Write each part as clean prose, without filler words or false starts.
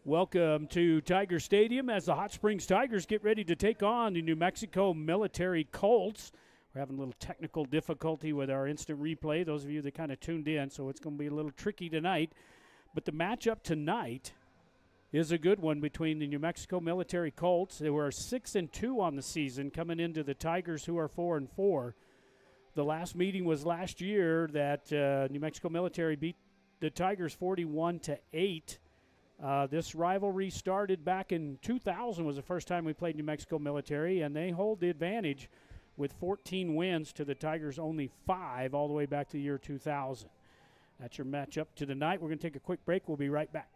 Welcome to Tiger Stadium as the Hot Springs Tigers get ready to take on the New Mexico Military Colts. We're having a little technical difficulty with our instant replay, those of you that kind of tuned in, so it's going to be a little tricky tonight. But the matchup tonight is a good one between the New Mexico Military Colts, who are 6-2 on the season, coming into the Tigers, who are 4-4. The last meeting was last year that New Mexico Military beat the Tigers 41-8. This rivalry started back in 2000 was the first time we played New Mexico Military, and they hold the advantage with 14 wins to the Tigers' only 5 all the way back to the year 2000. That's your matchup to tonight. We're going to take a quick break. We'll be right back.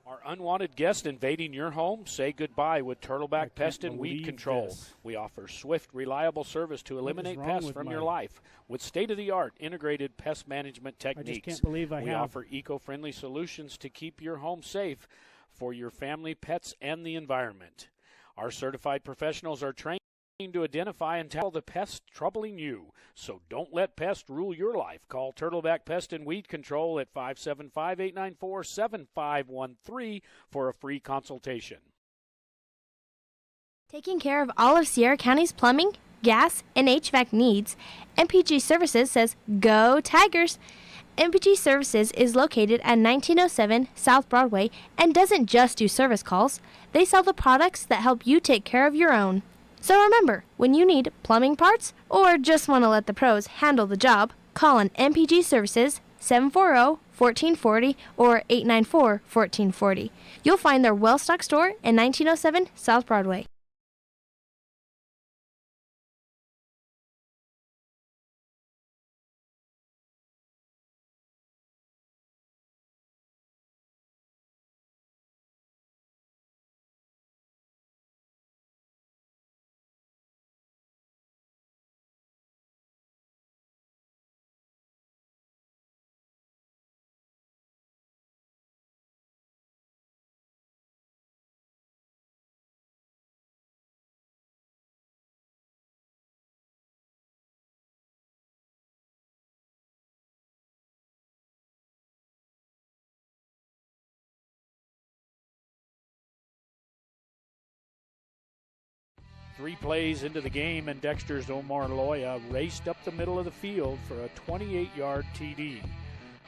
Our unwanted guest invading your home? Say goodbye with Turtleback Pest and Weed Control. We offer swift, reliable service to eliminate pests from your life with state-of-the-art integrated pest management techniques. I just can't believe we offer eco-friendly solutions to keep your home safe for your family, pets, and the environment. Our certified professionals are trained to identify and tackle the pests troubling you. So don't let pests rule your life. Call Turtleback Pest and Weed Control at 575-894-7513 for a free consultation. Taking care of all of Sierra County's plumbing, gas, and HVAC needs, MPG Services says, Go Tigers! MPG Services is located at 1907 South Broadway and doesn't just do service calls. They sell the products that help you take care of your own. So remember, when you need plumbing parts or just want to let the pros handle the job, call on MPG Services 740-1440 or 894-1440. You'll find their well-stocked store in 1907 South Broadway. Three plays into the game, and Dexter's Omar Loya raced up the middle of the field for a 28-yard TD.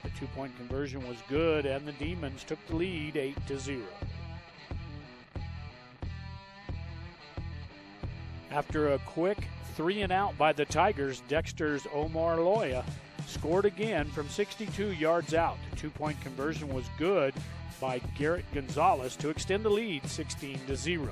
The two-point conversion was good, and the Demons took the lead 8-0. After a quick 3-and-out by the Tigers, Dexter's Omar Loya scored again from 62 yards out. The two-point conversion was good by Garrett Gonzalez to extend the lead 16-0.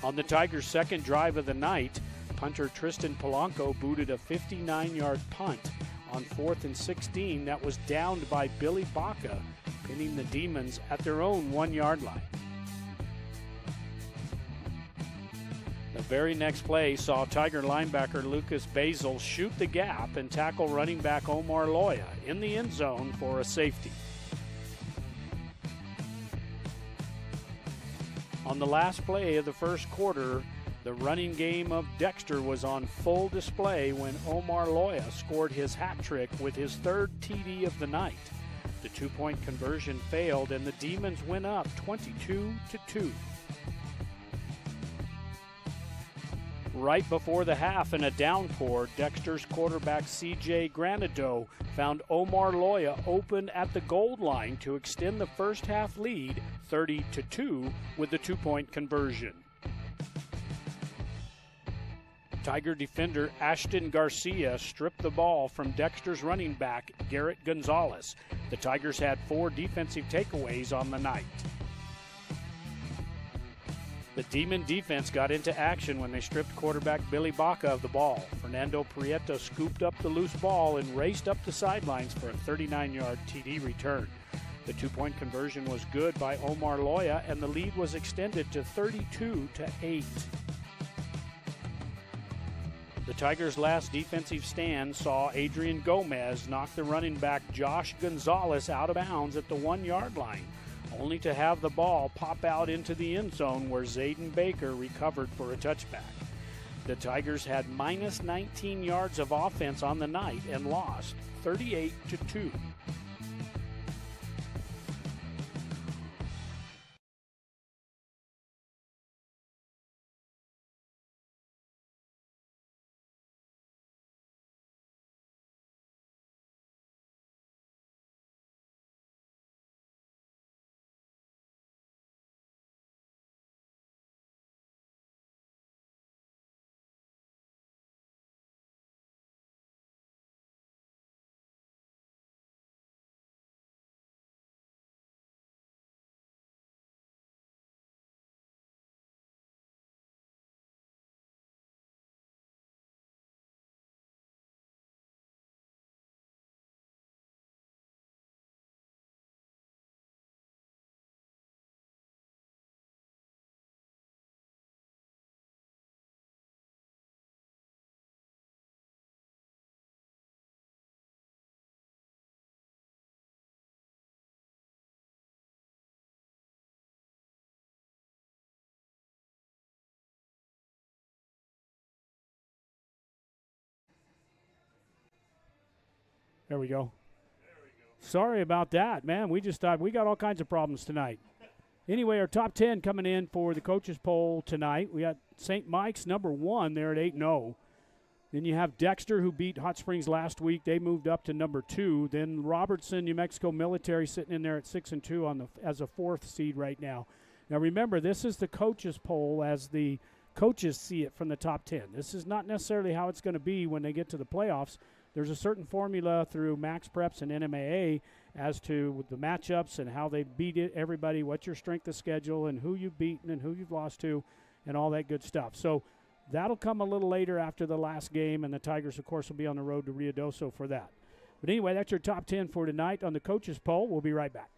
On the Tigers' second drive of the night, punter Tristan Polanco booted a 59-yard punt on 4th and 16 that was downed by Billy Baca, pinning the Demons at their own 1-yard line. The very next play saw Tiger linebacker Lucas Basil shoot the gap and tackle running back Omar Loya in the end zone for a safety. On the last play of the first quarter, the running game of Dexter was on full display when Omar Loya scored his hat trick with his third TD of the night. The two-point conversion failed, and the Demons went up 22-2. Right before the half, in a downpour, Dexter's quarterback C.J. Granado found Omar Loya open at the goal line to extend the first half lead 30-2 with the two-point conversion. Tiger defender Ashton Garcia stripped the ball from Dexter's running back Garrett Gonzalez. The Tigers had 4 defensive takeaways on the night. The Demon defense got into action when they stripped quarterback Billy Baca of the ball. Fernando Prieto scooped up the loose ball and raced up the sidelines for a 39-yard TD return. The two-point conversion was good by Omar Loya, and the lead was extended to 32-8. The Tigers' last defensive stand saw Adrian Gomez knock the running back Josh Gonzalez out of bounds at the 1-yard line, only to have the ball pop out into the end zone where Zayden Baker recovered for a touchback. The Tigers had minus 19 yards of offense on the night and lost 38-2. There we go. Sorry about that, man. We just thought we got all kinds of problems tonight. Anyway, our top 10 coming in for the coaches poll tonight. We got St. Mike's number 1 there at 8-0. Then you have Dexter, who beat Hot Springs last week. They moved up to number 2. Then Robertson, New Mexico Military, sitting in there at 6-2 as a 4th seed right now. Now remember, this is the coaches poll as the coaches see it from the top 10. This is not necessarily how it's going to be when they get to the playoffs. There's a certain formula through Max Preps and NMAA as to the matchups and how they beat everybody, what's your strength of schedule, and who you've beaten and who you've lost to, and all that good stuff. So that'll come a little later after the last game, and the Tigers, of course, will be on the road to Ruidoso for that. But anyway, that's your top 10 for tonight on the coaches poll. We'll be right back.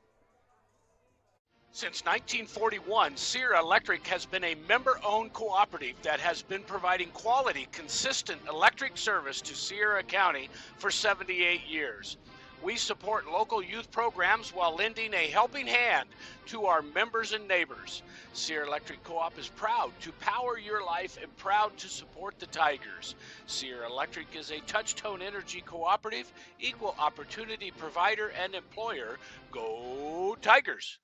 Since 1941, Sierra Electric has been a member-owned cooperative that has been providing quality, consistent electric service to Sierra County for 78 years. We support local youth programs while lending a helping hand to our members and neighbors. Sierra Electric Co-op is proud to power your life and proud to support the Tigers. Sierra Electric is a touch-tone energy cooperative, equal opportunity provider and employer. Go Tigers!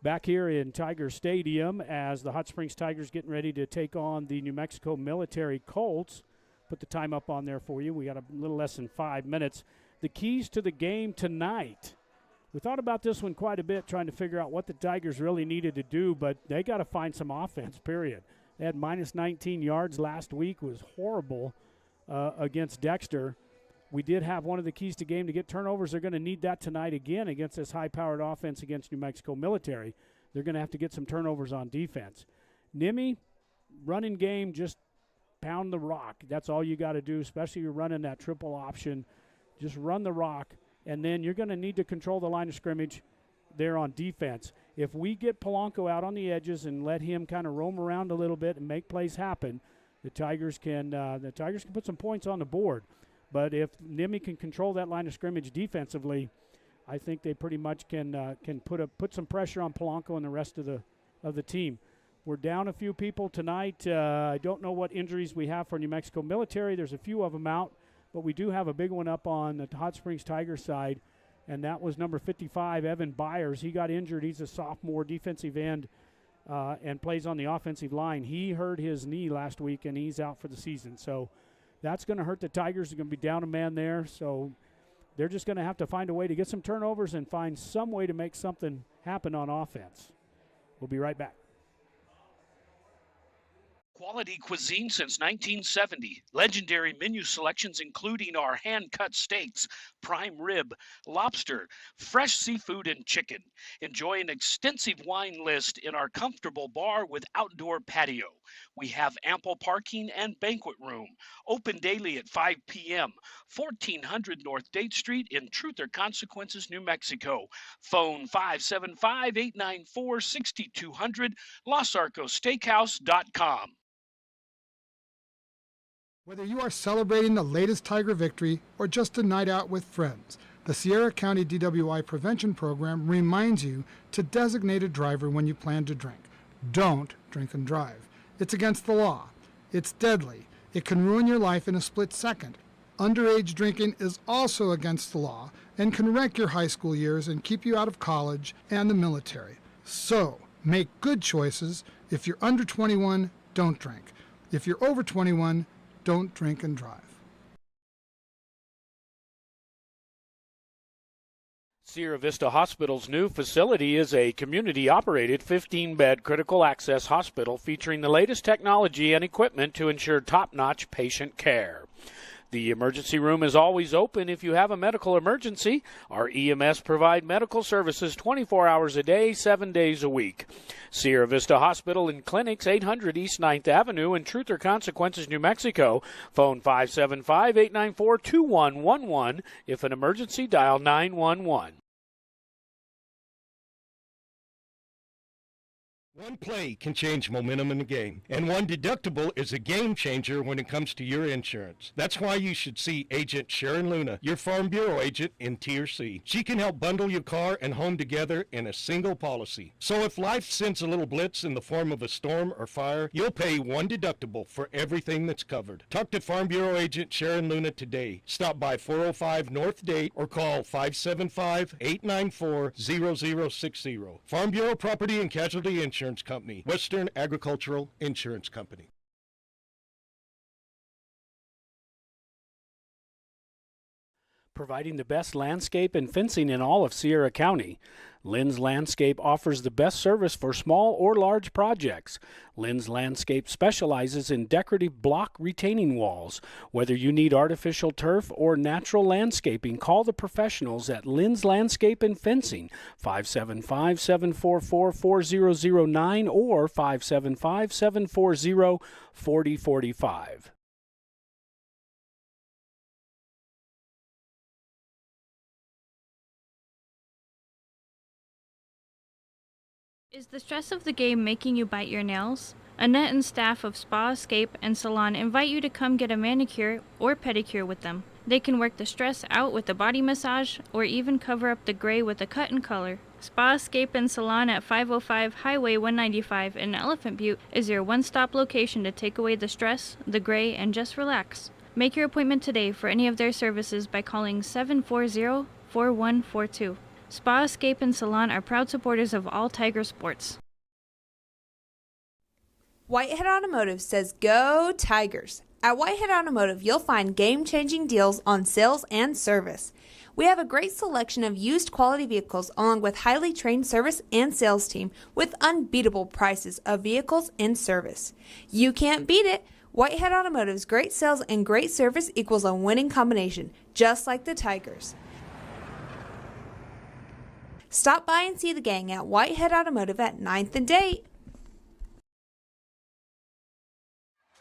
Back here in Tiger Stadium as the Hot Springs Tigers getting ready to take on the New Mexico Military Colts. Put the time up on there for you. We got a little less than 5 minutes. The keys to the game tonight. We thought about this one quite a bit, trying to figure out what the Tigers really needed to do, but they got to find some offense, period. They had minus 19 yards last week. Was horrible against Dexter. We did have one of the keys to game to get turnovers. They're going to need that tonight again against this high-powered offense against New Mexico Military. They're going to have to get some turnovers on defense. NMMI, running game, just pound the rock. That's all you got to do, especially if you're running that triple option. Just run the rock, and then you're going to need to control the line of scrimmage there on defense. If we get Polanco out on the edges and let him kind of roam around a little bit and make plays happen, the Tigers can put some points on the board. But if NMMI can control that line of scrimmage defensively, I think they pretty much can put some pressure on Polanco and the rest of the team. We're down a few people tonight. I don't know what injuries we have for New Mexico Military. There's a few of them out, but we do have a big one up on the Hot Springs Tigers side, and that was number 55, Evan Byers. He got injured. He's a sophomore defensive end and plays on the offensive line. He hurt his knee last week, and he's out for the season. So that's going to hurt the Tigers. They're going to be down a man there. So they're just going to have to find a way to get some turnovers and find some way to make something happen on offense. We'll be right back. Quality cuisine since 1970. Legendary menu selections including our hand-cut steaks, prime rib, lobster, fresh seafood, and chicken. Enjoy an extensive wine list in our comfortable bar with outdoor patio. We have ample parking and banquet room. Open daily at 5 p.m. 1400 North Date Street in Truth or Consequences, New Mexico. Phone 575-894-6200, LosArcosSteakhouse.com. Whether you are celebrating the latest Tiger victory or just a night out with friends, the Sierra County DWI Prevention Program reminds you to designate a driver when you plan to drink. Don't drink and drive. It's against the law. It's deadly. It can ruin your life in a split second. Underage drinking is also against the law and can wreck your high school years and keep you out of college and the military. So, make good choices. If you're under 21, don't drink. If you're over 21, don't drink and drive. Sierra Vista Hospital's new facility is a community-operated 15-bed critical access hospital featuring the latest technology and equipment to ensure top-notch patient care. The emergency room is always open if you have a medical emergency. Our EMS provide medical services 24 hours a day, 7 days a week. Sierra Vista Hospital and Clinics, 800 East 9th Avenue in Truth or Consequences, New Mexico. Phone 575-894-2111. If an emergency, dial 911. One play can change momentum in the game, and one deductible is a game changer when it comes to your insurance. That's why you should see Agent Sharon Luna, your Farm Bureau agent in Tier C. She can help bundle your car and home together in a single policy. So if life sends a little blitz in the form of a storm or fire, you'll pay one deductible for everything that's covered. Talk to Farm Bureau agent Sharon Luna today. Stop by 405 North Date or call 575-894-0060. Farm Bureau Property and Casualty Insurance Company, Western Agricultural Insurance Company. Providing the best landscape and fencing in all of Sierra County. Lynn's Landscape offers the best service for small or large projects. Lynn's Landscape specializes in decorative block retaining walls. Whether you need artificial turf or natural landscaping, call the professionals at Lynn's Landscape and Fencing, 575-744-4009 or 575-740-4045. Is the stress of the game making you bite your nails? Annette and staff of Spa Escape and Salon invite you to come get a manicure or pedicure with them. They can work the stress out with a body massage or even cover up the gray with a cut and color. Spa Escape and Salon at 505 Highway 195 in Elephant Butte is your one-stop location to take away the stress, the gray, and just relax. Make your appointment today for any of their services by calling 740-4142. Spa Escape and Salon are proud supporters of all Tiger sports. Whitehead Automotive says go Tigers. At Whitehead Automotive, you'll find game-changing deals on sales and service. We have a great selection of used quality vehicles along with highly trained service and sales team with unbeatable prices of vehicles in service. You can't beat it. Whitehead Automotive's great sales and great service equals a winning combination, just like the Tigers. Stop by and see the gang at Whitehead Automotive at 9th and Date.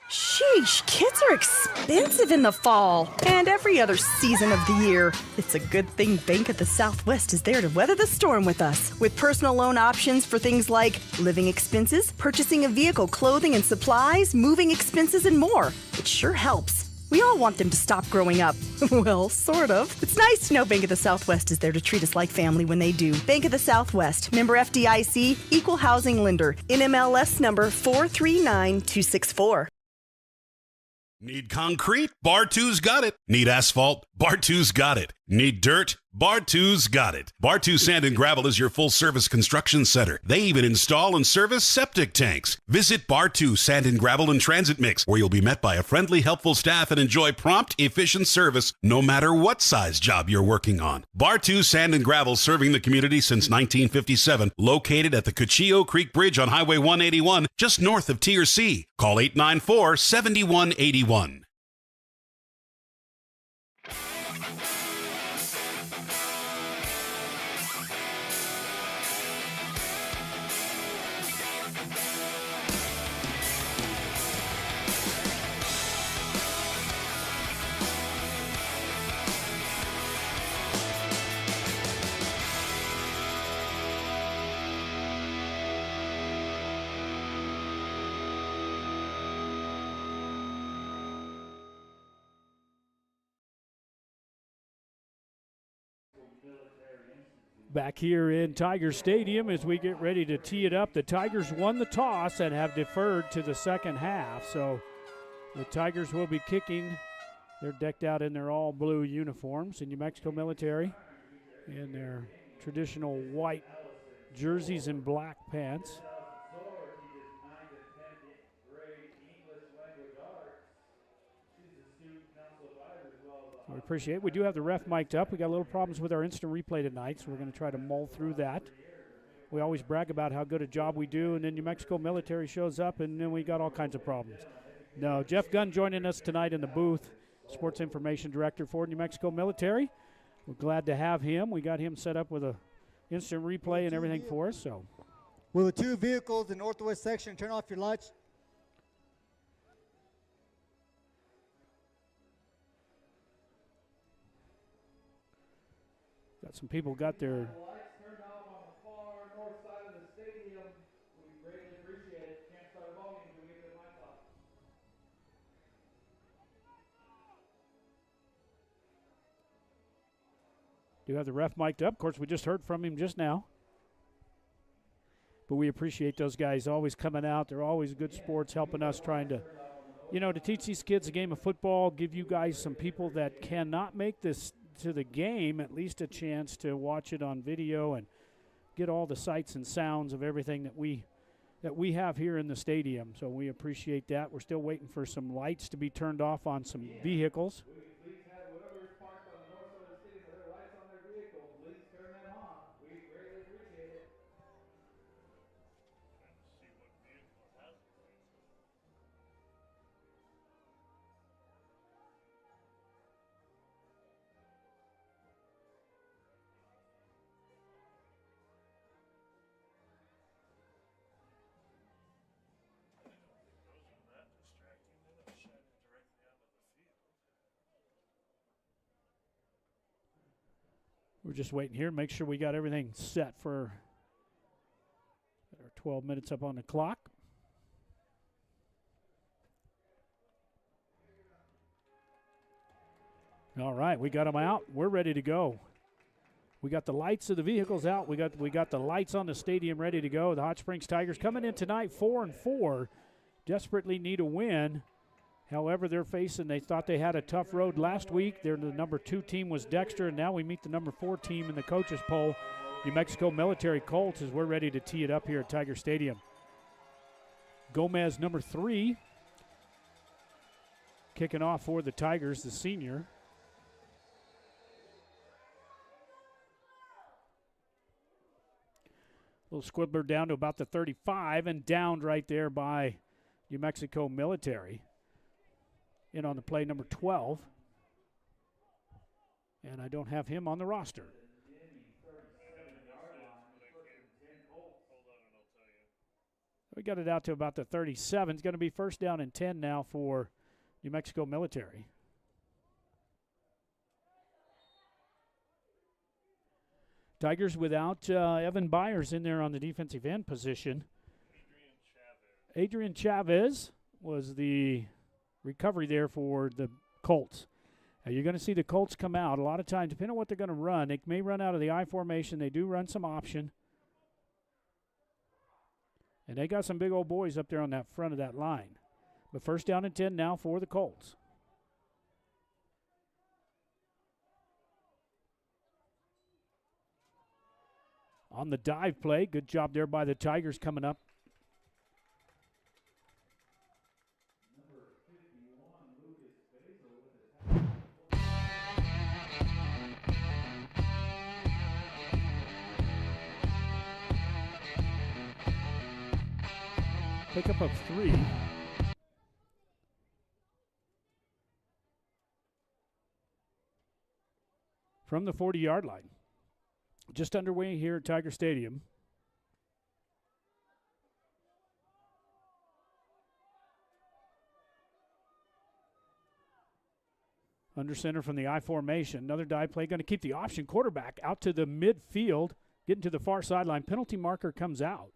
Sheesh, kids are expensive in the fall and every other season of the year. It's a good thing Bank of the Southwest is there to weather the storm with us. With personal loan options for things like living expenses, purchasing a vehicle, clothing and supplies, moving expenses, and more. It sure helps. We all want them to stop growing up. Well, sort of. It's nice to know Bank of the Southwest is there to treat us like family when they do. Bank of the Southwest, member FDIC, equal housing lender, NMLS number 439264. Need concrete? Bar 2's got it. Need asphalt? Bar 2's got it. Need dirt? Bar 2's got it. Bar 2 Sand and Gravel is your full-service construction center. They even install and service septic tanks. Visit Bar 2 Sand and Gravel and Transit Mix, where you'll be met by a friendly, helpful staff and enjoy prompt, efficient service no matter what size job you're working on. Bar 2 Sand and Gravel, serving the community since 1957, located at the Cochillo Creek Bridge on Highway 181, just north of Tier C. Call 894-7181. Back here in Tiger Stadium as we get ready to tee it up. The Tigers won the toss and have deferred to the second half. So the Tigers will be kicking. They're decked out in their all-blue uniforms in New Mexico military in their traditional white jerseys and black pants. We appreciate it. We do have the ref mic'd up. We got a little problems with our instant replay tonight, so we're going to try to mull through that. We always brag about how good a job we do, and then New Mexico military shows up, and then we got all kinds of problems. No, Jeff Gunn joining us tonight in the booth, Sports Information Director for New Mexico military. We're glad to have him. We got him set up with a instant replay and everything for us. So, will the two vehicles in the northwest section turn off your lights? got some people got their lights turned off on the far north side of the stadium. We greatly appreciate it. Can't start a ball game until we get the lights off. Do have the ref mic'd up. Of course, we just heard from him just now. But we appreciate those guys always coming out. They're always good sports, helping us, trying to, to teach these kids a game of football, give you guys some people that cannot make this to the game at least a chance to watch it on video and get all the sights and sounds of everything that we have here in the stadium. So we appreciate that. We're still waiting for some lights to be turned off on some vehicles. Please have whoever's parked on the north side of the stadium with their lights on their vehicle, please turn them on. We greatly appreciate it. We're just waiting here, make sure we got everything set for our 12 minutes up on the clock. All right, we got them out. We're ready to go. We got the lights of the vehicles out. We got the lights on the stadium ready to go. The Hot Springs Tigers coming in tonight 4-4, desperately need a win. However, they thought they had a tough road last week. The number 2 team was Dexter, and now we meet the number 4 team in the coaches poll, New Mexico Military Colts, as we're ready to tee it up here at Tiger Stadium. Gomez, number 3, kicking off for the Tigers, the senior. Little squibbler down to about the 35 and downed right there by New Mexico Military. In on the play, number 12. And I don't have him on the roster. We got it out to about the 37. It's going to be first down and 10 now for New Mexico Military. Tigers without Evan Byers in there on the defensive end position. Adrian Chavez was the recovery there for the Colts. Now you're going to see the Colts come out. A lot of times, depending on what they're going to run, they may run out of the I formation. They do run some option. And they got some big old boys up there on that front of that line. But first down and 10 now for the Colts. On the dive play, good job there by the Tigers coming up. Pickup of 3. From the 40-yard line. Just underway here at Tiger Stadium. Under center from the I formation. Another dive play. Going to keep the option quarterback out to the midfield. Getting to the far sideline. Penalty marker comes out.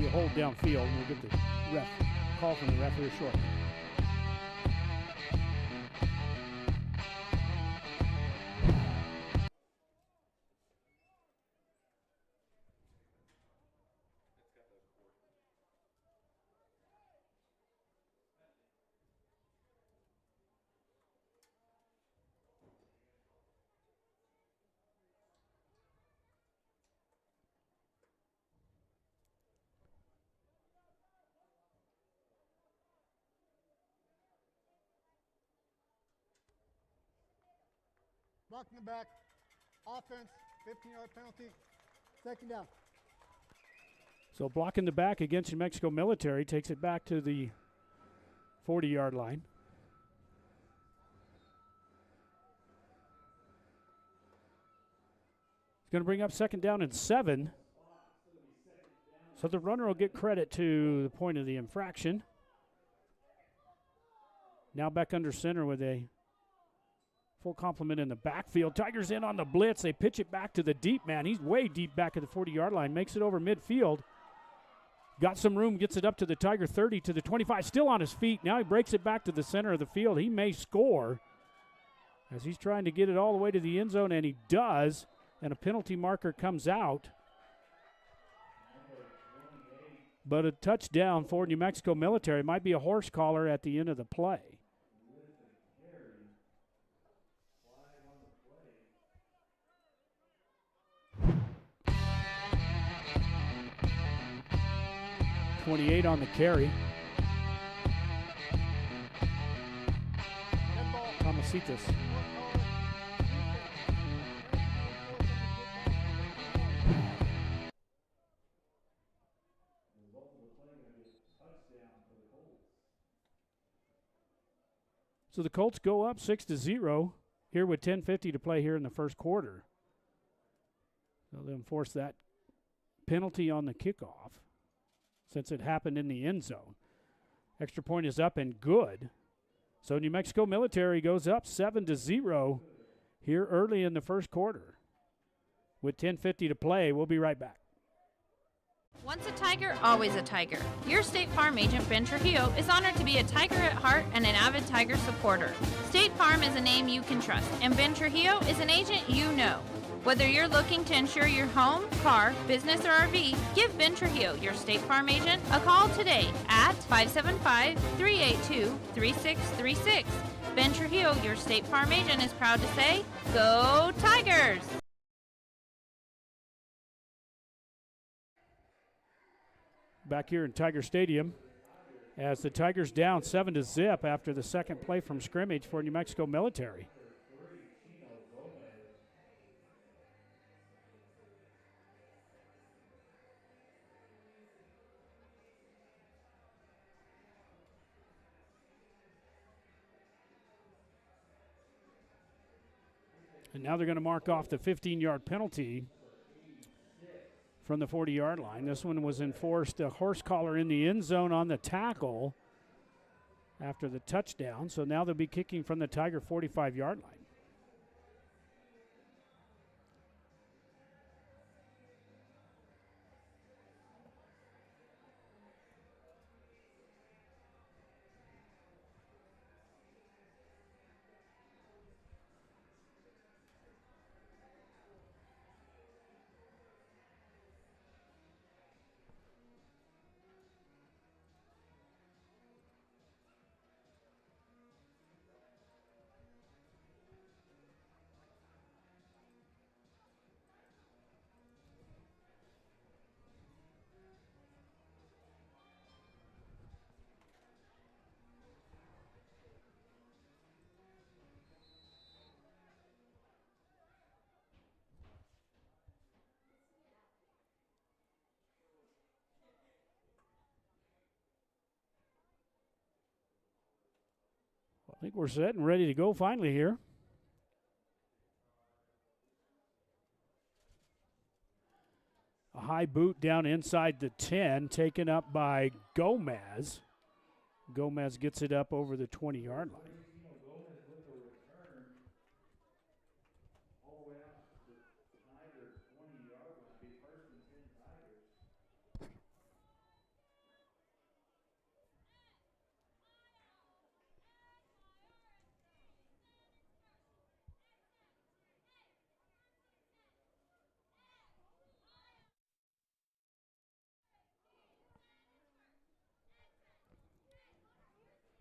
be a hold downfield. We'll get the call from the ref here shortly. Blocking the back. Offense, 15-yard penalty. Second down. So blocking the back against New Mexico Military takes it back to the 40-yard line. It's going to bring up second down and 7. So the runner will get credit to the point of the infraction. Now back under center with a full complement in the backfield. Tigers in on the blitz. They pitch it back to the deep man. He's way deep back at the 40-yard line. Makes it over midfield. Got some room. Gets it up to the Tiger 30 to the 25. Still on his feet. Now he breaks it back to the center of the field. He may score as he's trying to get it all the way to the end zone, and he does. And a penalty marker comes out. But a touchdown for New Mexico Military. Might be a horse collar at the end of the play. .28 on the carry. Tomasitas. So the Colts go up 6-0 here with 10:50 to play here in the first quarter. So they'll enforce that penalty on the kickoff since it happened in the end zone. Extra point is up and good. So New Mexico Military goes up 7-0 here early in the first quarter. With 10:50 to play, we'll be right back. Once a Tiger, always a Tiger. Your State Farm agent, Ben Trujillo, is honored to be a Tiger at heart and an avid Tiger supporter. State Farm is a name you can trust, and Ben Trujillo is an agent you know. Whether you're looking to insure your home, car, business, or RV, give Ben Trujillo, your State Farm agent, a call today at 575-382-3636. Ben Trujillo, your State Farm agent, is proud to say, Go Tigers! Back here in Tiger Stadium as the Tigers down 7-0 after the second play from scrimmage for New Mexico Military. And now they're going to mark off the 15-yard penalty from the 40-yard line. This one was enforced, a horse collar in the end zone on the tackle after the touchdown. So now they'll be kicking from the Tiger 45-yard line. I think we're set and ready to go finally here. A high boot down inside the 10, taken up by Gomez. Gomez gets it up over the 20-yard line.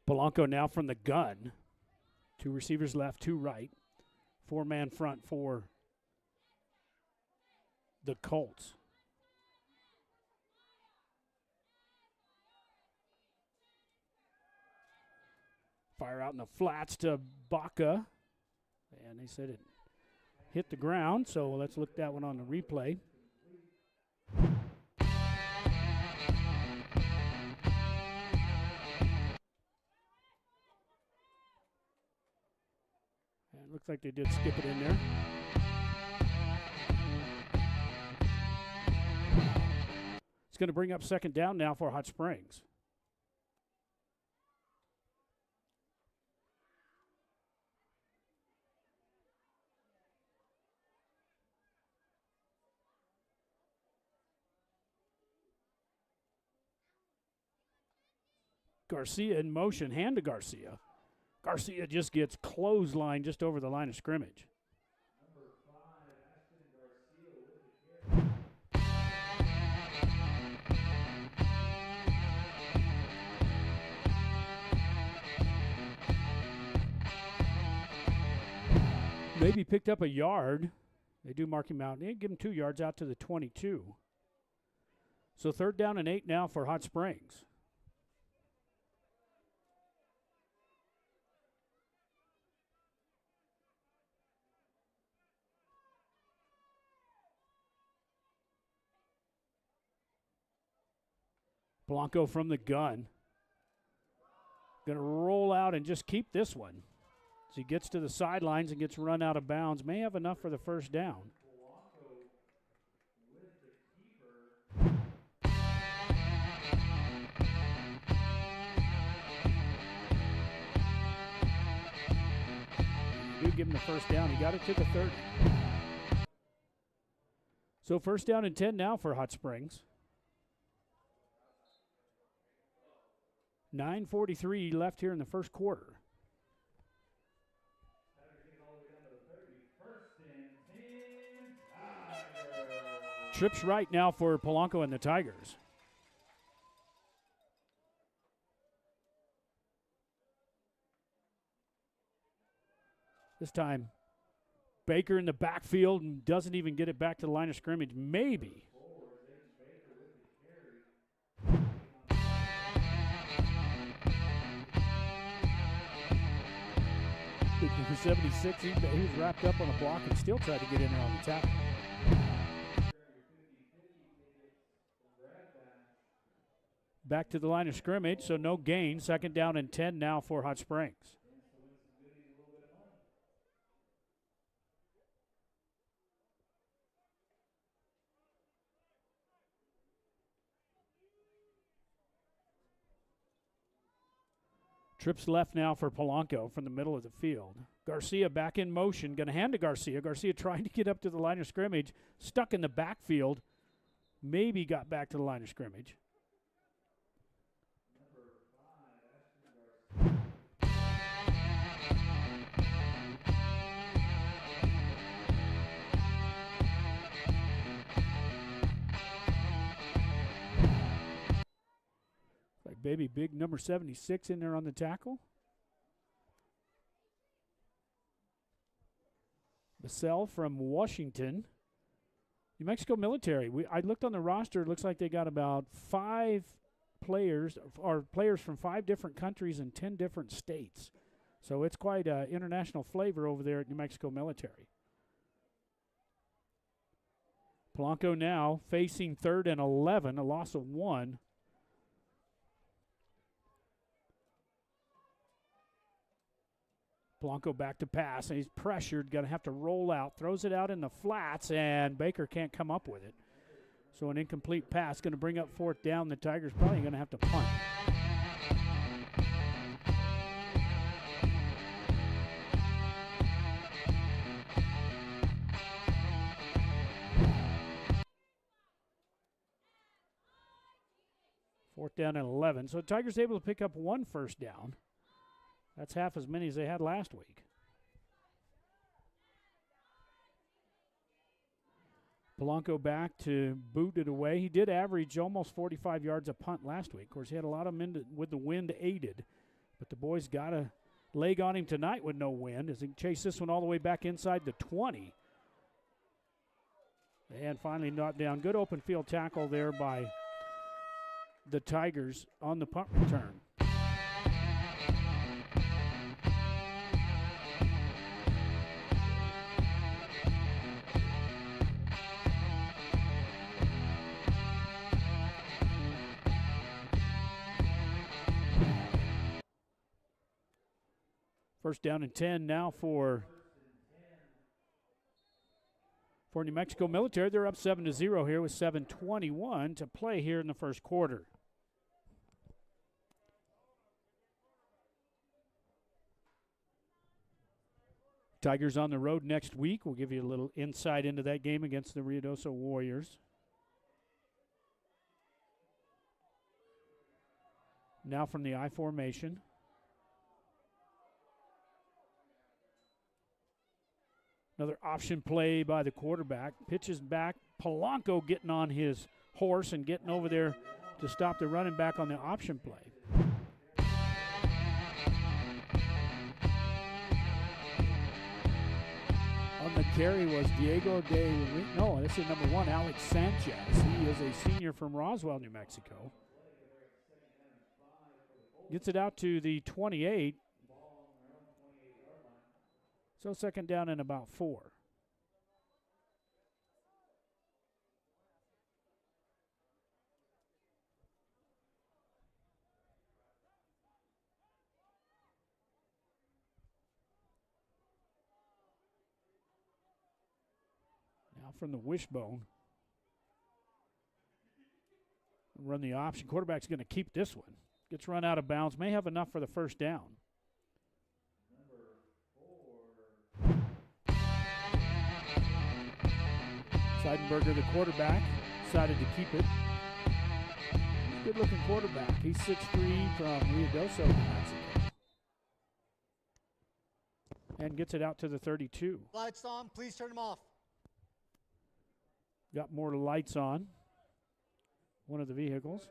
Polanco now from the gun. 2 receivers left, 2 right. 4-man front for the Colts. Fire out in the flats to Baca. And they said it hit the ground, so let's look that one on the replay. And it looks like they did skip it in there. It's going to bring up 2nd down now for Hot Springs. Garcia in motion, hand to Garcia. Garcia just gets clothesline just over the line of scrimmage. Maybe picked up a yard. They do mark him out. They give him 2 yards out to the 22. So 3rd down and 8 now for Hot Springs. Blanco from the gun. Going to roll out and just keep this one. As he gets to the sidelines and gets run out of bounds. May have enough for the 1st down. You do give him the 1st down. He got it to the 30. So 1st down and 10 now for Hot Springs. 9:43 left here in the 1st quarter. Trips right now for Polanco and the Tigers. This time, Baker in the backfield and doesn't even get it back to the line of scrimmage. Maybe. For 76, he was wrapped up on a block and still tried to get in there on the tackle. Back to the line of scrimmage, so no gain. 2nd down and 10 now for Hot Springs. Trips left now for Polanco from the middle of the field. Garcia back in motion, going to hand to Garcia. Garcia trying to get up to the line of scrimmage, stuck in the backfield. Maybe got back to the line of scrimmage. Baby big number 76 in there on the tackle. Bassell from Washington. New Mexico military. I looked on the roster. It looks like they got about 5 players, or players from 5 different countries and 10 different states. So it's quite international flavor over there at New Mexico military. Polanco now facing 3rd and 11, a loss of 1. Polanco back to pass, and he's pressured, going to have to roll out, throws it out in the flats, and Baker can't come up with it. So an incomplete pass going to bring up 4th down. The Tigers probably going to have to punt. Fourth down and 11. So the Tigers able to pick up 1 first down. That's half as many as they had last week. Polanco back to boot it away. He did average almost 45 yards a punt last week. Of course, he had a lot of men with the wind aided. But the boys got a leg on him tonight with no wind as he chased this one all the way back inside the 20. And finally knocked down. Good open field tackle there by the Tigers on the punt return. First down and 10 now for New Mexico Military. They're up 7-0 here with 7:21 to play here in the first quarter. Tigers on the road next week. We'll give you a little insight into that game against the Ruidoso Warriors. Now from the I formation. Another option play by the quarterback. Pitches back. Polanco getting on his horse and getting over there to stop the running back on the option play. On the carry was Diego this is number 1, Alex Sanchez. He is a senior from Roswell, New Mexico. Gets it out to the 28. So second down and about 4. Now from the wishbone. Run the option. Quarterback's going to keep this one. Gets run out of bounds. May have enough for the first down. Seidenberger, the quarterback, decided to keep it. Good-looking quarterback. He's 6'3" from Ruidoso, New Mexico. And gets it out to the 32. Lights on, please turn them off. Got more lights on. One of the vehicles.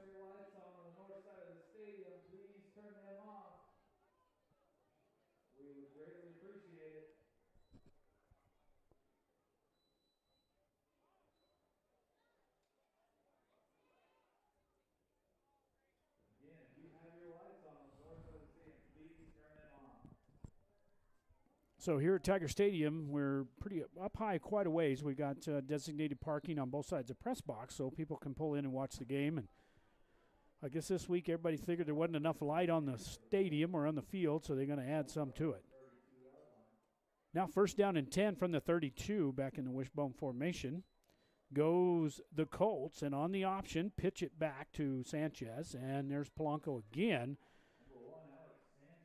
So here at Tiger Stadium, we're pretty up high quite a ways. We got designated parking on both sides of press box, so people can pull in and watch the game. And I guess this week everybody figured there wasn't enough light on the stadium or on the field, so they're going to add some to it. Now first down and 10 from the 32, back in the wishbone formation, goes the Colts, and on the option, pitch it back to Sanchez, and there's Polanco again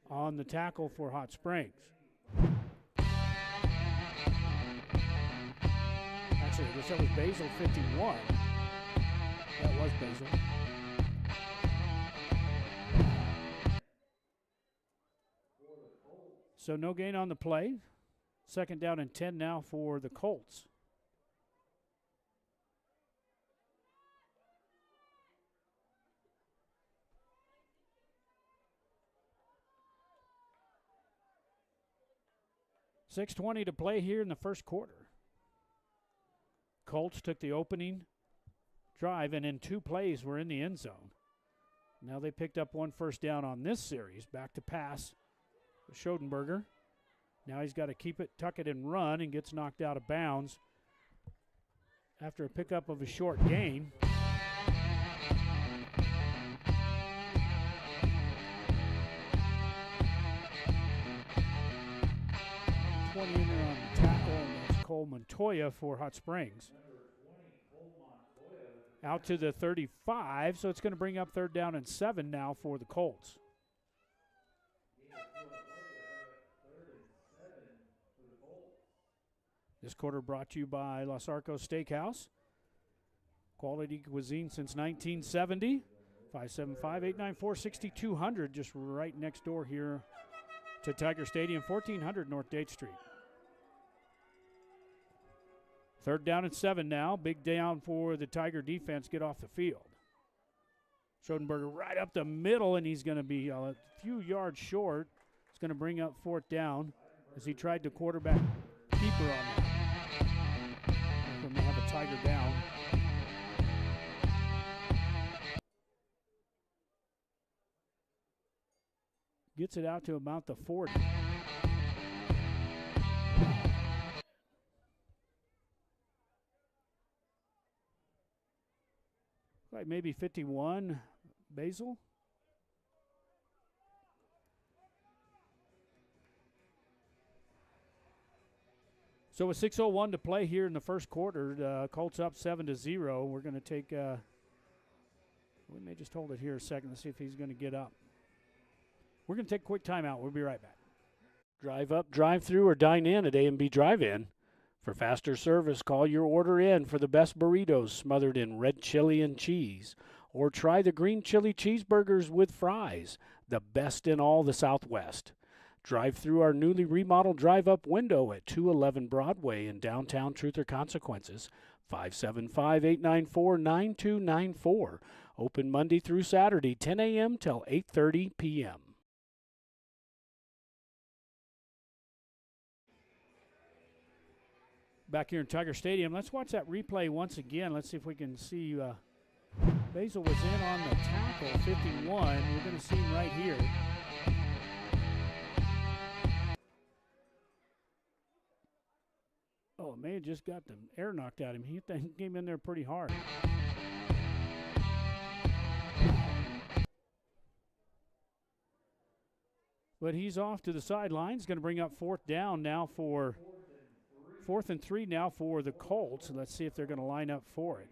on the tackle for Hot Springs. Actually, I guess that was Basil 51. That was Basil. So no gain on the play. Second down and 10 now for the Colts. .6:20 to play here in the first quarter. Colts took the opening drive, and in 2 plays were in the end zone. Now they picked up 1 first down on this series. Back to pass with Schoenberger. Now he's got to keep it, tuck it, and run, and gets knocked out of bounds after a pickup of a short gain. In there on the tackle, and that's Cole Montoya for Hot Springs. Out to the 35, so it's going to bring up third down and 7 now for the Colts. This quarter brought to you by Los Arcos Steakhouse. Quality cuisine since 1970. 575-894-6200, just right next door here to Tiger Stadium, 1400 North Date Street. Third down and 7 now. Big down for the Tiger defense. Get off the field. Schoenberger right up the middle, and he's going to be a few yards short. It's going to bring up 4th down as he tried to quarterback keeper on that. We're going to have a Tiger down. Gets it out to about the 40. Like maybe 51, Basil. So with 6:01 to play here in the first quarter, Colts up 7-0. We're going to take, we may just hold it here a second. Let's see if he's going to get up. We're going to take a quick timeout. We'll be right back. Drive up, drive through, or dine in at A&B Drive-In. For faster service, call your order in for the best burritos smothered in red chili and cheese. Or try the green chili cheeseburgers with fries, the best in all the Southwest. Drive through our newly remodeled drive-up window at 211 Broadway in downtown Truth or Consequences, 575-894-9294. Open Monday through Saturday, 10 a.m. till 8:30 p.m. Back here in Tiger Stadium, let's watch that replay once again. Let's see if we can see Basil was in on the tackle, 51. We're going to see him right here. Oh, may have just got the air knocked out of him. He came in there pretty hard. But he's off to the sidelines. Going to bring up 4th down now for 4th and 3 now for the Colts. Let's see if they're going to line up for it.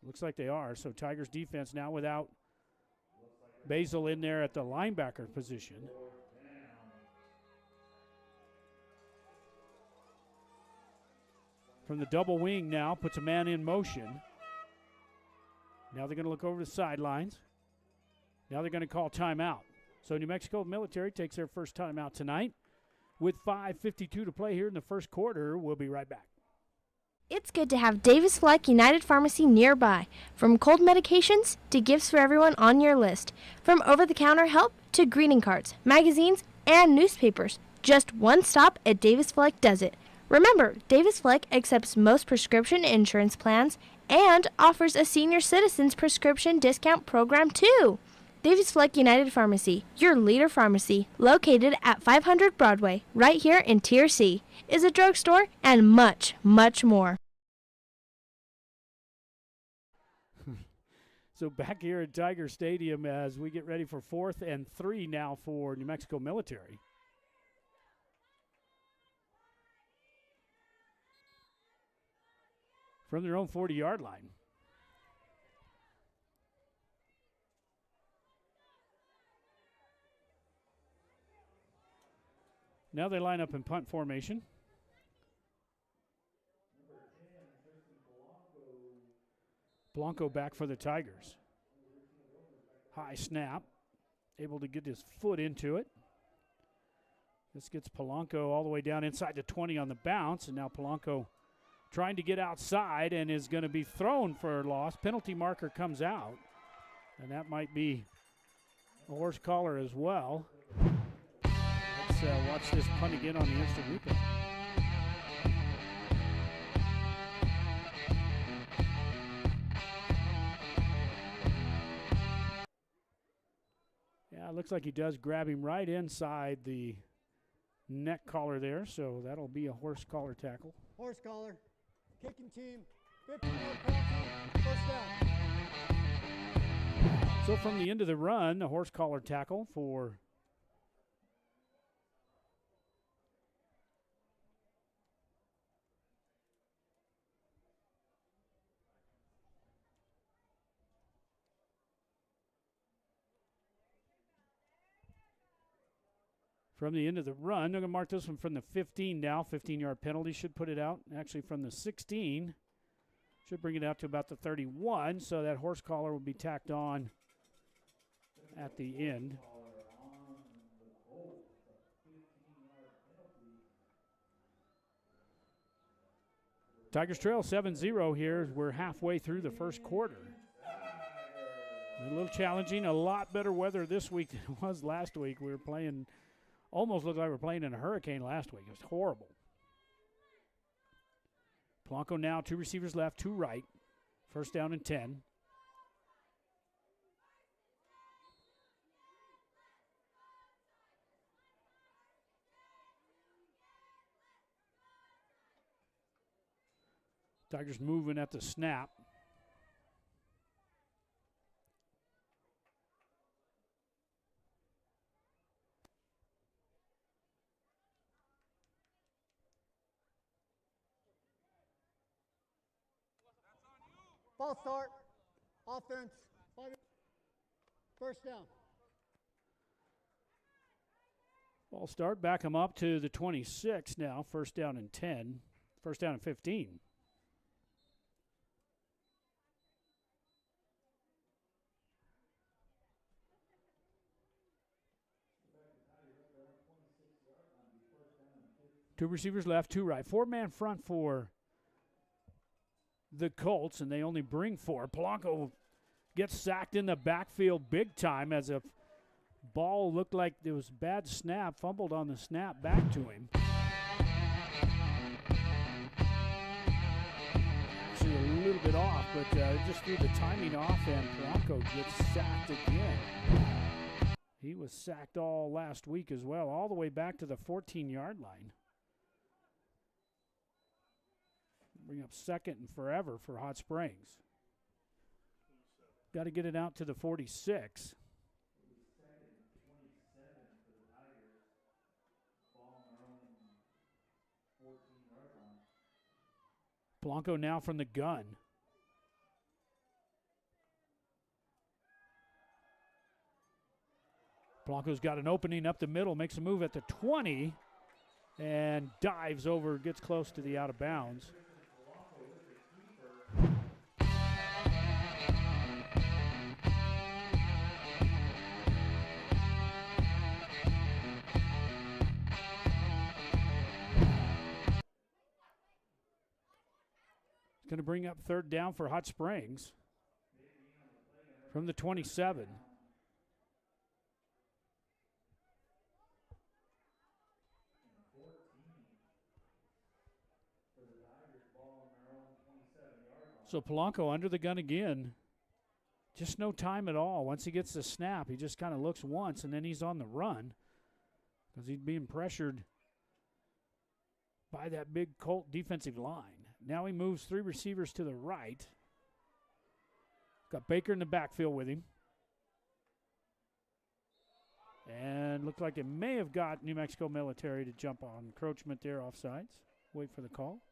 Looks like they are. So Tigers defense now without Basil in there at the linebacker position. From the double wing now, puts a man in motion. Now they're going to look over the sidelines. Now they're going to call timeout. So New Mexico Military takes their first timeout tonight. With 5:52 to play here in the first quarter, we'll be right back. It's good to have Davis Fleck United Pharmacy nearby. From cold medications to gifts for everyone on your list. From over-the-counter help to greeting cards, magazines, and newspapers. Just one stop at Davis Fleck does it. Remember, Davis Fleck accepts most prescription insurance plans and offers a senior citizens prescription discount program too. Davis Fleck United Pharmacy, your leader pharmacy, located at 500 Broadway, right here in Tier C, is a drugstore and much, much more. So back here at Tiger Stadium as we get ready for 4th and 3 now for New Mexico Military. From their own 40-yard line. Now they line up in punt formation. Blanco back for the Tigers. High snap. Able to get his foot into it. This gets Polanco all the way down inside the 20 on the bounce. And now Polanco trying to get outside and is going to be thrown for a loss. Penalty marker comes out. And that might be a horse collar as well. Let's watch this punt again on the instant replay. Yeah, it looks like he does grab him right inside the neck collar there, so that'll be a horse collar tackle. Horse collar, kicking team, 15-yard penalty, first down. So from the end of the run, the horse collar tackle for from the end of the run. I'm going to mark this one from the 15 now. 15-yard penalty should put it out. Actually, from the 16, should bring it out to about the 31. So that horse collar will be tacked on at the end. Tigers trail 7-0 here. We're halfway through the first quarter. A little challenging, a lot better weather this week than it was last week. We were playing, almost looked like we were playing in a hurricane last week. It was horrible. Polanco now, 2 receivers left, 2 right. First down and 10. Tigers moving at the snap. False start. Offense. First down. Ball start, back him up to the 26 now. First down and 10. First down and 15. Two receivers left, 2 right. 4-man front for the Colts, and they only bring 4. Polanco gets sacked in the backfield big time as a ball looked like there was bad snap, fumbled on the snap back to him. Actually a little bit off, but just threw the timing off, and Polanco gets sacked again. He was sacked all last week as well, all the way back to the 14-yard line. Bring up second and forever for Hot Springs. Got to get it out to the 46. Polanco now from the gun. Polanco's got an opening up the middle, makes a move at the 20, and dives over, gets close to the out of bounds. It's going to bring up third down for Hot Springs from the 27. So Polanco under the gun again. Just no time at all. Once he gets the snap, he just kind of looks once, and then he's on the run because he's being pressured by that big Colt defensive line. Now he moves 3 receivers to the right. Got Baker in the backfield with him. And looked like it may have got New Mexico Military to jump on encroachment there, offsides. Wait for the call.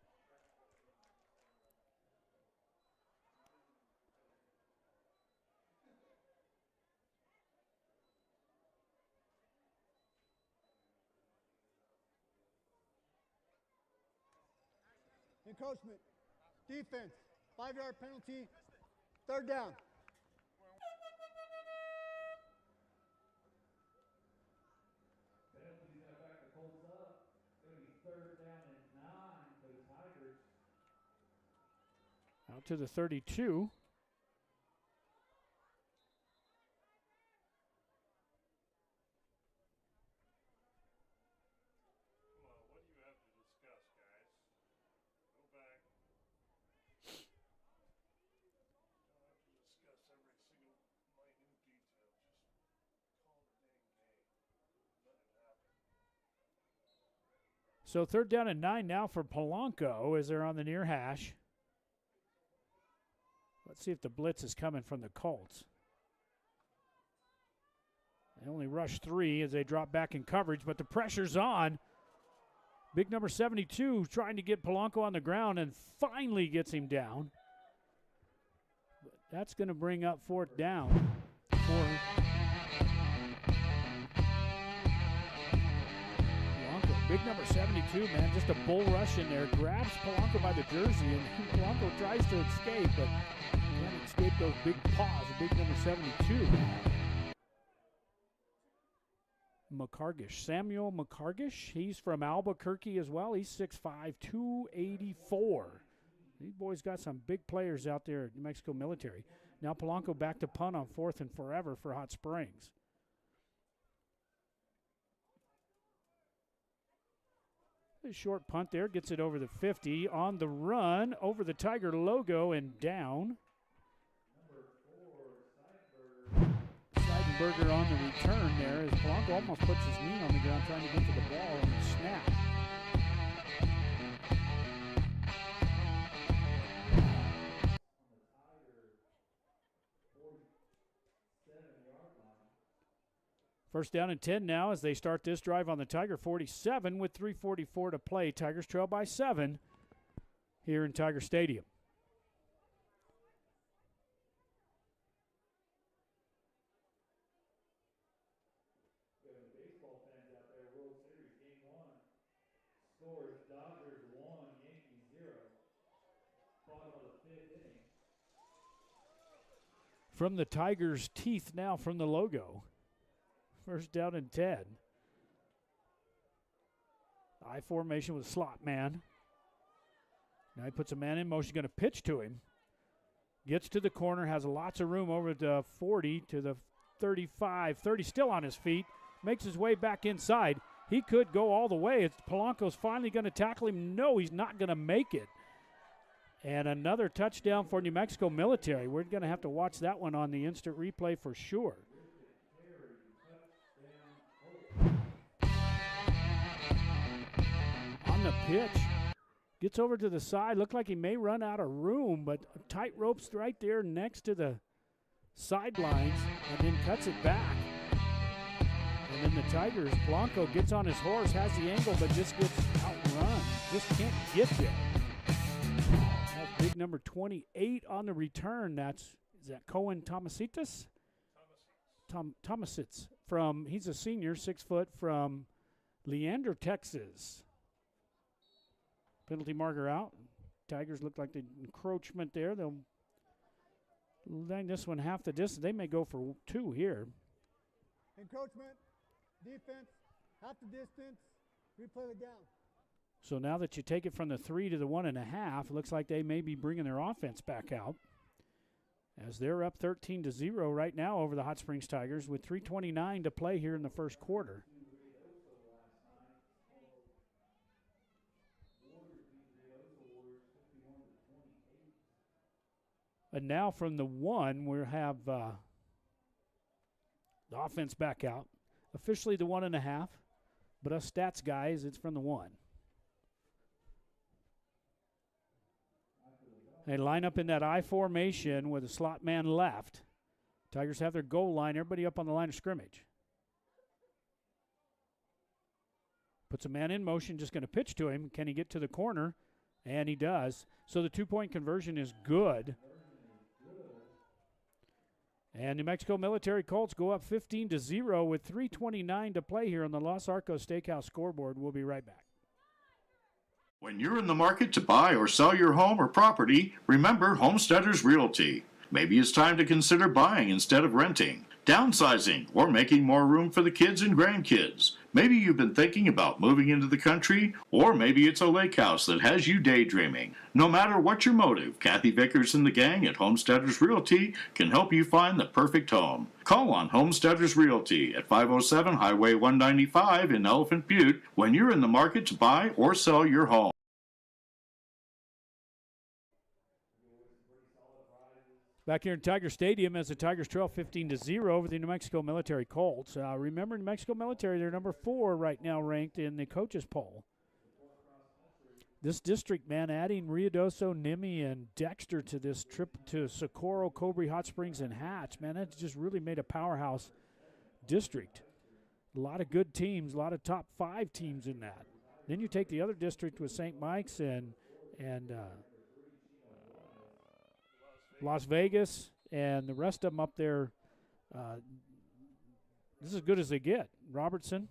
Encroachment. Defense. 5-yard penalty. Third down. Penalty's going to back the Colts up. It's going to be third down and 9 for the Tigers. Out to the 32. So third down and 9 now for Polanco as they're on the near hash. Let's see if the blitz is coming from the Colts. They only rush 3 as they drop back in coverage, but the pressure's on. Big number 72 trying to get Polanco on the ground and finally gets him down. But that's going to bring up fourth down for big number 72, man, just a bull rush in there. Grabs Polanco by the jersey, and Polanco tries to escape, but can't escape those big paws of big number 72. McCargish, Samuel McCargish. He's from Albuquerque as well. He's 6'5", 284. These boys got some big players out there at New Mexico Military. Now Polanco back to punt on 4th and forever for Hot Springs. A short punt there, gets it over the 50. On the run, over the Tiger logo and down. Seidenberger on the return there as Polanco almost puts his knee on the ground trying to get to the ball on the snap. First down and 10 now as they start this drive on the Tiger 47 with 3:44 to play. Tigers trail by 7 here in Tiger Stadium. Baseball fans out there, World Series Game 1. Scores Dodgers 1, Yankees 0. Bottom of the 5th inning. From the Tigers' teeth now from the logo. First down and 10. I formation with slot man. Now he puts a man in motion, going to pitch to him. Gets to the corner, has lots of room over the 40 to the 35. 30 still on his feet. Makes his way back inside. He could go all the way. Polanco's finally going to tackle him. No, he's not going to make it. And another touchdown for New Mexico Military. We're going to have to watch that one on the instant replay for sure. On the pitch, gets over to the side. Looked like he may run out of room, but tight ropes right there next to the sidelines and then cuts it back. And then the Tigers, Polanco gets on his horse, has the angle, but just gets outrun. Just can't get there. That's big number 28 on the return. Is that Cohen Tomasitas? Tomasits from, he's a senior, 6 foot from Leander, Texas. Penalty marker out. Tigers look like the encroachment there. They'll line this one half the distance. They may go for 2 here. Encroachment, defense, half the distance, replay the down. So now that you take it from the 3 to the 1.5, it looks like they may be bringing their offense back out as they're up 13-0 right now over the Hot Springs Tigers with 3:29 to play here in the first quarter. And now from the 1, we'll have the offense back out. Officially the 1.5, but us stats guys, it's from the 1. They line up in that I formation with a slot man left. Tigers have their goal line, everybody up on the line of scrimmage. Puts a man in motion, just going to pitch to him. Can he get to the corner? And he does. So the 2-point conversion is good. And New Mexico Military Colts go up 15-0 with 3:29 to play here on the Los Arcos Steakhouse scoreboard. We'll be right back. When you're in the market to buy or sell your home or property, remember Homesteaders Realty. Maybe it's time to consider buying instead of renting, downsizing, or making more room for the kids and grandkids. Maybe you've been thinking about moving into the country, or maybe it's a lake house that has you daydreaming. No matter what your motive, Kathy Vickers and the gang at Homesteaders Realty can help you find the perfect home. Call on Homesteaders Realty at 507 Highway 195 in Elephant Butte when you're in the market to buy or sell your home. Back here in Tiger Stadium as the Tigers trail 15-0 over the New Mexico Military Colts. Remember, New Mexico Military, they're number 4 right now ranked in the coaches poll. This district, man, adding Ruidoso, Nimi, and Dexter to this trip to Socorro, Cobre, Hot Springs, and Hatch, man, that's just really made a powerhouse district. A lot of good teams, a lot of top 5 teams in that. Then you take the other district with St. Mike's and Las Vegas, and the rest of them up there. This is as good as they get. Robertson.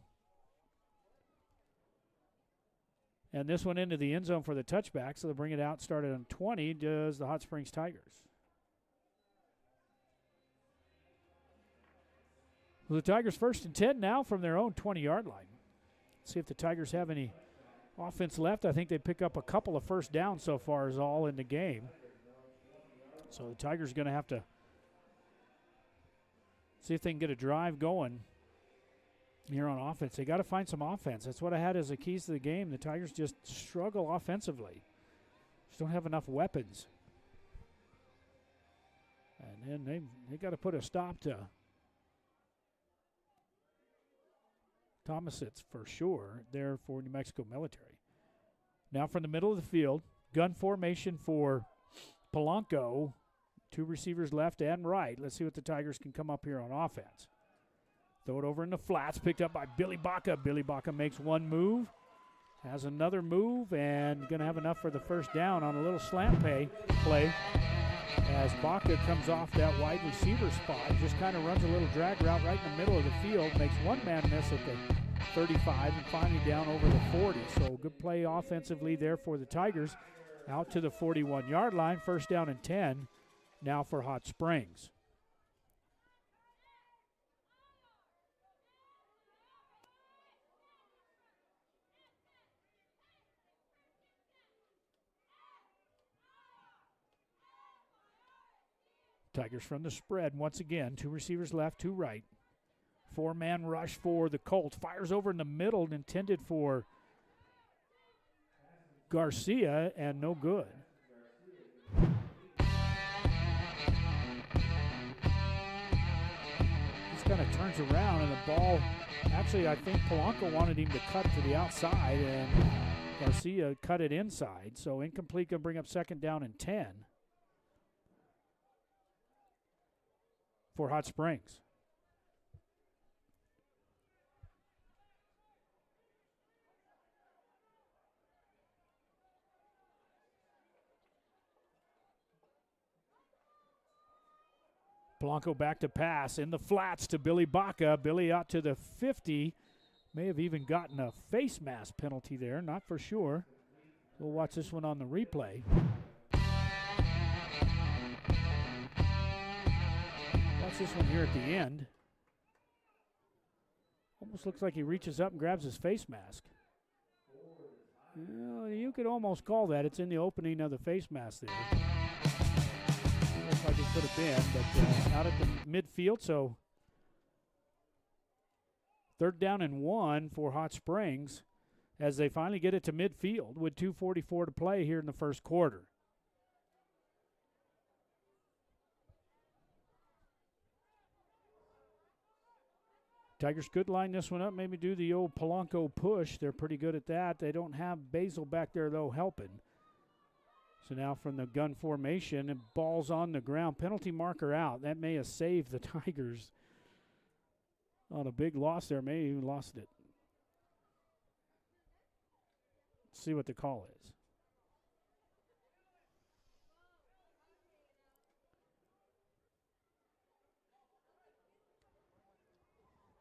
And this one into the end zone for the touchback, so they'll bring it out. Started on 20, does the Hot Springs Tigers. Well, the Tigers 1st and 10 now from their own 20-yard line. See if the Tigers have any offense left. I think they pick up a couple of first downs so far is all in the game. So the Tigers are going to have to See if they can get a drive going here on offense. They got to find some offense. That's what I had as the keys to the game. The Tigers just struggle offensively. Just don't have enough weapons. And then they got to put a stop to Thomasitz for sure there for New Mexico Military. Now from the middle of the field, gun formation for Polanco. 2 receivers left and right. Let's see what the Tigers can come up here on offense. Throw it over in the flats, picked up by Billy Baca. Billy Baca makes one move, has another move, and going to have enough for the first down on a little slant play as Baca comes off that wide receiver spot. Just kind of runs a little drag route right in the middle of the field, makes one man miss at the 35 and finally down over the 40. So good play offensively there for the Tigers. Out to the 41-yard line, first down and 10 now for Hot Springs. Tigers from the spread once again. 2 receivers left, 2 right. 4-man rush for the Colts. Fires over in the middle, intended for Garcia, and no good. Just kind of turns around, and the ball, actually, I think Polanco wanted him to cut to the outside, and Garcia cut it inside. So incomplete, going to bring up second down and 10. For Hot Springs. Polanco back to pass in the flats to Billy Baca. Billy out to the 50. May have even gotten a face mask penalty there, not for sure. We'll watch this one on the replay. This one here at the end. Almost looks like he reaches up and grabs his face mask. Well, you could almost call that. It's in the opening of the face mask there. Looks like it could have been, but out at the midfield, so third down and 1 for Hot Springs as they finally get it to midfield with 2:44 to play here in the first quarter. Tigers could line this one up, maybe do the old Polanco push. They're pretty good at that. They don't have Basil back there, though, helping. So now from the gun formation, and ball's on the ground. Penalty marker out. That may have saved the Tigers on a big loss there. May have even lost it. Let's see what the call is.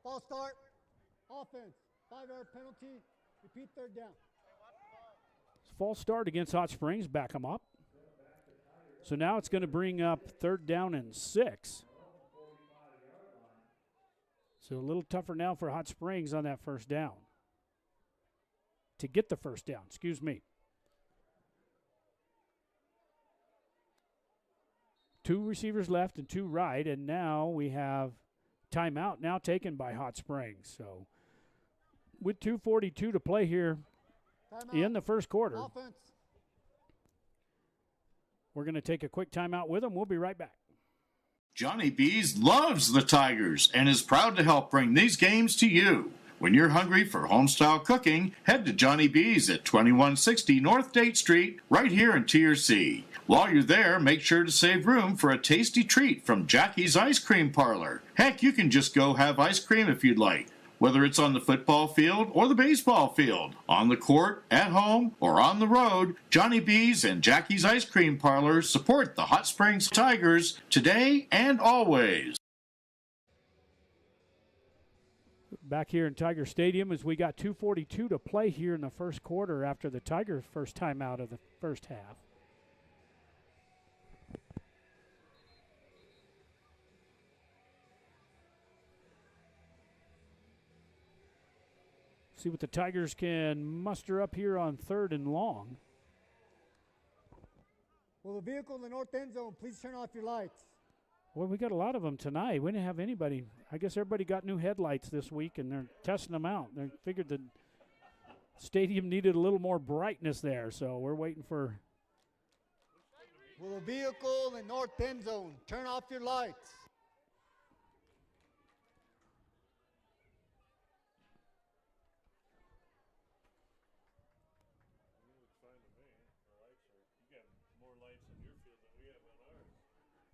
Ball start, offense, 5-yard penalty, repeat third down. False start against Hot Springs, back them up. So now it's going to bring up third down and 6. So a little tougher now for Hot Springs on that first down. To get the first down, excuse me. 2 receivers left and 2 right, and now we have timeout now taken by Hot Springs. So with 2:42 to play here in the first quarter, Offense. we're going to take a quick timeout with them. We'll be right back. Johnny B's loves the Tigers and is proud to help bring these games to you. When you're hungry for home-style cooking, head to Johnny B's at 2160 North Date Street, right here in Tier C. While you're there, make sure to save room for a tasty treat from Jackie's Ice Cream Parlor. Heck, you can just go have ice cream if you'd like, whether it's on the football field or the baseball field, on the court, at home, or on the road. Johnny B's and Jackie's Ice Cream Parlor support the Hot Springs Tigers today and always. Back here in Tiger Stadium as we got 2:42 to play here in the first quarter after the Tigers' first time out of the first half. See what the Tigers can muster up here on third and long. Will the vehicle in the north end zone please turn off your lights? Well, we got a lot of them tonight. We didn't have anybody. I guess everybody got new headlights this week, and they're testing them out. They figured the stadium needed a little more brightness there, so we're waiting for. Will a vehicle in north end zone turn off your lights?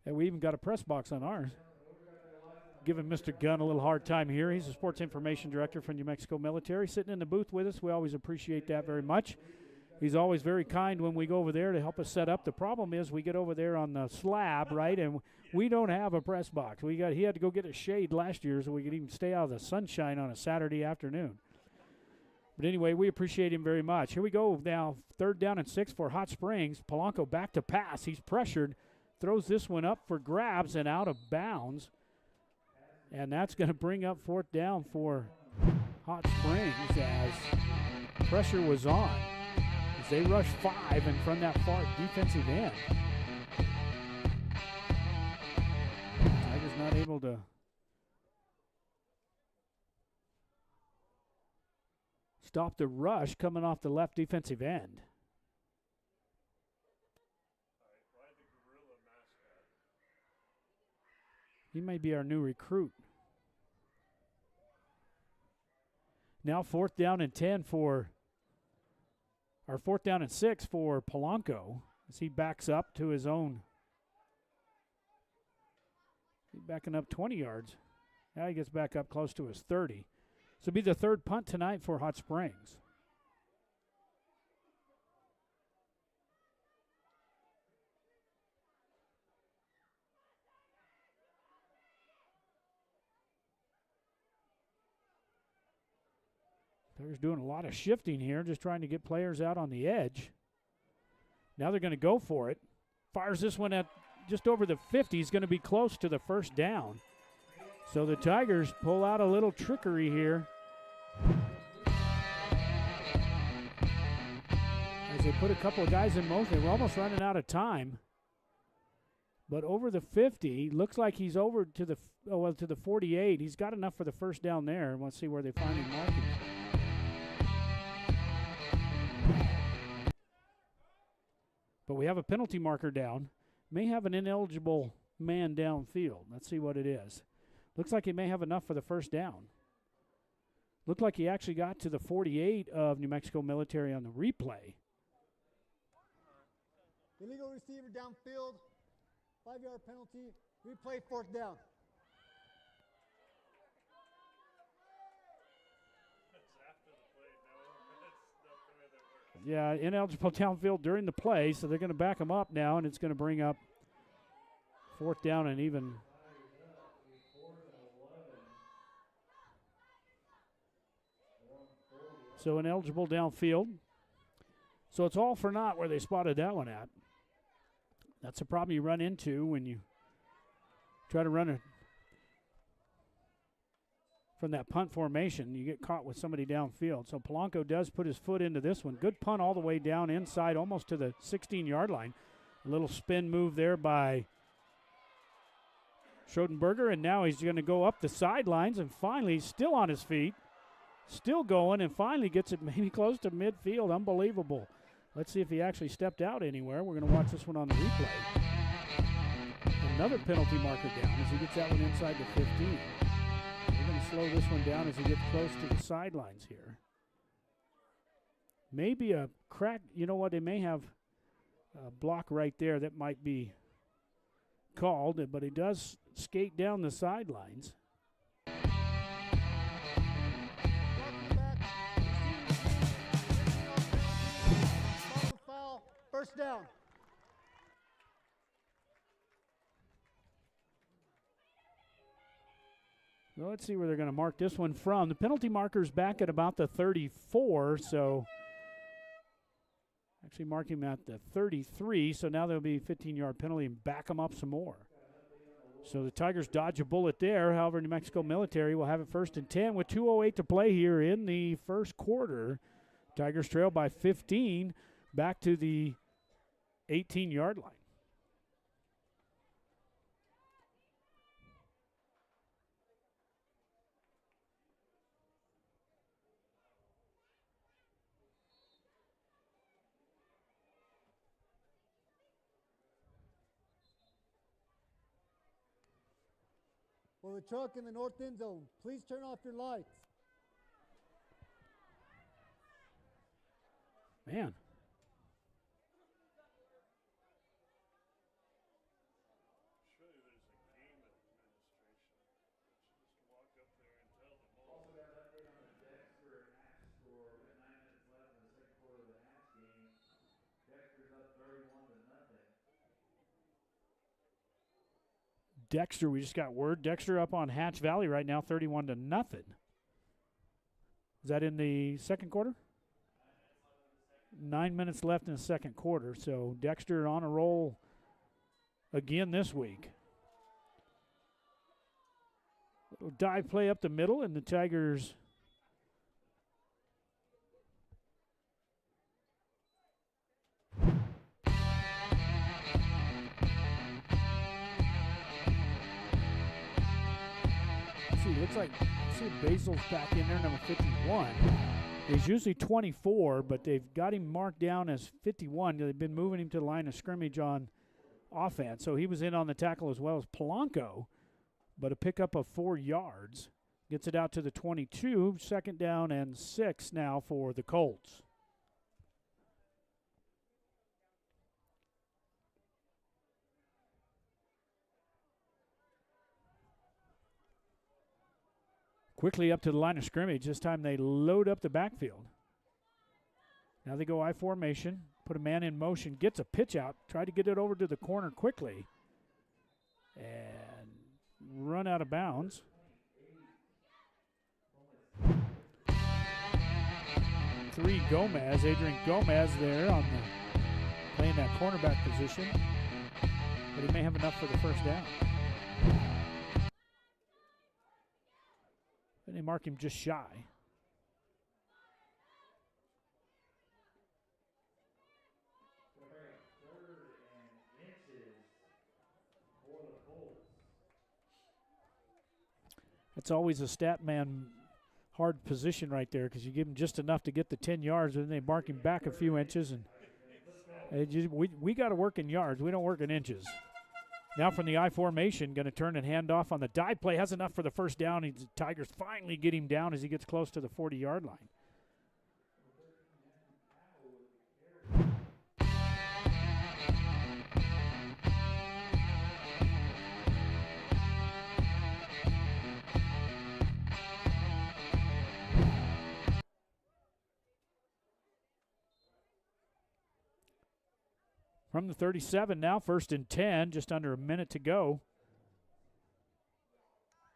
And we even got a press box on ours. Giving Mr. Gunn a little hard time here. He's the sports information director from New Mexico Military, sitting in the booth with us. We always appreciate that very much. He's always very kind when we go over there to help us set up. The problem is we get over there on the slab, right, and we don't have a press box. He had to go get a shade last year so we could even stay out of the sunshine on a Saturday afternoon. But anyway, we appreciate him very much. Here we go now, 3rd down and 6 for Hot Springs. Polanco back to pass. He's pressured, throws this one up for grabs and out of bounds. And that's going to bring up 4th down for Hot Springs as pressure was on. As they rush 5 and from that far defensive end. Tigers not able to stop the rush coming off the left defensive end. He may be our new recruit. Now 4th down and 10 for, or 4th down and 6 for Polanco as he backs up to his own. He's backing up 20 yards. Now he gets back up close to his 30. So it'll be the 3rd punt tonight for Hot Springs. Tigers doing a lot of shifting here, just trying to get players out on the edge. Now they're going to go for it. Fires this one at just over the 50. He's going to be close to the 1st down. So the Tigers pull out a little trickery here as they put a couple of guys in motion. They were almost running out of time. But over the 50, looks like he's over to the 48. He's got enough for the 1st down there. Let's see where they finally mark him. But we have a penalty marker down. May have an ineligible man downfield. Let's see what it is. Looks like he may have enough for the 1st down. Looked like he actually got to the 48 of New Mexico Military on the replay. Illegal receiver downfield, 5-yard penalty, replay 4th down. Yeah, ineligible downfield during the play, so they're going to back him up now, and it's going to bring up 4th down and even. So ineligible downfield. So it's all for naught where they spotted that one at. That's the problem you run into when you try to run it from that punt formation. You get caught with somebody downfield. So Polanco does put his foot into this one. Good punt all the way down inside, almost to the 16-yard line. A little spin move there by Schoenberger, and now he's going to go up the sidelines, and finally he's still on his feet, still going, and finally gets it maybe close to midfield. Unbelievable. Let's see if he actually stepped out anywhere. We're going to watch this one on the replay. Another penalty marker down as he gets that one inside the 15. We're going to slow this one down as he gets close to the sidelines here. Maybe a crack. You know what? They may have a block right there that might be called, but he does skate down the sidelines. Foul, 1st down. Well, let's see where they're going to mark this one from. The penalty marker's back at about the 34, so actually mark him at the 33, so now there'll be a 15-yard penalty and back him up some more. So the Tigers dodge a bullet there. However, New Mexico Military will have it 1st and 10 with 2:08 to play here in the 1st quarter. Tigers trail by 15 back to the 18-yard line. For the truck in the north end zone, please turn off your lights. Man. Dexter, we just got word. Dexter up on Hatch Valley right now, 31-0. Is that in the second quarter? 9 minutes left in the second quarter. So Dexter on a roll again this week. Little dive play up the middle, and the Tigers looks like Basil's back in there, number 51. He's usually 24, but they've got him marked down as 51. They've been moving him to the line of scrimmage on offense, so he was in on the tackle as well as Polanco, but a pickup of 4 yards. Gets it out to the 22, second down and 6 now for the Colts. Quickly up to the line of scrimmage. This time they load up the backfield. Now they go I formation, put a man in motion, gets a pitch out, try to get it over to the corner quickly, and run out of bounds. Adrian Gomez there on playing that cornerback position, but he may have enough for the first down. And they mark him just shy. That's always a stat man hard position right there, because you give him just enough to get the 10 yards, and then they mark him back a few inches. And we got to work in yards. We don't work in inches. Now from the I formation, going to turn and hand off on the dive play. Has enough for the first down. The Tigers finally get him down as he gets close to the 40-yard line. From the 37 now, 1st and 10, just under a minute to go.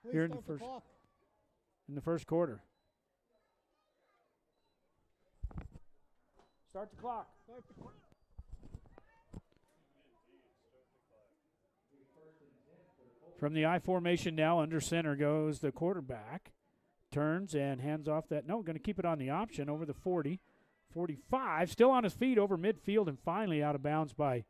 Please Here in the first quarter. Start the clock. From the I formation now, under center goes the quarterback. Turns and hands off that. No, going to keep it on the option over the 40. 45, still on his feet over midfield, and finally out of bounds by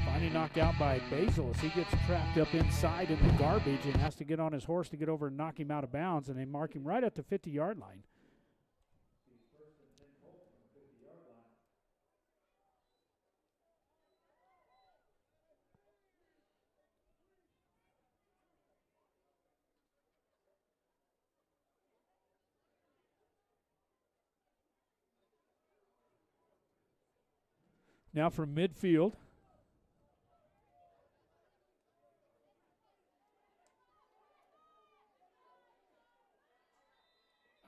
finally knocked out by Basil as he gets trapped up inside in the garbage and has to get on his horse to get over and knock him out of bounds, and they mark him right at the 50-yard line. Now from midfield.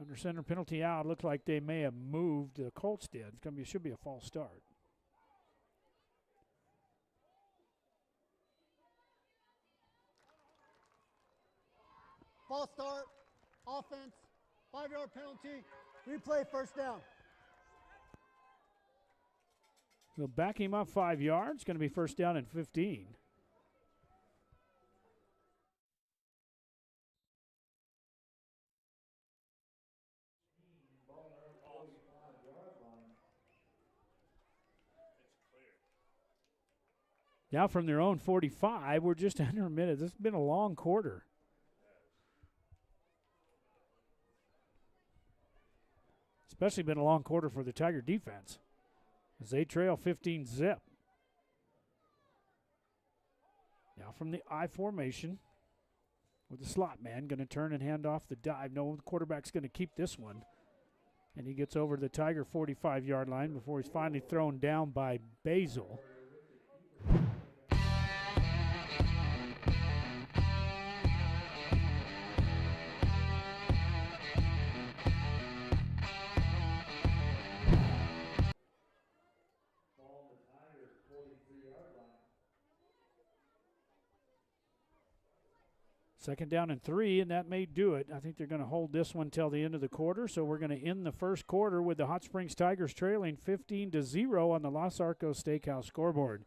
Under center penalty out. Looks like they may have moved. The Colts did. Should be a false start. False start. Offense. 5-yard penalty. Replay, first down. They'll back him up 5 yards. Going to be first down and 15. Now from their own 45, we're just under a minute. This has been a long quarter. Especially been a long quarter for the Tiger defense as they trail 15-0. Now from the I formation with the slot man, going to turn and hand off the dive. No, the quarterback's going to keep this one. And he gets over to the Tiger 45-yard line before he's finally thrown down by Basil. Second down and 3, and that may do it. I think they're going to hold this one till the end of the quarter, so we're going to end the first quarter with the Hot Springs Tigers trailing 15-0 on the Los Arcos Steakhouse scoreboard.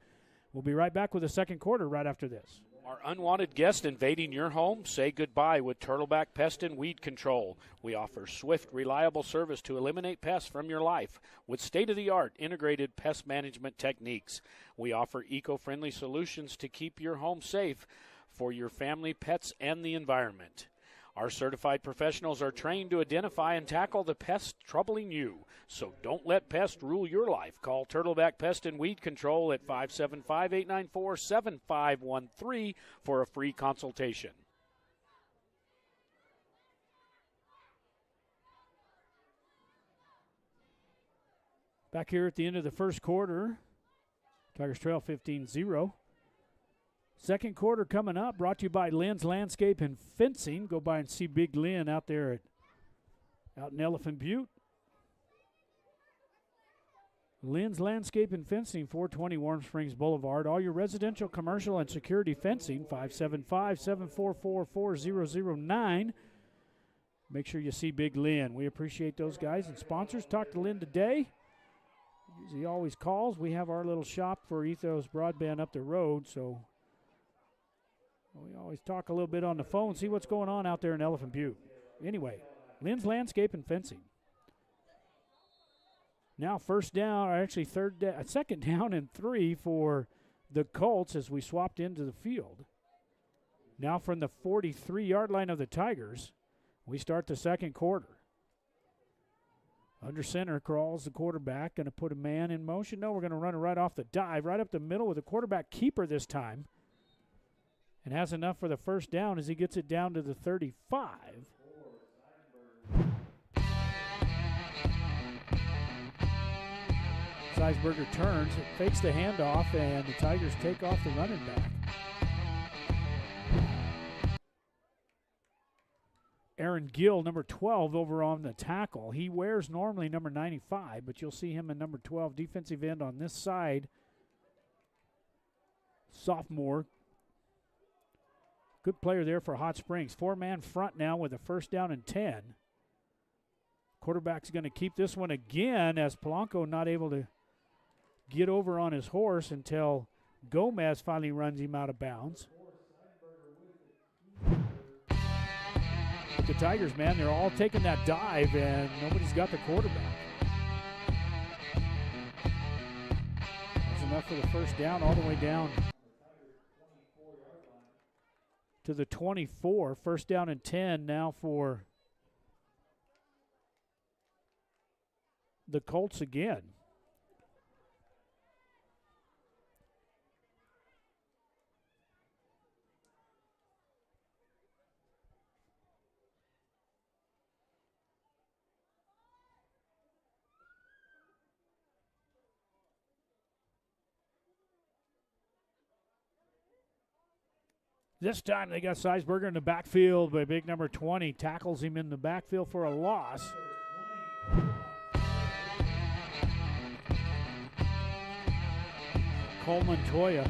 We'll be right back with the second quarter right after this. Are unwanted guests invading your home? Say goodbye with Turtleback Pest and Weed Control. We offer swift, reliable service to eliminate pests from your life with state-of-the-art integrated pest management techniques. We offer eco-friendly solutions to keep your home safe for your family, pets, and the environment. Our certified professionals are trained to identify and tackle the pests troubling you. So don't let pests rule your life. Call Turtleback Pest and Weed Control at 575-894-7513 for a free consultation. Back here at the end of the first quarter, Tigers trail 15-0. Second quarter coming up, brought to you by Lynn's Landscape and Fencing. Go by and see Big Lynn out there out in Elephant Butte. Lynn's Landscape and Fencing, 420 Warm Springs Boulevard. All your residential, commercial, and security fencing, 575-744-4009. Make sure you see Big Lynn. We appreciate those guys and sponsors. Talk to Lynn today. He always calls. We have our little shop for Ethos Broadband up the road, so we always talk a little bit on the phone, see what's going on out there in Elephant Butte. Anyway, Lynn's Landscape and Fencing. Now first down, or actually second down and 3 for the Colts as we swapped into the field. Now from the 43-yard line of the Tigers, we start the second quarter. Under center crawls the quarterback, going to put a man in motion. No, we're going to run it right off the dive, right up the middle with the quarterback keeper this time. And has enough for the first down as he gets it down to the 35. Seisberger turns, it fakes the handoff, and the Tigers take off the running back. Aaron Gill, number 12, over on the tackle. He wears normally number 95, but you'll see him in number 12, defensive end on this side. Sophomore. Good player there for Hot Springs. Four-man front now with a first down and 10. Quarterback's going to keep this one again as Polanco not able to get over on his horse until Gomez finally runs him out of bounds. But the Tigers, man, they're all taking that dive, and nobody's got the quarterback. That's enough for the first down all the way down to the 24. First down and 10 now for the Colts again. This time they got Seisberger in the backfield, but big number 20 tackles him in the backfield for a loss. Coleman Toya.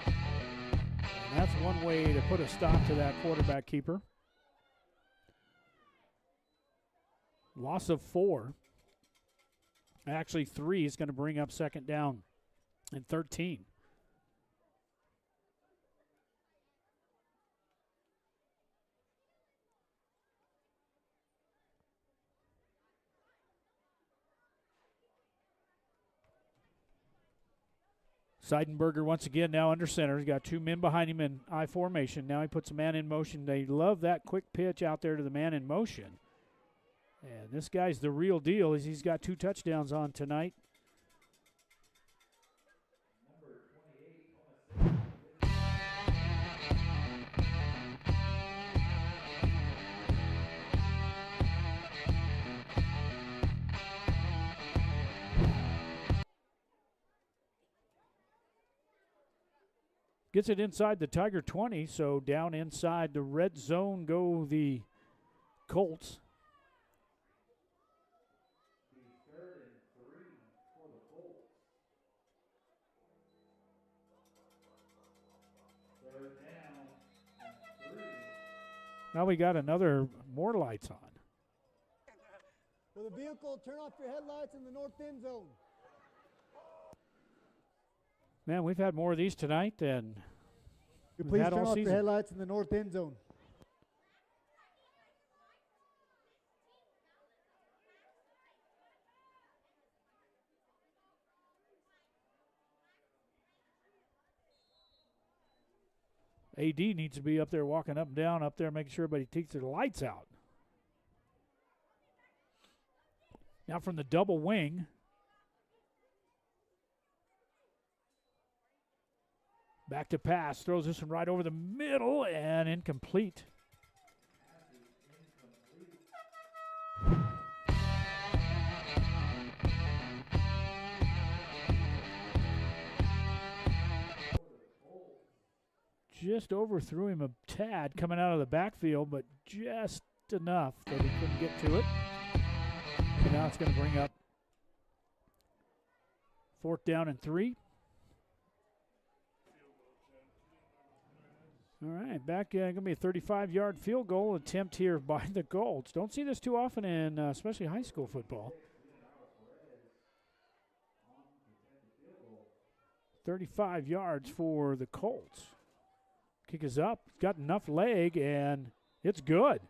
And that's one way to put a stop to that quarterback keeper. Loss of 4. Actually 3 is going to bring up second down and 13. Seidenberger once again now under center. He's got 2 men behind him in I formation. Now he puts a man in motion. They love that quick pitch out there to the man in motion. And this guy's the real deal. He's got 2 touchdowns on tonight. Gets it inside the Tiger 20, so down inside the red zone go the Colts. Now we got more lights on. For the vehicle, turn off your headlights in the north end zone. Man, we've had more of these tonight than we've Please had turn all off your season. headlights in the north end zone. AD needs to be up there walking up and down up there, making sure everybody takes their lights out. Now from the double wing. Back to pass, throws this one right over the middle and incomplete. Just overthrew him a tad coming out of the backfield, but just enough that he couldn't get to it. And now it's going to bring up 4th down and 3. All right, back going to be a 35-yard field goal attempt here by the Colts. Don't see this too often in especially high school football. 35 yards for the Colts. Kick is up, got enough leg, and it's good.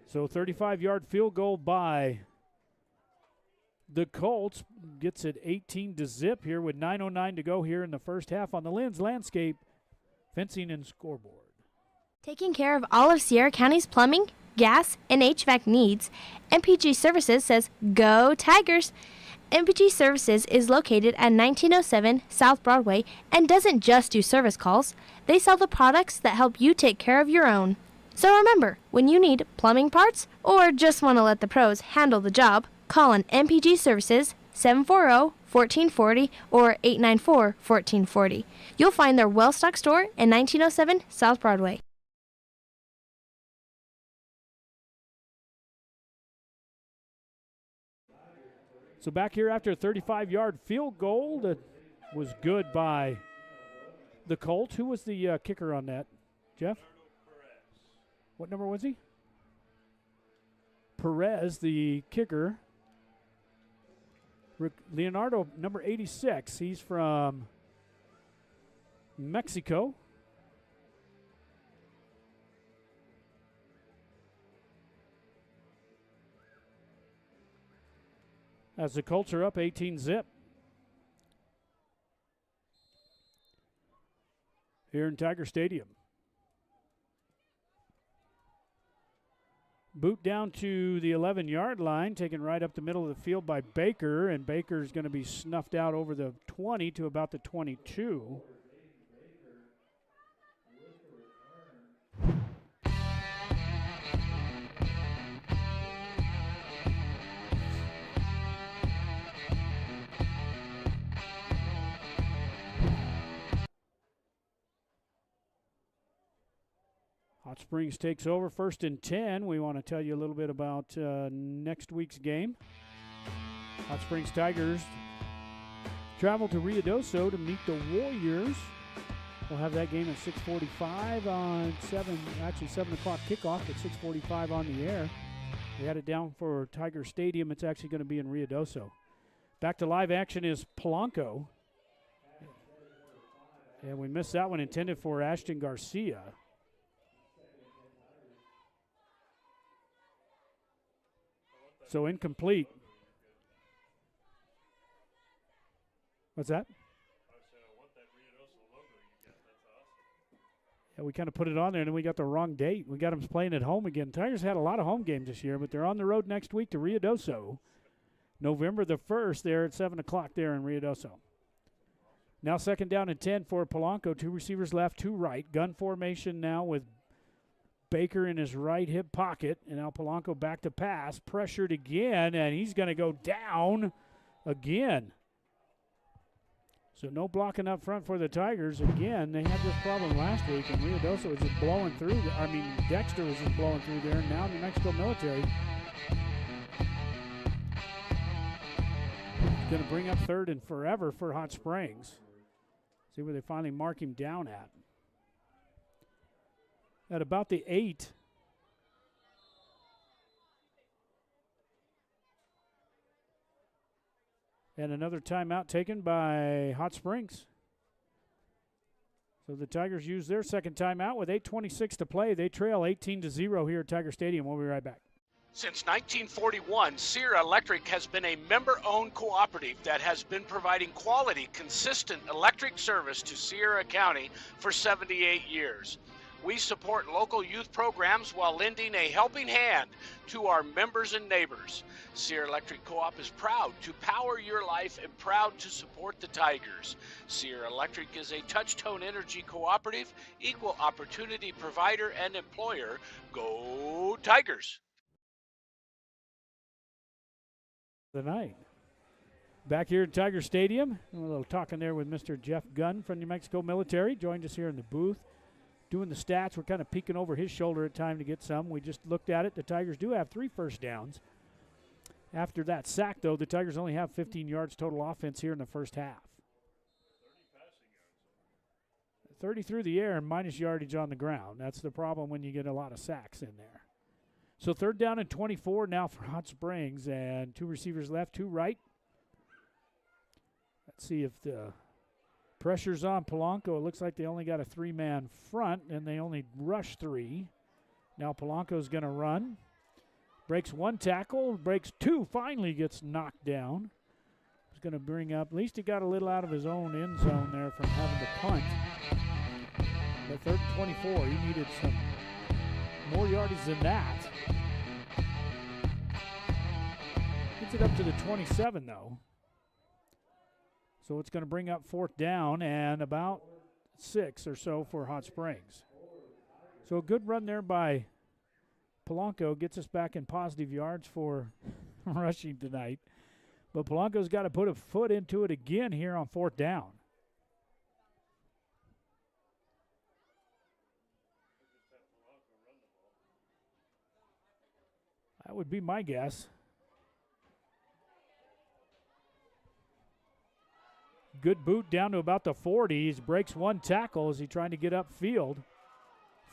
So 35-yard field goal by the Colts. Gets it 18-0 here with 9:09 to go here in the first half on the Lynn's Landscape Fencing and Scoreboard. Taking care of all of Sierra County's plumbing, gas, and HVAC needs, MPG Services says, Go Tigers! MPG Services is located at 1907 South Broadway and doesn't just do service calls. They sell the products that help you take care of your own. So remember, when you need plumbing parts or just want to let the pros handle the job, call on MPG Services 740-1440 or 894-1440. You'll find their well-stocked store in 1907 South Broadway. So back here after a 35-yard field goal that was good by the Colts. Who was the kicker on that, Jeff? What number was he? Perez, the kicker. Leonardo, number 86. He's from Mexico. As the Colts are up 18-0. Here in Tiger Stadium. Boot down to the 11-yard line, taken right up the middle of the field by Baker, and Baker's going to be snuffed out over the 20 to about the 22. Hot Springs takes over 1st and 10. We want to tell you a little bit about next week's game. Hot Springs Tigers travel to Ruidoso to meet the Warriors. We'll have that game at 6:45 on 7 o'clock kickoff at 6:45 on the air. We had it down for Tiger Stadium. It's actually going to be in Ruidoso. Back to live action is Polanco. And we missed that one, intended for Ashton Garcia. So incomplete. What's that? And we kind of put it on there, and then we got the wrong date. We got them playing at home again. Tigers had a lot of home games this year, but they're on the road next week to Ruidoso. November the 1st, there at 7 o'clock there in Ruidoso. Now 2nd down and 10 for Polanco. 2 receivers left, 2 right. Gun formation now with Baker in his right hip pocket. And now Polanco back to pass. Pressured again, and he's going to go down again. So no blocking up front for the Tigers. Again, they had this problem last week, and Ruidoso was just blowing through. Dexter was just blowing through there, and now New Mexico Military is going to bring up 3rd and forever for Hot Springs. See where they finally mark him down at. At about the 8. And another timeout taken by Hot Springs. So the Tigers use their second timeout with 8:26 to play. They trail 18-0 here at Tiger Stadium. We'll be right back. Since 1941, Sierra Electric has been a member-owned cooperative that has been providing quality, consistent electric service to Sierra County for 78 years. We support local youth programs while lending a helping hand to our members and neighbors. Sierra Electric Co-op is proud to power your life and proud to support the Tigers. Sierra Electric is a touch-tone energy cooperative, equal opportunity provider and employer. Go Tigers! The night. Back here at Tiger Stadium, a little talking there with Mr. Jeff Gunn from New Mexico Military. Joined us here in the booth. Doing the stats, we're kind of peeking over his shoulder at time to get some. We just looked at it. The Tigers do have 3 first downs. After that sack, though, the Tigers only have 15 yards total offense here in the first half. 30 through the air and minus yardage on the ground. That's the problem when you get a lot of sacks in there. So 3rd down and 24 now for Hot Springs, and 2 receivers left, 2 right. Let's see if the pressure's on Polanco. It looks like they only got a 3-man front, and they only rush 3. Now Polanco's going to run. Breaks 1 tackle, breaks 2, finally gets knocked down. He's going to bring up, at least he got a little out of his own end zone there from having to punt. But 3rd and 24, he needed some more yardage than that. Gets it up to the 27, though. So it's going to bring up 4th down and about 6 or so for Hot Springs. So a good run there by Polanco gets us back in positive yards for rushing tonight. But Polanco's got to put a foot into it again here on 4th down. That would be my guess. Good boot down to about the 40s. Breaks 1 tackle as he trying to get upfield.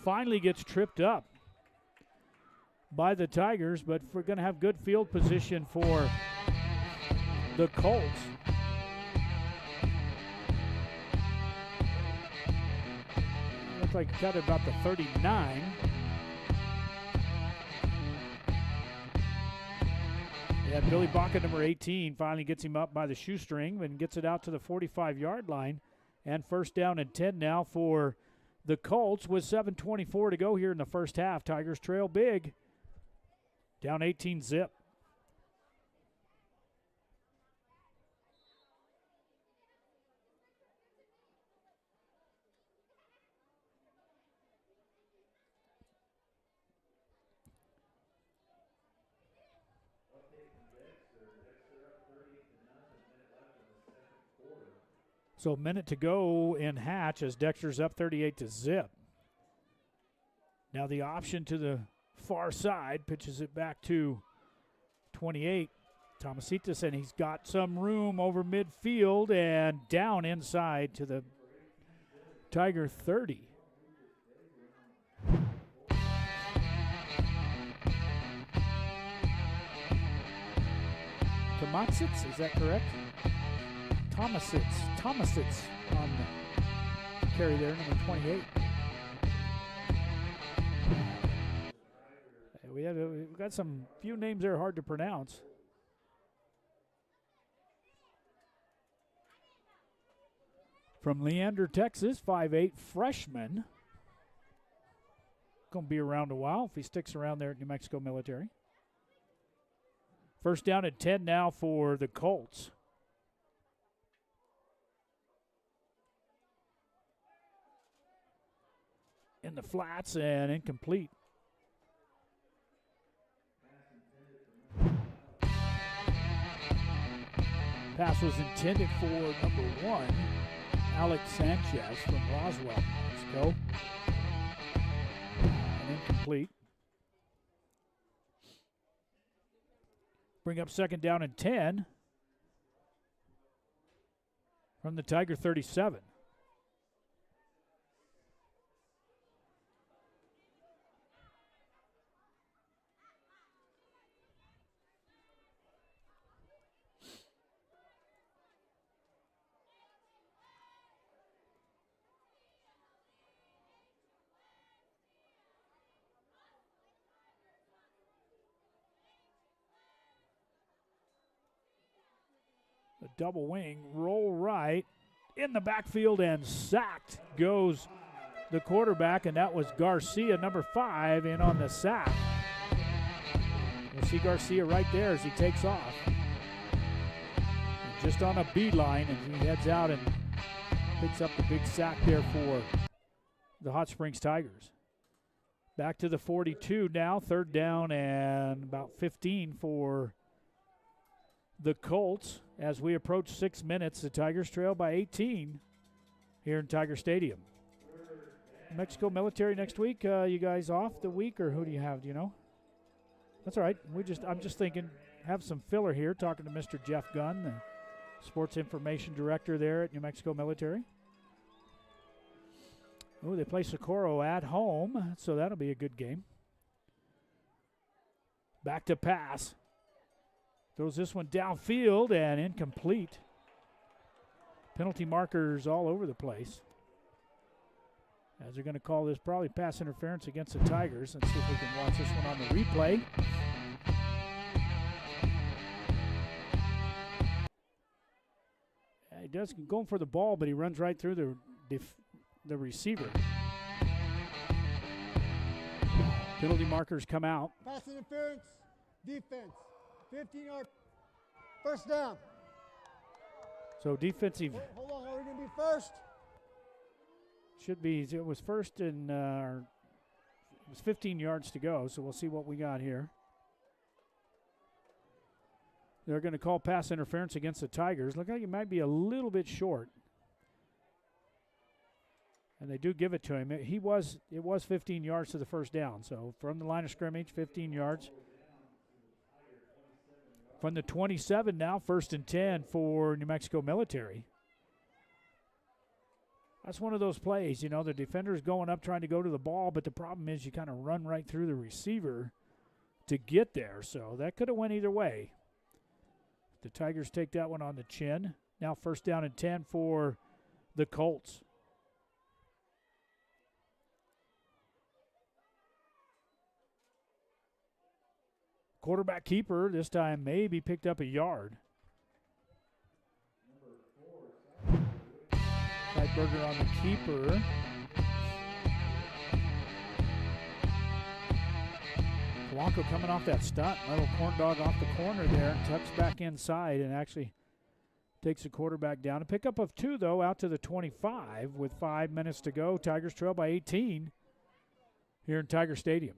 Finally gets tripped up by the Tigers, but we're going to have good field position for the Colts. Looks like he cut it about the 39. Yeah, Billy Baca, number 18, finally gets him up by the shoestring and gets it out to the 45-yard line. And 1st down and 10 now for the Colts with 7:24 to go here in the first half. Tigers trail big. Down 18-zip. So a minute to go in Hatch as Dexter's up 38-zip. Now the option to the far side, pitches it back to 28. Tomasitas, and he's got some room over midfield and down inside to the Tiger 30. Tomasits, is that correct? Tomasits on the carry there, number 28. We've got some few names there hard to pronounce. From Leander, Texas, 5'8", freshman. going to be around a while if he sticks around there at New Mexico Military. First down and 10 now for the Colts. In the flats and incomplete. Pass was intended for number 1, Alex Sanchez from Roswell, New Mexico. And incomplete. Bring up second down and 10 from the Tiger 37. The double wing, roll right, in the backfield, and sacked goes the quarterback, and that was Garcia, number 5, in on the sack. You'll see Garcia right there as he takes off. And just on a beeline, and he heads out and picks up the big sack there for the Hot Springs Tigers. Back to the 42 now, third down and about 15 for the Colts. As we approach 6 minutes, the Tigers trail by 18 here in Tiger Stadium. Mexico Military next week. You guys off the week, or who do you have? Do you know? That's all right. I'm just thinking, have some filler here. Talking to Mr. Jeff Gunn, the sports information director there at New Mexico Military. Oh, they play Socorro at home, so that'll be a good game. Back to pass. Throws this one downfield and incomplete. Penalty markers all over the place. As they're going to call this probably pass interference against the Tigers. Let's see if we can watch this one on the replay. He does going for the ball, but he runs right through the receiver. Penalty markers come out. Pass interference, defense. 15-yard, first down. So defensive. Hold on, are we going to be first? Should be. It was first and it was 15 yards to go, so we'll see what we got here. They're going to call pass interference against the Tigers. Look like it might be a little bit short. And they do give it to him. It was 15 yards to the first down. So from the line of scrimmage, 15 yards. From the 27 now, first and 10 for New Mexico Military. That's one of those plays, you know, the defender's going up trying to go to the ball, but the problem is you kind of run right through the receiver to get there. So that could have went either way. The Tigers take that one on the chin. Now first down and 10 for the Colts. Quarterback keeper this time maybe picked up a yard. Burger on the keeper. Blanco coming off that stunt. Little corn dog off the corner there and tucks back inside and actually takes the quarterback down. A pickup of 2, though, out to the 25 with 5 minutes to go. Tigers trail by 18 here in Tiger Stadium.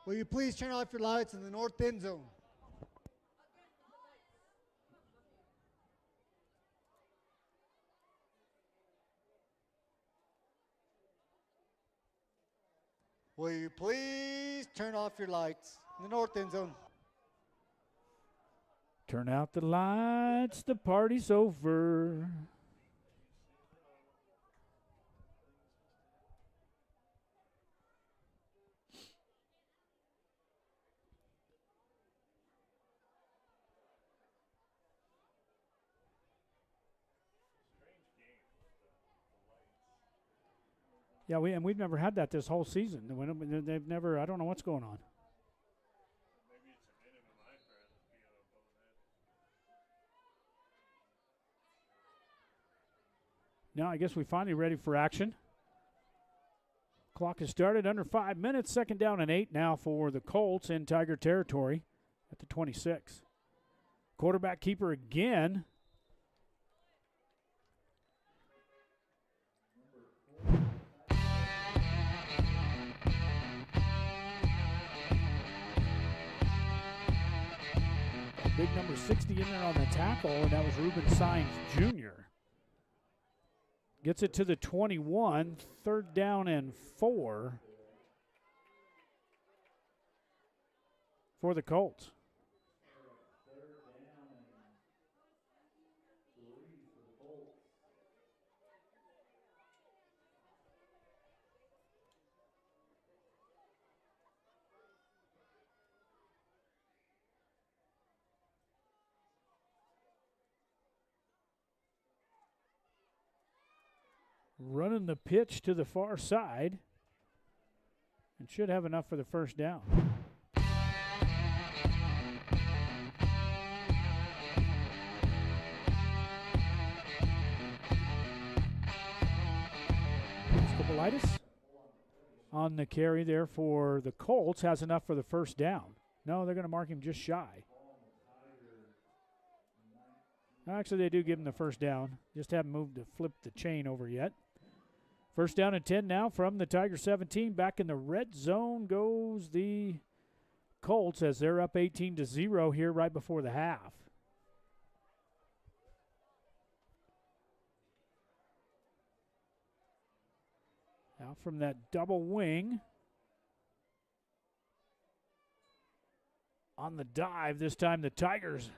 Will you please turn off your lights in the north end zone? Will you please turn off your lights in the north end zone? Turn out the lights, the party's over. Yeah, we've never had that this whole season. They've never. I don't know what's going on. Maybe it's an NMMI brand that's being up over that. Now I guess we're finally ready for action. Clock has started under 5 minutes. 2nd down and 8 now for the Colts in Tiger territory at the 26. Quarterback keeper again. Big number 60 in there on the tackle, and that was Ruben Sines Jr. Gets it to the 21, 3rd down and 4 for the Colts. Running the pitch to the far side and should have enough for the 1st down. Skopelitis on the carry there for the Colts has enough for the 1st down. No, they're going to mark him just shy. Actually, they do give him the 1st down. Just haven't moved to flip the chain over yet. 1st down and 10 now from the Tiger 17. Back in the red zone goes the Colts as they're up 18-0 here right before the half. Now from that double wing. On the dive, this time the Tigers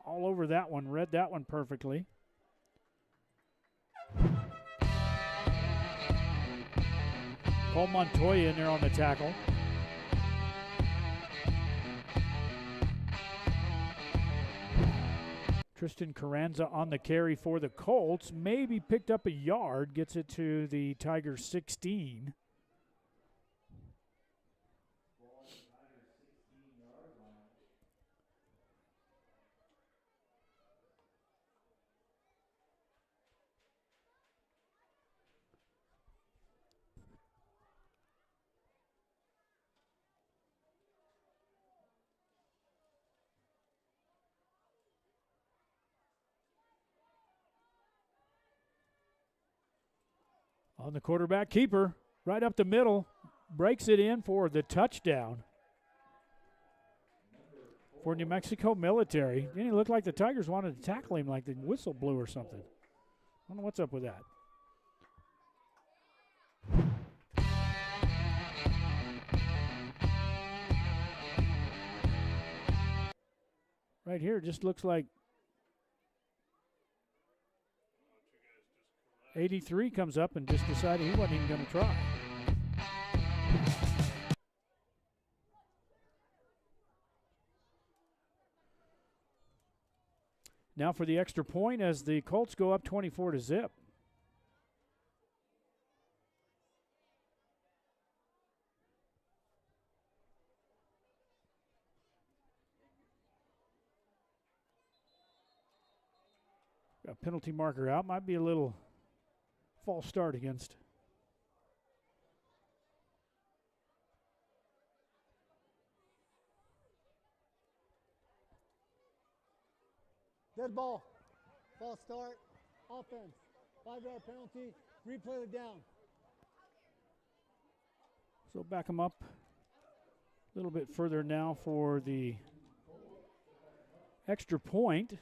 all over that one, read that one perfectly. Cole Montoya in there on the tackle. Tristan Carranza on the carry for the Colts. Maybe picked up a yard, gets it to the Tigers 16. On the quarterback keeper, right up the middle, breaks it in for the touchdown for New Mexico Military. Didn't it look like the Tigers wanted to tackle him like the whistle blew or something? I don't know what's up with that. Right here, just looks like 83 comes up and just decided he wasn't even going to try. Now for the extra point as the Colts go up 24-0. Got a penalty marker out. Might be a little false start against. Dead ball. False start. Offense. 5-yard penalty. Replay the down. So back them up a little bit further now for the extra point.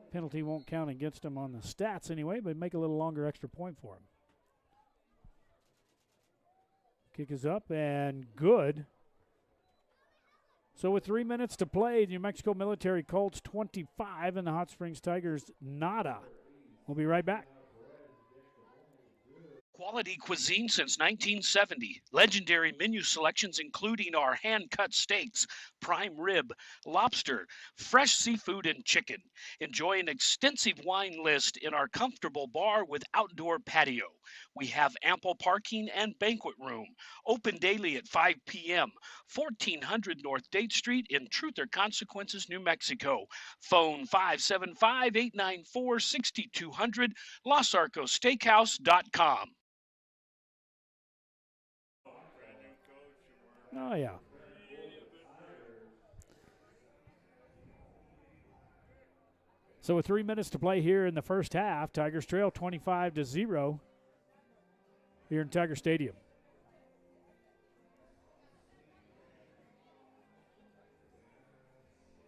Penalty won't count against them on the stats anyway, but make a little longer extra point for them. Kick is up and good. So with 3 minutes to play, the New Mexico Military Colts 25 and the Hot Springs Tigers nada. We'll be right back. Quality cuisine since 1970. Legendary menu selections including our hand-cut steaks, prime rib, lobster, fresh seafood, and chicken. Enjoy an extensive wine list in our comfortable bar with outdoor patio. We have ample parking and banquet room. Open daily at 5 p.m. 1400 North Date Street in Truth or Consequences, New Mexico. Phone 575-894-6200, LosArcosSteakhouse.com. Oh, yeah. So with 3 minutes to play here in the first half, Tigers trail 25-0 here in Tiger Stadium.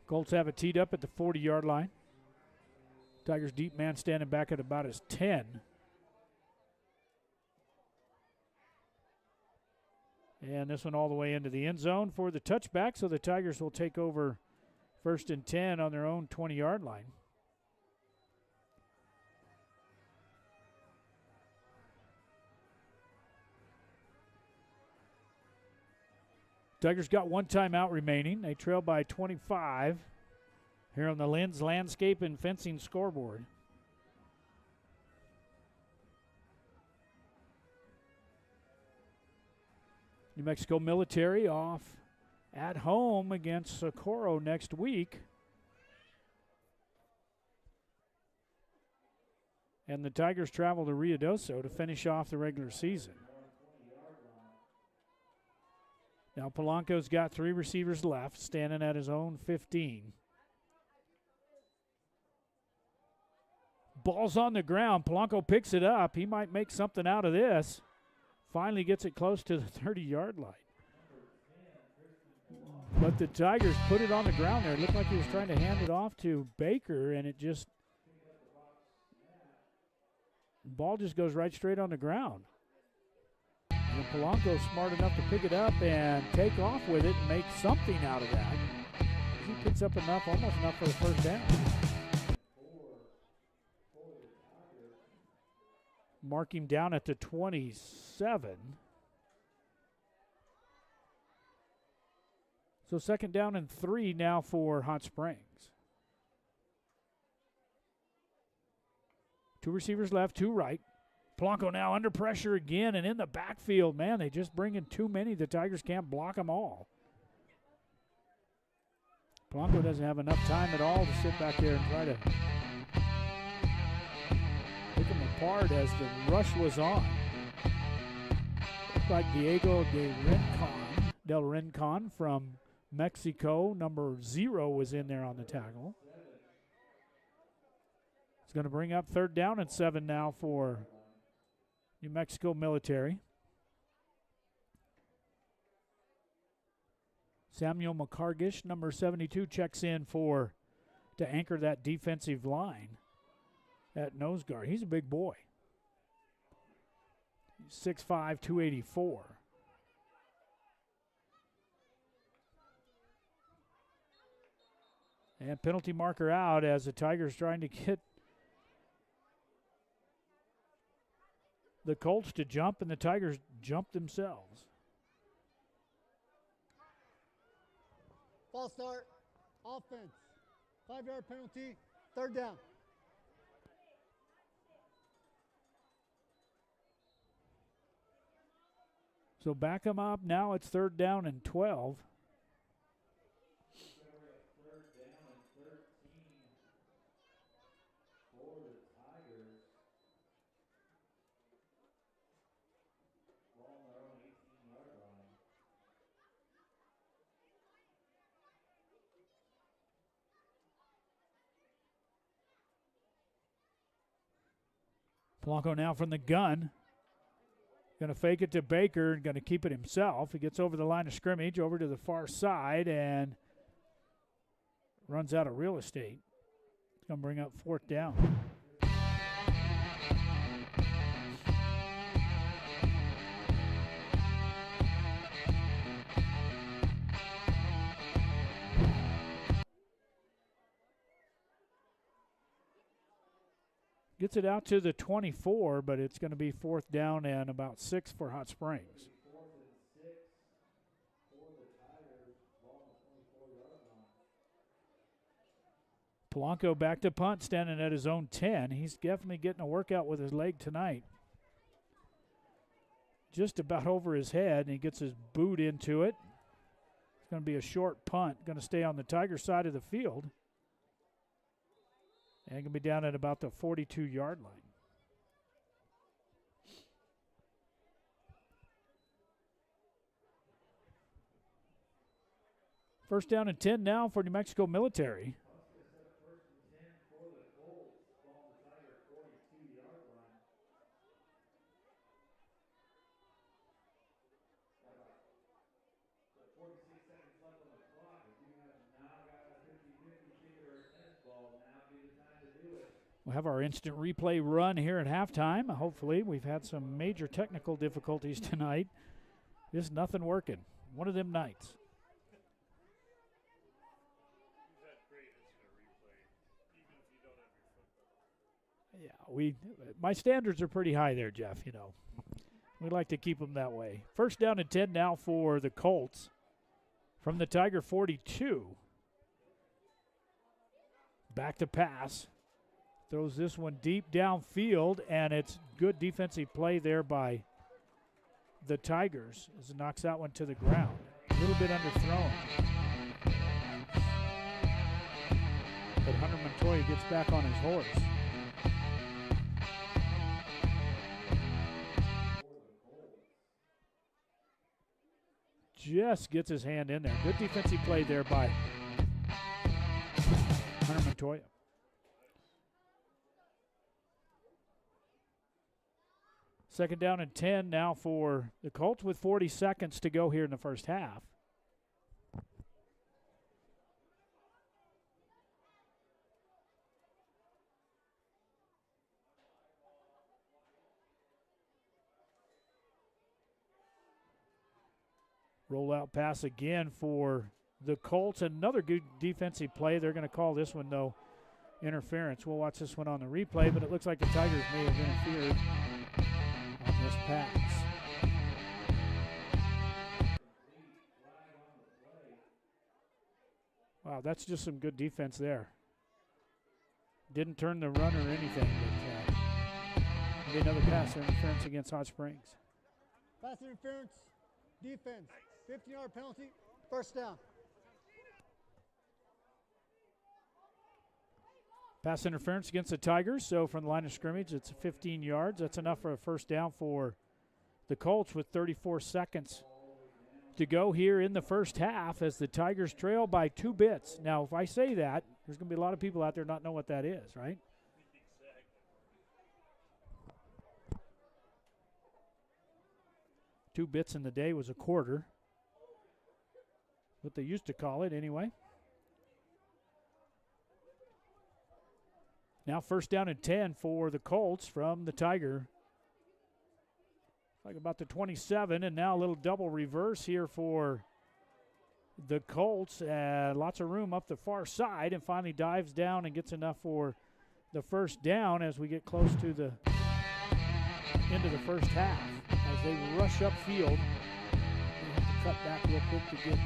Colts have it teed up at the 40-yard line. Tigers deep man standing back at about his 10. And this one all the way into the end zone for the touchback, so the Tigers will take over 1st and 10 on their own 20-yard line. Tigers got one timeout remaining. They trail by 25 here on the Lynn's Landscape and Fencing scoreboard. New Mexico Military off at home against Socorro next week. And the Tigers travel to Ruidoso to finish off the regular season. Now Polanco's got 3 receivers left, standing at his own 15. Ball's on the ground. Polanco picks it up. He might make something out of this. Finally gets it close to the 30-yard line. But the Tigers put it on the ground there. It looked like he was trying to hand it off to Baker, and the ball just goes right straight on the ground. And Polanco's smart enough to pick it up and take off with it and make something out of that. He picks up enough, almost enough for the first down. Mark him down at the 27. So 2nd down and 3 now for Hot Springs. 2 receivers left, 2 right. Polanco now under pressure again and in the backfield. Man, they just bring in too many. The Tigers can't block them all. Polanco doesn't have enough time at all to sit back there and try to pick them apart as the rush was on. Looked like Diego Del Rincon from Mexico, number 0, was in there on the tackle. It's going to bring up 3rd down and 7 now for New Mexico Military. Samuel McCargish, number 72, checks in to anchor that defensive line at nose guard. He's a big boy. 6'5", 284. And penalty marker out as the Tigers trying to get the Colts to jump, and the Tigers jump themselves. False start, offense, 5-yard penalty, 3rd down. So back them up. Now it's 3rd down and 12. Polanco now from the gun. Going to fake it to Baker and going to keep it himself. He gets over the line of scrimmage, over to the far side, and runs out of real estate. It's going to bring up 4th down. Gets it out to the 24, but it's going to be 4th down and about 6 for Hot Springs. Polanco back to punt, standing at his own 10. He's definitely getting a workout with his leg tonight. Just about over his head, and he gets his boot into it. It's going to be a short punt, going to stay on the Tiger side of the field. And going to be down at about the 42-yard line. First down and 10 now for New Mexico Military. We'll have our instant replay run here at halftime. Hopefully, we've had some major technical difficulties tonight. Just nothing working. One of them nights. Yeah, my standards are pretty high there, Jeff, you know. We like to keep them that way. First down and 10 now for the Colts from the Tiger 42. Back to pass. Throws this one deep downfield, and it's good defensive play there by the Tigers as it knocks that one to the ground. A little bit underthrown. But Hunter Montoya gets back on his horse. Just gets his hand in there. Good defensive play there by Hunter Montoya. Second down and 10 now for the Colts with 40 seconds to go here in the first half. Rollout pass again for the Colts. Another good defensive play. They're going to call this one, though, interference. We'll watch this one on the replay, but it looks like the Tigers may have interfered on this pass. Wow, that's just some good defense there. Didn't turn the run or anything, but maybe another pass interference against Hot Springs. Pass interference, defense, 15-yard penalty, first down. Pass interference against the Tigers, so from the line of scrimmage, it's 15 yards. That's enough for a first down for the Colts with 34 seconds to go here in the first half as the Tigers trail by 2 bits. Now, if I say that, there's going to be a lot of people out there not know what that is, right? Two bits in the day was a quarter. What they used to call it anyway. Now first down and 10 for the Colts from the Tiger. Like about the 27, and now a little double reverse here for the Colts. Lots of room up the far side, and finally dives down and gets enough for the first down as we get close to the end of the first half. As they rush upfield, they have to cut back real quick to get.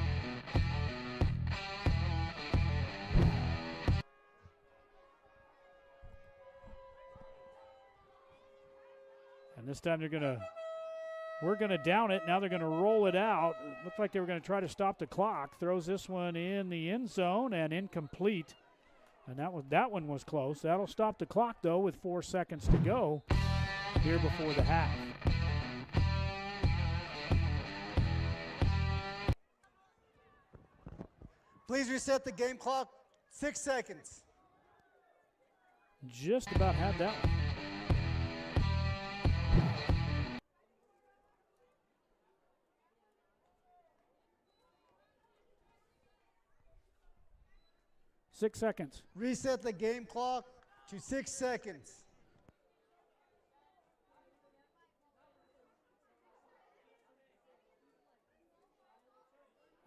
And this time we're going to down it. Now they're going to roll it out. Looks like they were going to try to stop the clock. Throws this one in the end zone and incomplete. And that one was close. That'll stop the clock, though, with 4 seconds to go here before the half. Please reset the game clock, 6 seconds. Just about had that one. Six seconds. Reset the game clock to 6 seconds.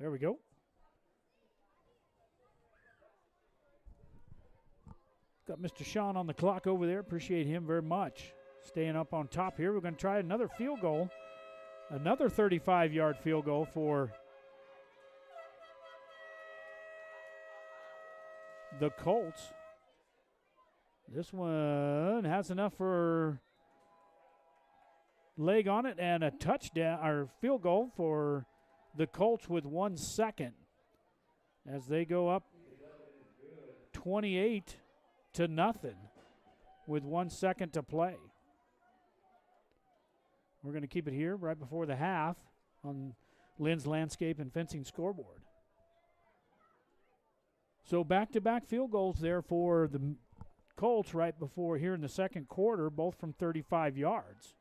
There we go. Got Mr. Sean on the clock over there. Appreciate him very much. Staying up on top here. We're going to try another field goal. Another 35-yard field goal for the Colts. This one has enough for leg on it and a touchdown or field goal for the Colts with 1 second as they go up 28-0 with 1 second to play. We're going to keep it here right before the half on Lynn's Landscape and Fencing scoreboard. So back-to-back field goals there for the Colts right before here in the second quarter, both from 35 yards.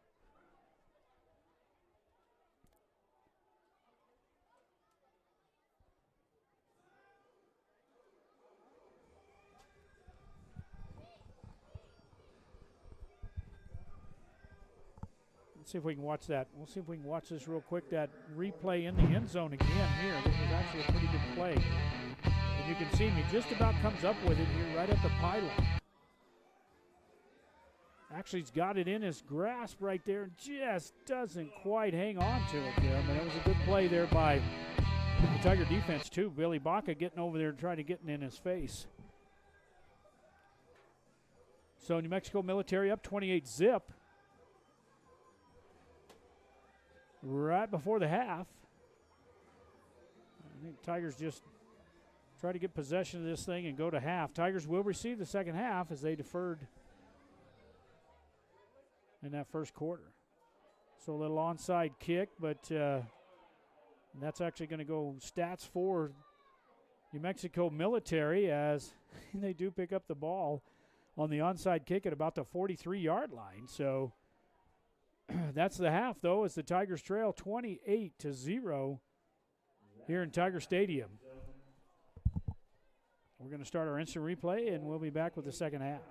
Let's see if we can watch that. We'll see if we can watch this real quick, that replay in the end zone again here. This was actually a pretty good play. And you can see me just about comes up with it here right at the pylon. Actually, he's got it in his grasp right there and just doesn't quite hang on to it there. But that was a good play there by the Tiger defense, too. Billy Baca getting over there and trying to get it in his face. So New Mexico Military up 28-0. Right before the half. I think Tigers just try to get possession of this thing and go to half. Tigers will receive the second half as they deferred in that first quarter. So a little onside kick, but that's actually going to go stats for New Mexico Military as they do pick up the ball on the onside kick at about the 43-yard line. So that's the half, though, as the Tigers trail 28-0 here in Tiger Stadium. We're going to start our instant replay, and we'll be back with the second half.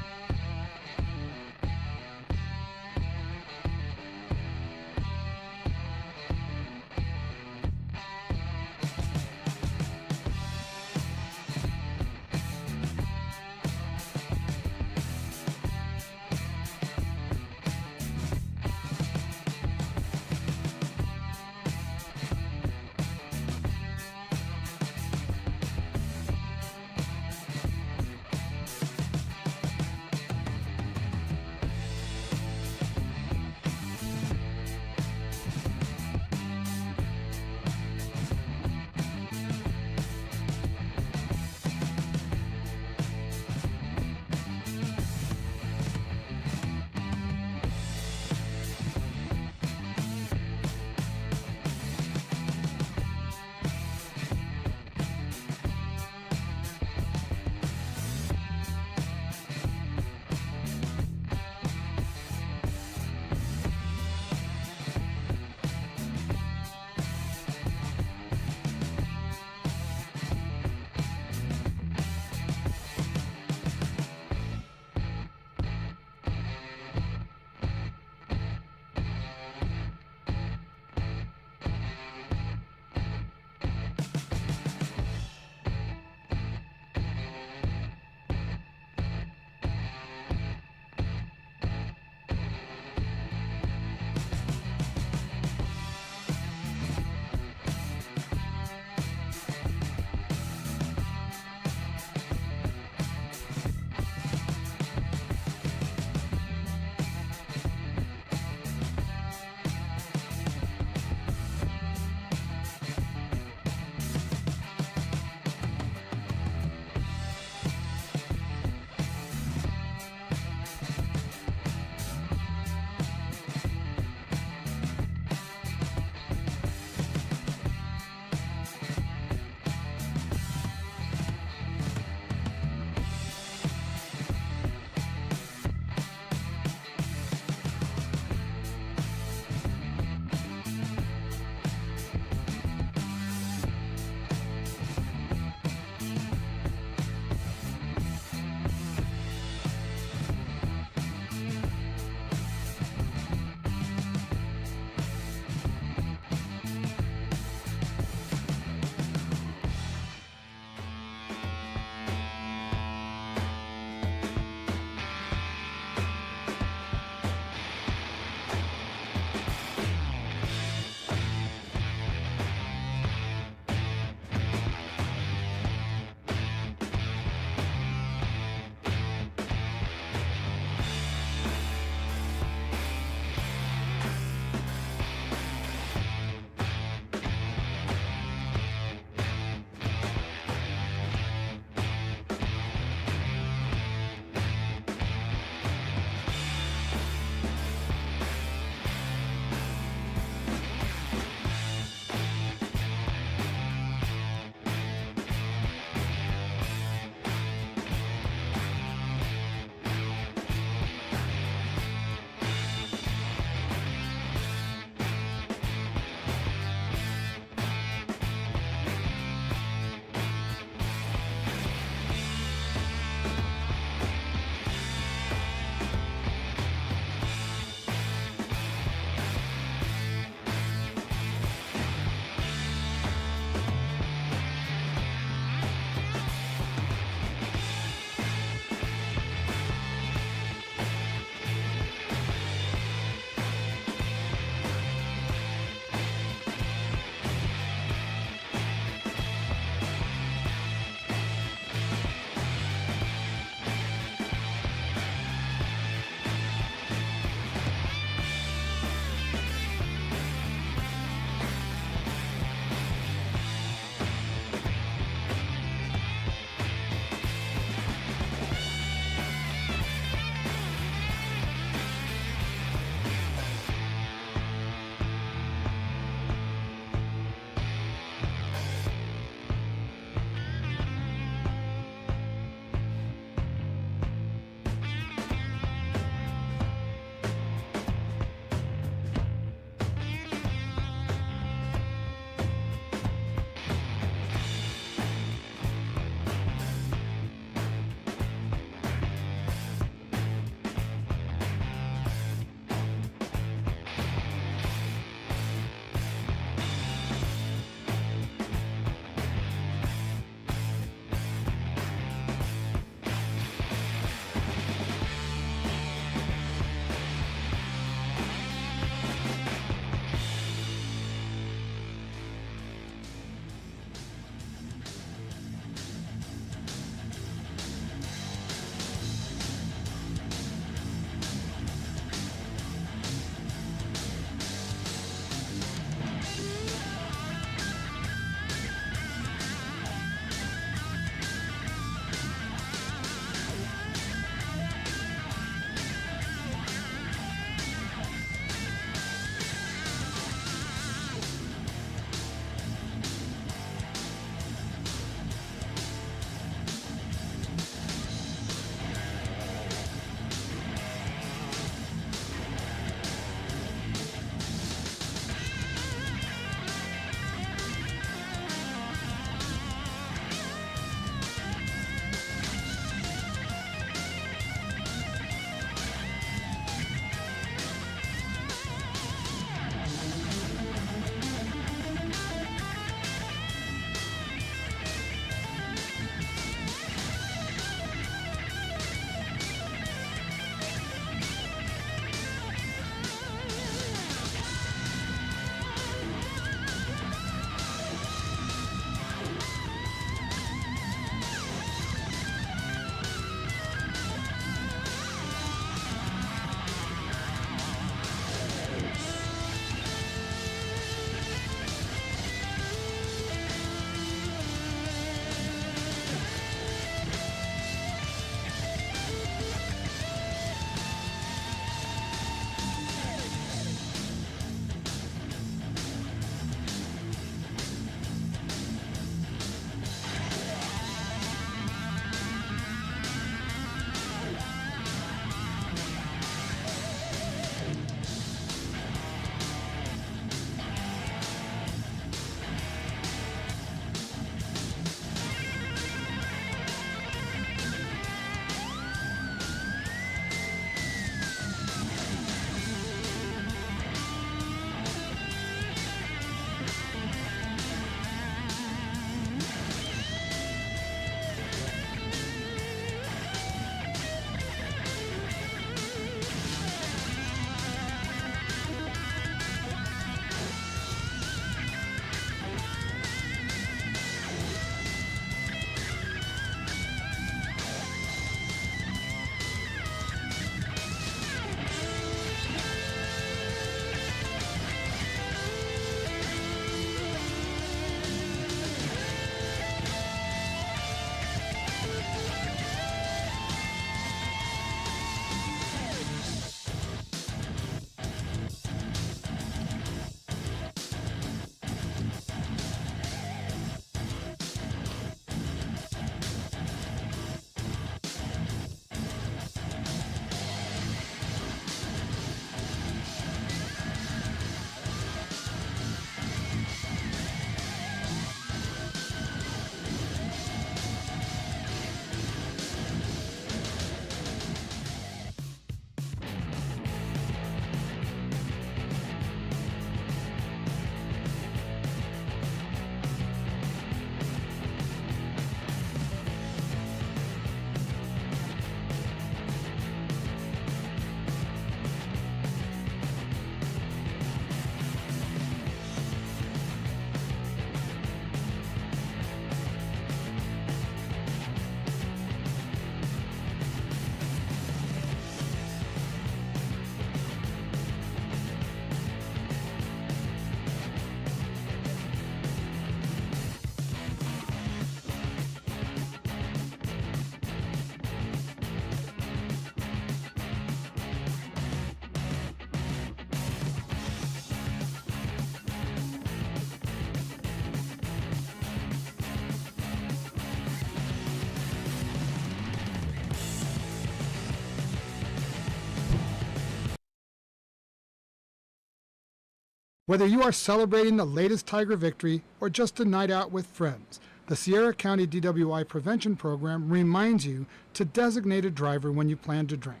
Whether you are celebrating the latest Tiger victory or just a night out with friends, the Sierra County DWI Prevention Program reminds you to designate a driver when you plan to drink.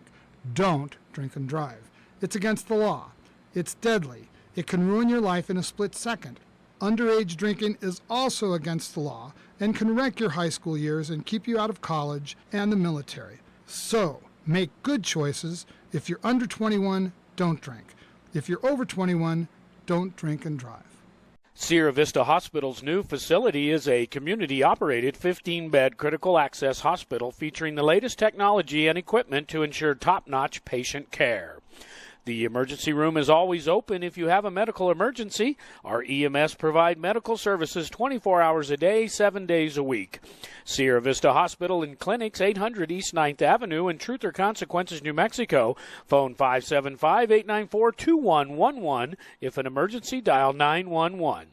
Don't drink and drive. It's against the law. It's deadly. It can ruin your life in a split second. Underage drinking is also against the law and can wreck your high school years and keep you out of college and the military. So, make good choices. If you're under 21, don't drink. If you're over 21, don't drink and drive. Sierra Vista Hospital's new facility is a community-operated 15-bed critical access hospital featuring the latest technology and equipment to ensure top-notch patient care. The emergency room is always open if you have a medical emergency. Our EMS provide medical services 24 hours a day, 7 days a week. Sierra Vista Hospital and Clinics, 800 East 9th Avenue in Truth or Consequences, New Mexico. Phone 575-894-2111. If an emergency, dial 911.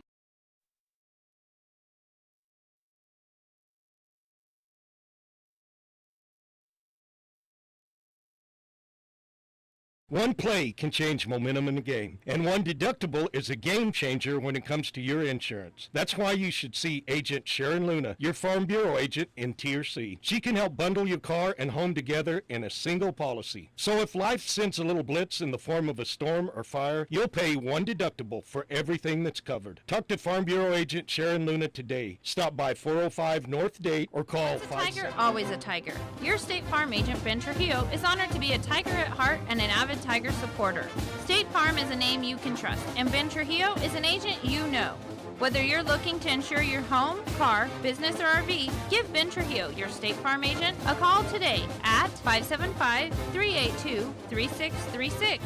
One play can change momentum in the game, and one deductible is a game changer when it comes to your insurance. That's why you should see Agent Sharon Luna, your Farm Bureau agent in Tier C. She can help bundle your car and home together in a single policy. So if life sends a little blitz in the form of a storm or fire, you'll pay one deductible for everything that's covered. Talk to Farm Bureau agent Sharon Luna today. Stop by 405 North Date or call 5. Tiger, always a tiger. Your State Farm agent, Ben Trujillo, is honored to be a tiger at heart and an avid Tiger supporter. State Farm is a name you can trust, and Ben Trujillo is an agent you know. Whether you're looking to insure your home, car, business, or RV, give Ben Trujillo, your State Farm agent, a call today at 575-382-3636.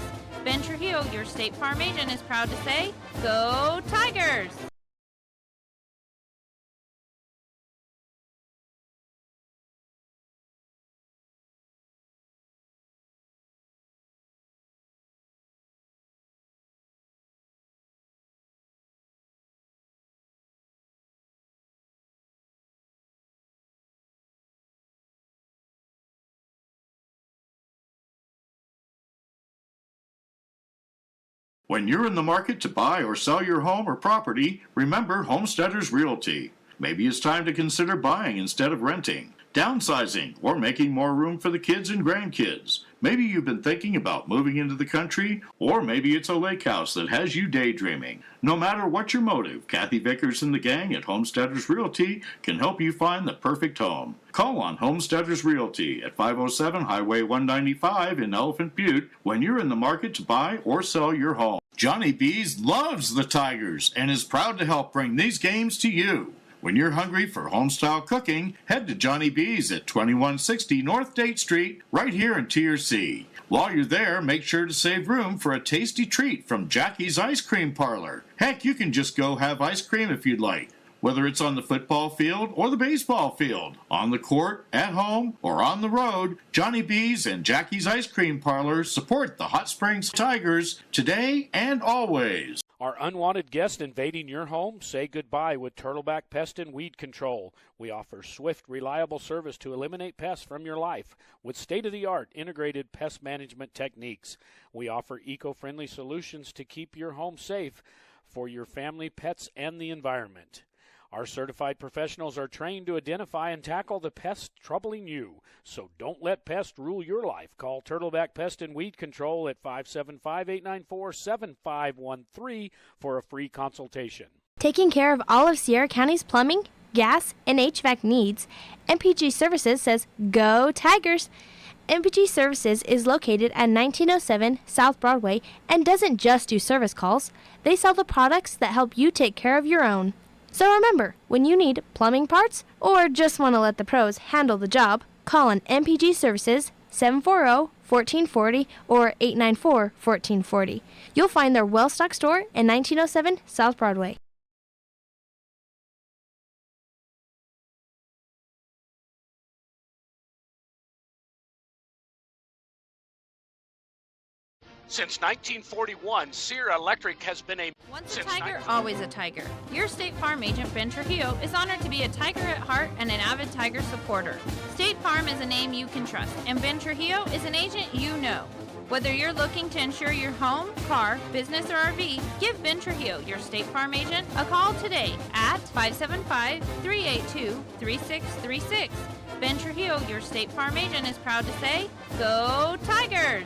Ben Trujillo, your State Farm agent, is proud to say, Go Tigers! When you're in the market to buy or sell your home or property, remember Homesteaders Realty. Maybe it's time to consider buying instead of renting, downsizing, or making more room for the kids and grandkids. Maybe you've been thinking about moving into the country, or maybe it's a lake house that has you daydreaming. No matter what your motive, Kathy Vickers and the gang at Homesteaders Realty can help you find the perfect home. Call on Homesteaders Realty at 507 Highway 195 in Elephant Butte when you're in the market to buy or sell your home. Johnny B's loves the Tigers and is proud to help bring these games to you. When you're hungry for homestyle cooking, head to Johnny B's at 2160 North Date Street, right here in Tier C. While you're there, make sure to save room for a tasty treat from Jackie's Ice Cream Parlor. Heck, you can just go have ice cream if you'd like. Whether it's on the football field or the baseball field, on the court, at home, or on the road, Johnny B's and Jackie's Ice Cream Parlor support the Hot Springs Tigers today and always. Are unwanted guests invading your home? Say goodbye with Turtleback Pest and Weed Control. We offer swift, reliable service to eliminate pests from your life with state-of-the-art integrated pest management techniques. We offer eco-friendly solutions to keep your home safe for your family, pets, and the environment. Our certified professionals are trained to identify and tackle the pests troubling you. So don't let pests rule your life. Call Turtleback Pest and Weed Control at 575-894-7513 for a free consultation. Taking care of all of Sierra County's plumbing, gas, and HVAC needs, MPG Services says, Go Tigers! MPG Services is located at 1907 South Broadway and doesn't just do service calls. They sell the products that help you take care of your own. So remember, when you need plumbing parts or just want to let the pros handle the job, call on MPG Services 740-1440 or 894-1440. You'll find their well-stocked store in 1907 South Broadway. Since 1941, Sierra Electric has been a... Once a tiger, always a tiger. Your State Farm agent, Ben Trujillo, is honored to be a tiger at heart and an avid Tiger supporter. State Farm is a name you can trust, and Ben Trujillo is an agent you know. Whether you're looking to insure your home, car, business, or RV, give Ben Trujillo, your State Farm agent, a call today at 575-382-3636. Ben Trujillo, your State Farm agent, is proud to say, Go Tigers!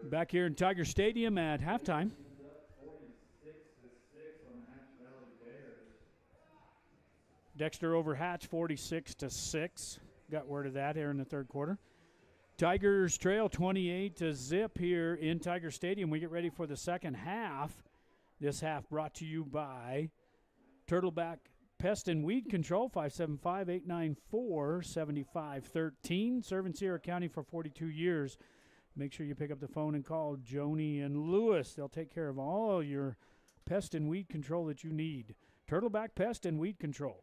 Back here in Tiger Stadium at halftime. Dexter over Hatch, 46-6. Got word of that here in the third quarter. Tigers trail 28-0 here in Tiger Stadium. We get ready for the second half. This half brought to you by Turtleback Pest and Weed Control, 575-894-7513. Serving Sierra County for 42 years. Make sure you pick up the phone and call Joni and Lewis. They'll take care of all your pest and weed control that you need. Turtleback Pest and Weed Control.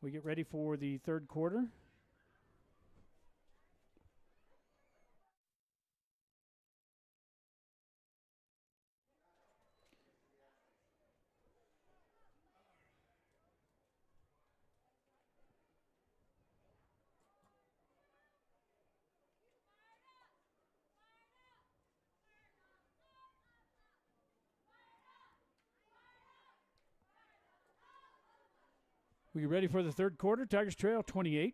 We get ready for the third quarter. We get ready for the third quarter. Tigers trail 28-0.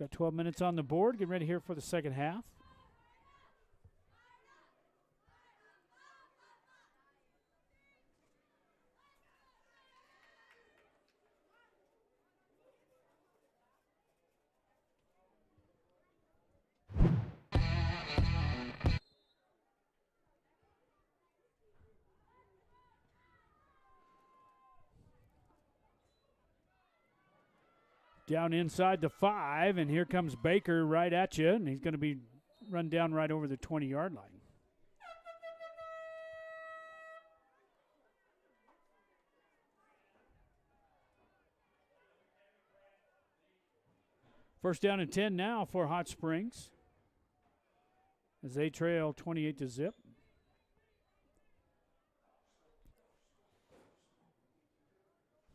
Got 12 minutes on the board. Getting ready here for the second half. Down inside the 5, and here comes Baker right at you, and he's going to be run down right over the 20-yard line. First down and 10 now for Hot Springs as they trail 28-0.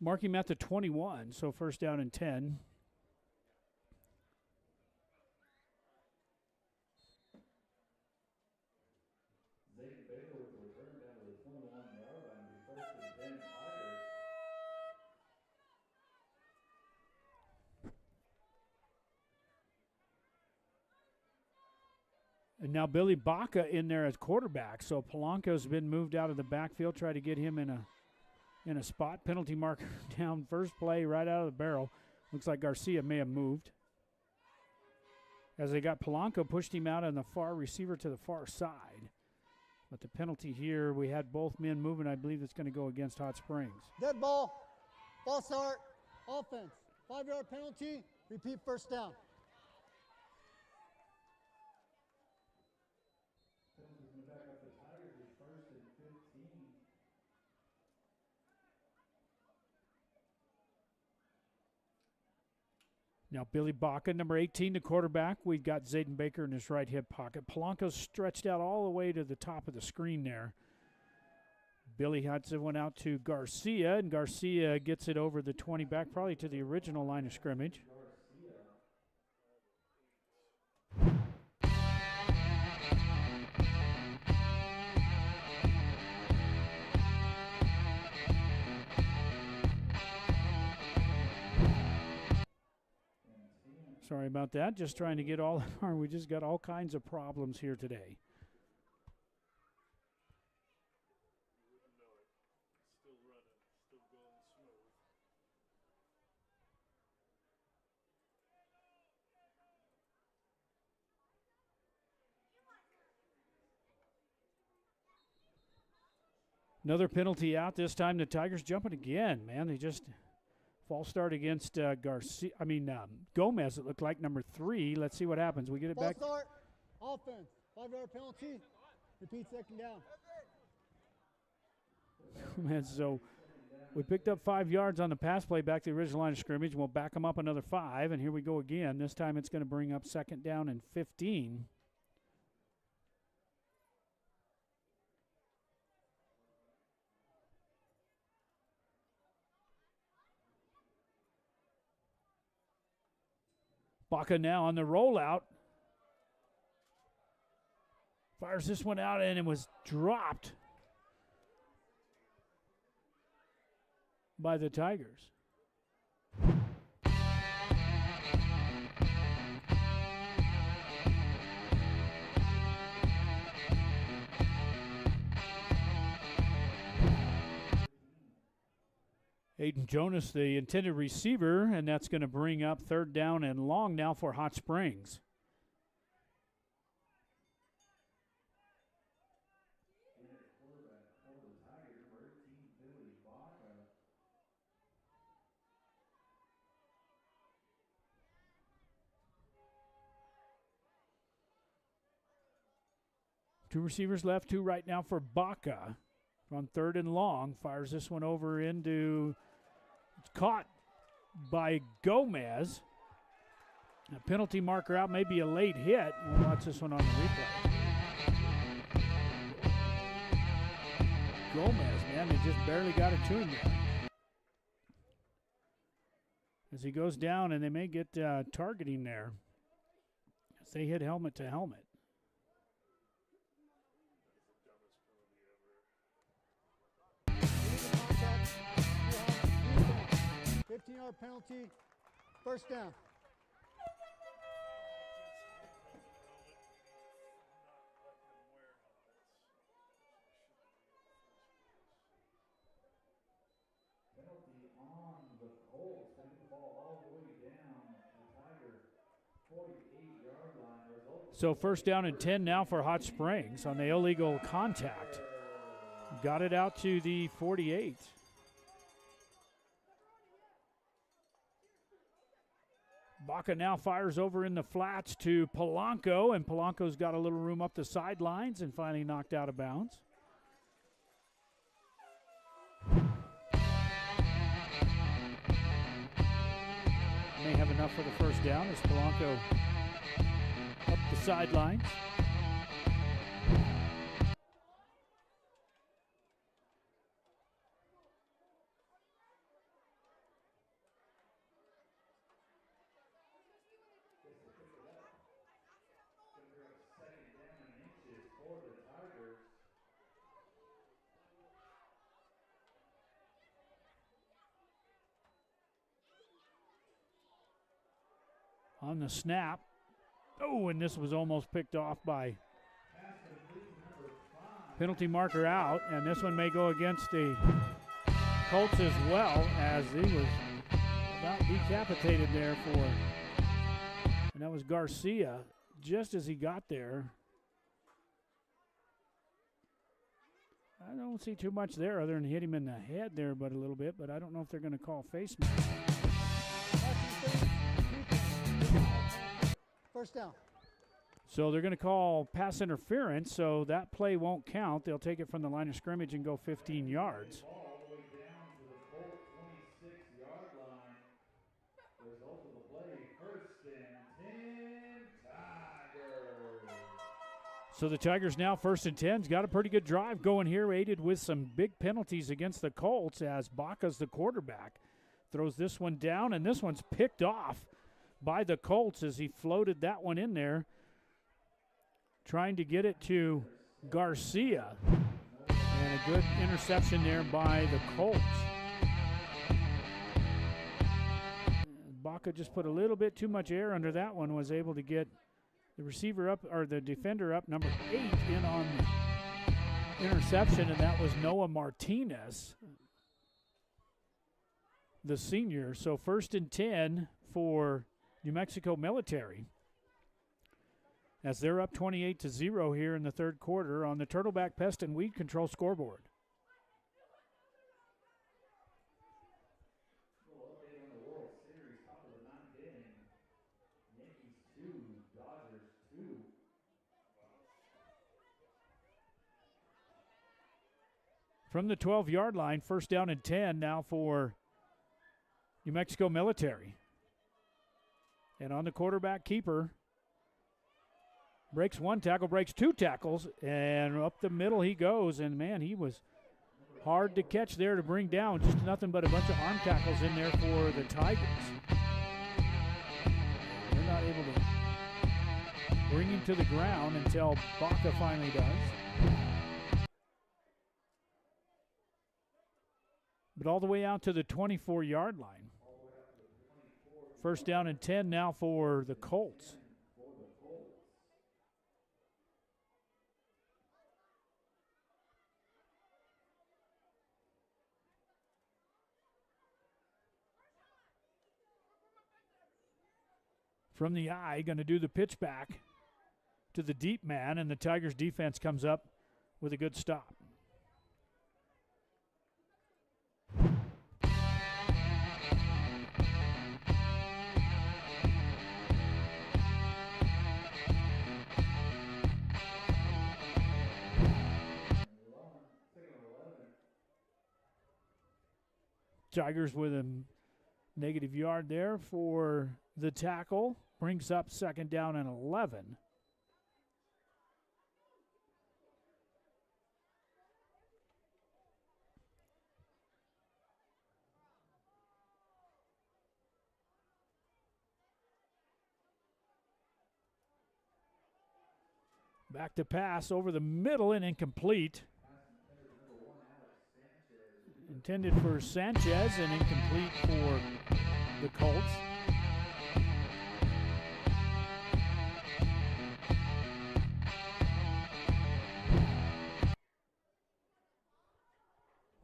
Mark him at the 21, so first down and 10. And now Billy Baca in there as quarterback. So Polanco's been moved out of the backfield, try to get him in a spot. Penalty marker down first play right out of the barrel. Looks like Garcia may have moved. As they got Polanco, pushed him out on the far receiver to the far side. But the penalty here, we had both men moving. I believe it's going to go against Hot Springs. Dead ball, false start, offense. 5-yard penalty, repeat first down. Now Billy Baca, number 18, the quarterback. We've got Zayden Baker in his right hip pocket. Polanco's stretched out all the way to the top of the screen there. Billy Hudson went out to Garcia, and Garcia gets it over the 20 back, probably to the original line of scrimmage. Sorry about that. Just trying to get all we just got all kinds of problems here today. Another penalty out. This time the Tigers jumping again, man. They just false start against Gomez, it looked like, number 3. Let's see what happens. We get it False back. start, offense, 5-yard penalty, repeat second down. Man, so we picked up 5 yards on the pass play back to the original line of scrimmage. We'll back them up another 5, and here we go again. This time it's going to bring up second down and 15. Baca now on the rollout. Fires this one out, and it was dropped by the Tigers. Aiden Jonas, the intended receiver, and that's going to bring up third down and long now for Hot Springs. Two receivers left, 2 right now for Baca. On third and long, fires this one over into, it's caught by Gomez. A penalty marker out, maybe a late hit. We'll watch this one on the replay. Gomez, man, they just barely got it to him there. As he goes down, and they may get targeting there as they hit helmet to helmet. 15-yard penalty, first down. Penalty on the Colts. They can ball all the way down the Tiger 48-yard line. So first down and 10 now for Hot Springs on the illegal contact. Got it out to the 48. Baca now fires over in the flats to Polanco, and Polanco's got a little room up the sidelines and finally knocked out of bounds. May have enough for the first down as Polanco up the sidelines. On the snap. Oh, and this was almost picked off by penalty marker out, and this one may go against the Colts as well, as he was about decapitated there for, and that was Garcia just as he got there. I don't see too much there other than hit him in the head there but a little bit, but I don't know if they're going to call face mask. First down. So they're going to call pass interference, so that play won't count. They'll take it from the line of scrimmage and go 15 yards. All the way down to the Colt 26-yard line. Result of the play, first and 10, Tigers. So the Tigers now first and 10's got a pretty good drive going here, aided with some big penalties against the Colts as Baca's the quarterback. Throws this one down, and this one's picked off by the Colts as he floated that one in there, trying to get it to Garcia. And a good interception there by the Colts. Baca just put a little bit too much air under that one, was able to get the receiver up, or the defender up, number 8, in on the interception, and that was Noah Martinez, the senior. So first and 10 for New Mexico Military, as they're up 28-0 here in the third quarter on the Turtleback Pest and Weed Control scoreboard. From the 12-yard line, first down and 10 now for New Mexico Military. And on the quarterback keeper, breaks one tackle, breaks two tackles, and up the middle he goes. And, man, he was hard to catch there to bring down. Just nothing but a bunch of arm tackles in there for the Tigers. They're not able to bring him to the ground until Baca finally does. But all the way out to the 24-yard line. First down and 10 now for the Colts. From the eye, going to do the pitch back to the deep man, and the Tigers defense comes up with a good stop. Tigers with a negative yard there for the tackle. Brings up second down and 11. Back to pass over the middle and incomplete. Intended for Sanchez and incomplete for the Colts.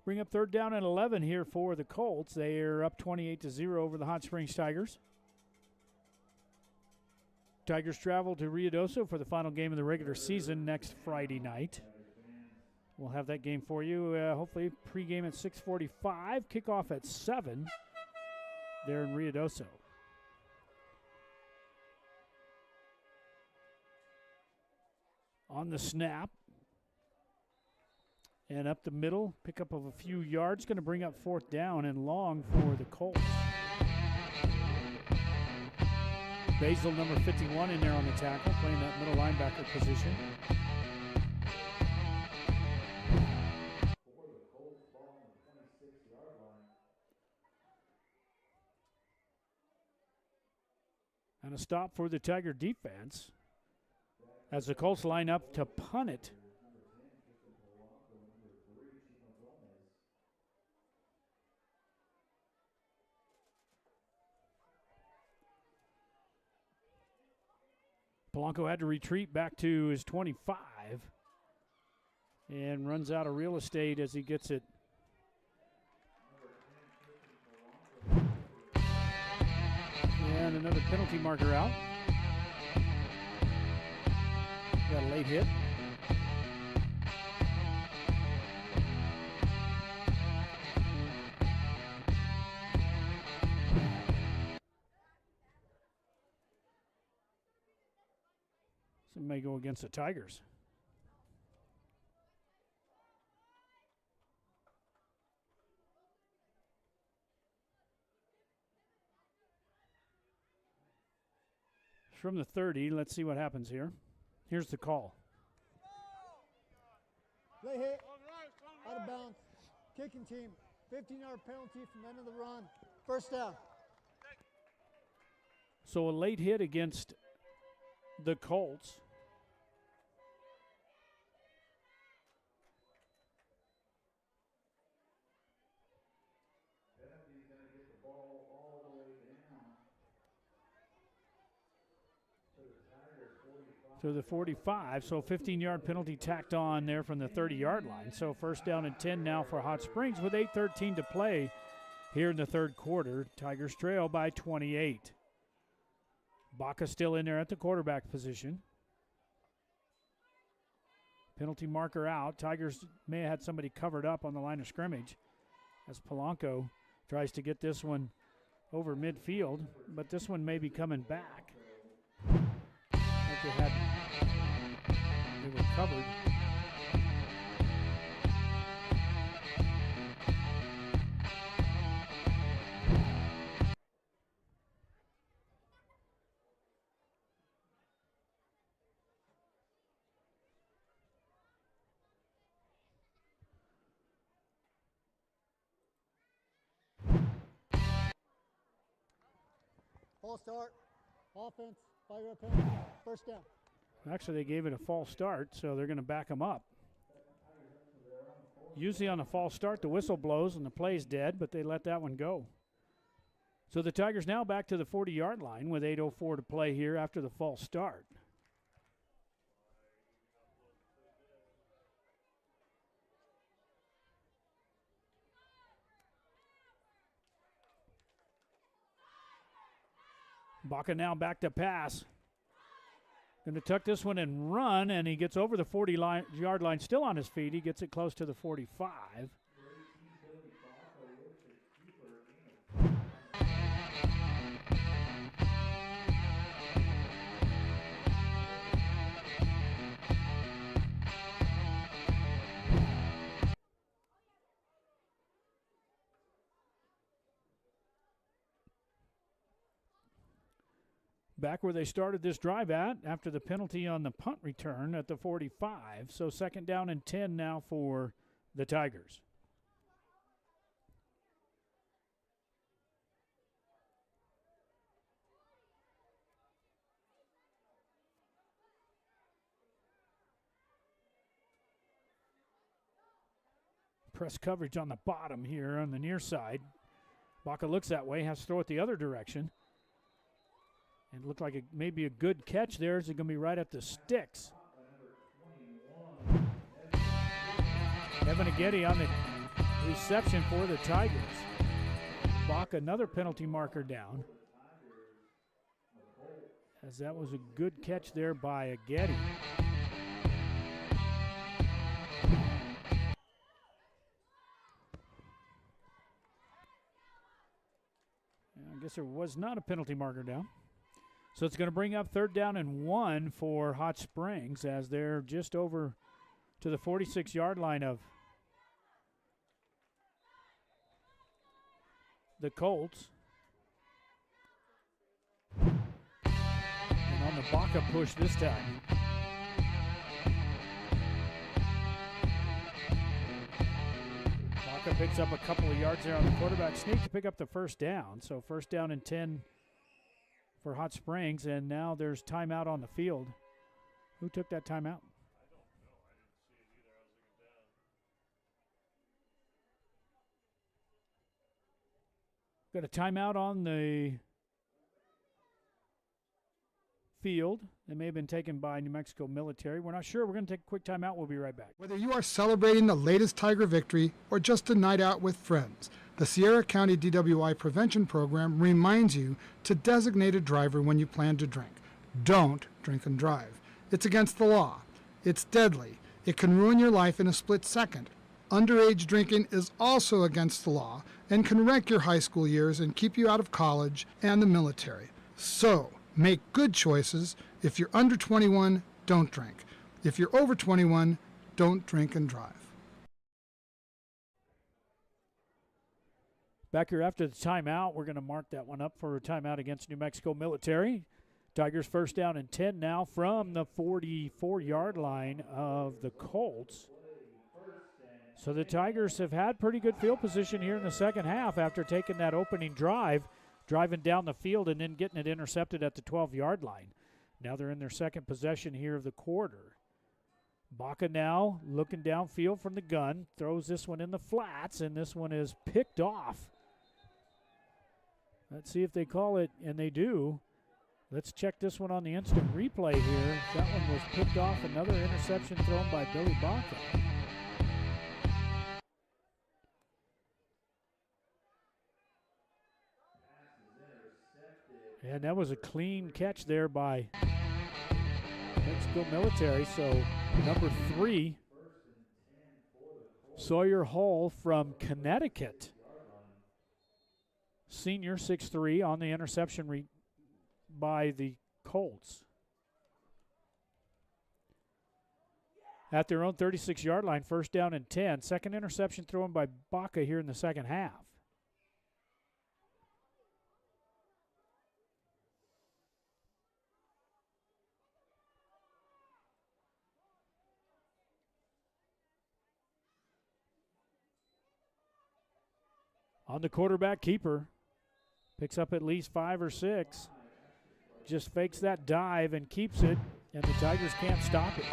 Bring up third down and 11 here for the Colts. They are up 28-0 over the Hot Springs Tigers. Tigers travel to Ruidoso for the final game of the regular season next Friday night. We'll have that game for you, hopefully pregame at 6:45, kickoff at 7 there in Ruidoso. On the snap and up the middle, pickup of a few yards, going to bring up fourth down and long for the Colts. Basil, number 51, in there on the tackle, playing that middle linebacker position. And a stop for the Tiger defense as the Colts line up to punt it. Polanco had to retreat back to his 25 and runs out of real estate as he gets it. And another penalty marker out. Got a late hit. So it may go against the Tigers. From the 30, let's see what happens here. Here's the call. Play hit, out of bounds, kicking team, 15-yard penalty from the end of the run, first down. So a late hit against the Colts. To the 45, so 15-yard penalty tacked on there from the 30-yard line. So first down and 10 now for Hot Springs with 8:13 to play here in the third quarter. Tigers trail by 28. Baca still in there at the quarterback position. Penalty marker out. Tigers may have had somebody covered up on the line of scrimmage as Polanco tries to get this one over midfield, but this one may be coming back. They were covered. False start. Offense. 5-yard penalty. First down. Actually, they gave it a false start, so they're going to back them up. Usually on a false start, the whistle blows and the play's dead, but they let that one go. So the Tigers now back to the 40-yard line with 8:04 to play here after the false start. Baca now back to pass. Going to tuck this one and run, and he gets over the 40-yard line, still on his feet. He gets it close to the 45. Back where they started this drive at after the penalty on the punt return at the 45. So 2nd down and 10 now for the Tigers. Press coverage on the bottom here on the near side. Baca looks that way, has to throw it the other direction. It looked like maybe a good catch there. Is it going to be right at the sticks? Evan Ageti on the reception for the Tigers. Baca another penalty marker down. As that was a good catch there by Ageti. I guess there was not a penalty marker down. So it's going to bring up 3rd down and 1 for Hot Springs as they're just over to the 46-yard line of the Colts. And on the Baca push this time. Baca picks up a couple of yards there on the quarterback sneak to pick up the 1st down. So 1st down and 10 for Hot Springs, and now there's timeout on the field. Who took that timeout? Got a timeout on the field. They may have been taken by New Mexico Military. We're not sure. We're going to take a quick timeout. We'll be right back. Whether you are celebrating the latest Tiger victory or just a night out with friends, the Sierra County DWI Prevention Program reminds you to designate a driver when you plan to drink. Don't drink and drive. It's against the law. It's deadly. It can ruin your life in a split second. Underage drinking is also against the law and can wreck your high school years and keep you out of college and the military. So, make good choices. If you're under 21, don't drink. If you're over 21, don't drink and drive. Back here after the timeout, we're going to mark that one up for a timeout against New Mexico Military. Tigers 1st down and 10 now from the 44-yard line of the Colts. So the Tigers have had pretty good field position here in the second half after taking that opening drive, driving down the field and then getting it intercepted at the 12-yard line. Now they're in their second possession here of the quarter. Baca now looking downfield from the gun, throws this one in the flats, and this one is picked off. Let's see if they call it, and they do. Let's check this one on the instant replay here. That one was picked off. Another interception thrown by Billy Baca. And that was a clean catch there by Mexico Military. So number 3, Sawyer Hall from Connecticut. Senior 6'3" on the interception by the Colts. At their own 36-yard line, 1st down and 10. Second interception thrown by Baca here in the second half. On the quarterback keeper. Picks up at least 5 or 6. just fakes that dive and keeps it, and the Tigers can't stop it.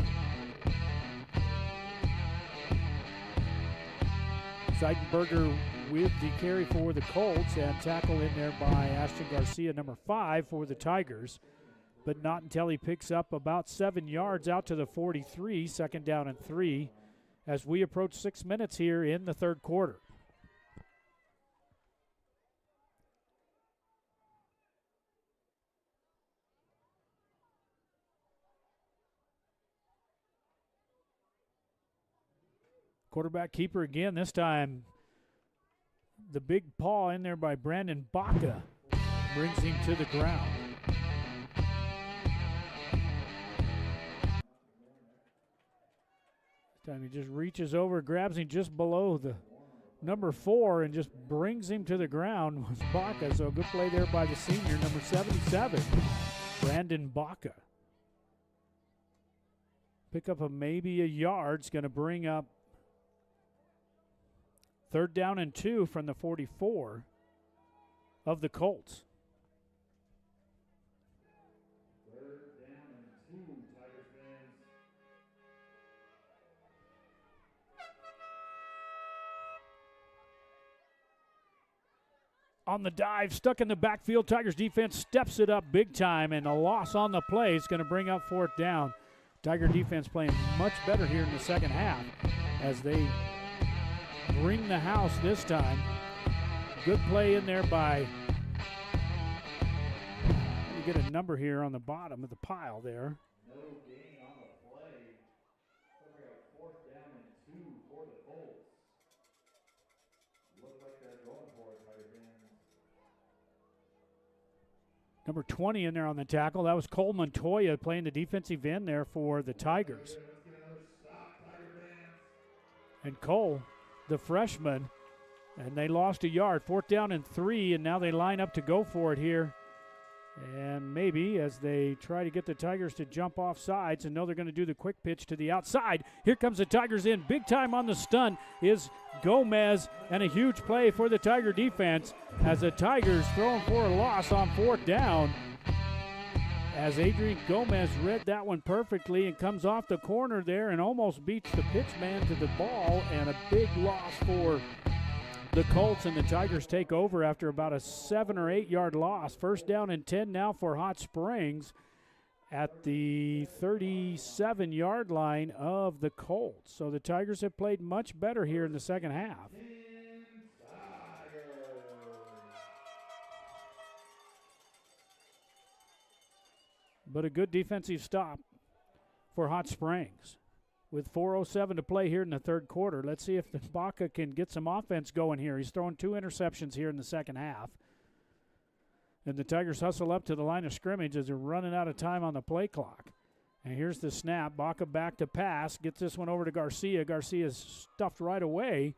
Seidenberger with the carry for the Colts, and tackle in there by Ashton Garcia, number 5 for the Tigers. But not until he picks up about 7 yards out to the 43, second down and 3, as we approach 6 minutes here in the third quarter. Quarterback keeper again, this time the big paw in there by Brandon Baca brings him to the ground. This time he just reaches over, grabs him just below the number 4 and just brings him to the ground with Baca. So good play there by the senior, number 77, Brandon Baca. Pick up maybe a yard. It's going to bring up third down and 2 from the 44 of the Colts. Third down and 2, Tiger fans. On the dive, stuck in the backfield. Tigers defense steps it up big time, and a loss on the play is going to bring up fourth down. Tiger defense playing much better here in the second half as they bring the house this time. Good play in there by, let me get a number here on the bottom of the pile there. No gain on the play. Bring up fourth down and 2 for the Colts. Look like they're going for it, Tiger fans. Number 20 in there on the tackle. That was Cole Montoya playing the defensive end there for the Tigers. And Cole, the freshman, and they lost a yard. Fourth down and 3, and now they line up to go for it here. And maybe as they try to get the Tigers to jump off sides and know they're going to do the quick pitch to the outside. Here comes the Tigers in. Big time on the stunt is Gomez, and a huge play for the Tiger defense as the Tigers throwing for a loss on fourth down. As Adrian Gomez read that one perfectly and comes off the corner there and almost beats the pitchman to the ball, and a big loss for the Colts, and the Tigers take over after about a 7 or 8 yard loss. First down and 10 now for Hot Springs at the 37 yard line of the Colts. So the Tigers have played much better here in the second half. But a good defensive stop for Hot Springs. With 4:07 to play here in the third quarter, let's see if the Baca can get some offense going here. He's throwing 2 interceptions here in the second half. And the Tigers hustle up to the line of scrimmage as they're running out of time on the play clock. And here's the snap. Baca back to pass. Gets this one over to Garcia. Garcia's stuffed right away.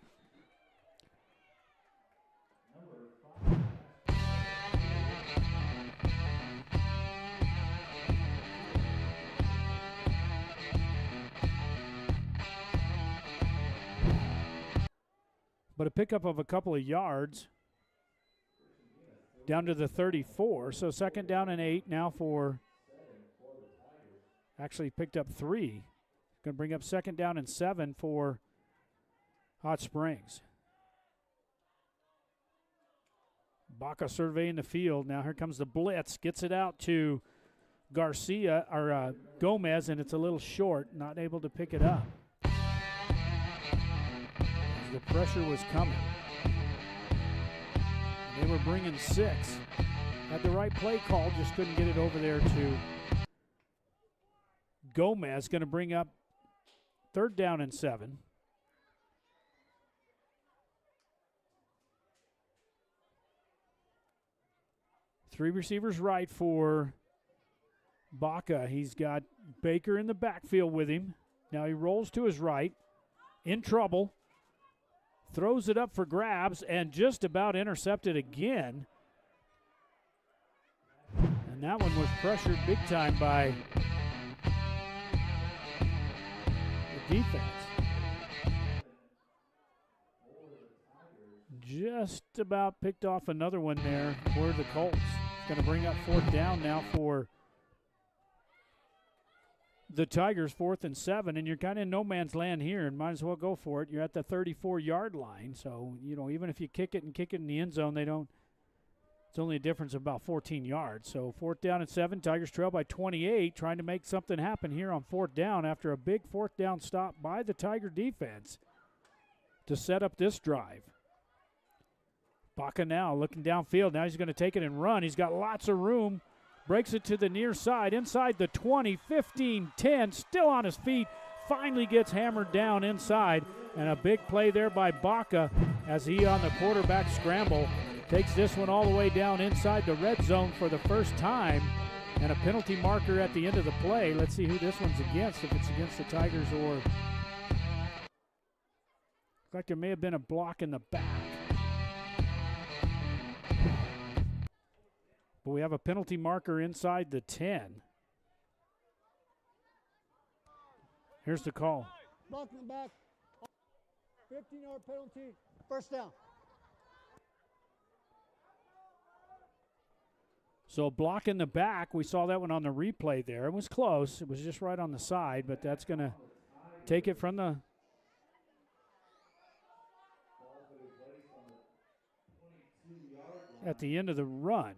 But a pickup of a couple of yards down to the 34. So second down and 8 now for, actually picked up 3. Going to bring up second down and 7 for Hot Springs. Baca surveying the field. Now here comes the blitz. Gets it out to Garcia, or Gomez, and it's a little short. Not able to pick it up. The pressure was coming. They were bringing 6. Had the right play call, just couldn't get it over there to Gomez. Going to bring up third down and 7. Three receivers right for Baca. He's got Baker in the backfield with him. Now he rolls to his right, in trouble. Throws it up for grabs and just about intercepted again. And that one was pressured big time by the defense. Just about picked off another one there for the Colts. It's going to bring up 4th down now for the Tigers, 4th and 7, and you're kind of in no man's land here and might as well go for it. You're at the 34-yard line, so, even if you kick it in the end zone, it's only a difference of about 14 yards. So 4th down and 7, Tigers trail by 28, trying to make something happen here on 4th down after a big 4th down stop by the Tiger defense to set up this drive. Baca now looking downfield. Now he's going to take it and run. He's got lots of room. Breaks it to the near side, inside the 20, 15, 10, still on his feet. Finally gets hammered down inside. And a big play there by Baca as he on the quarterback scramble takes this one all the way down inside the red zone for the first time. And a penalty marker at the end of the play. Let's see who this one's against, if it's against the Tigers or... Looks like there may have been a block in the back. But we have a penalty marker inside the 10. Here's the call. Block in the back. 15-yard penalty. First down. So a block in the back. We saw that one on the replay there. It was close. It was just right on the side, but that's going to take it from the... at the end of the run.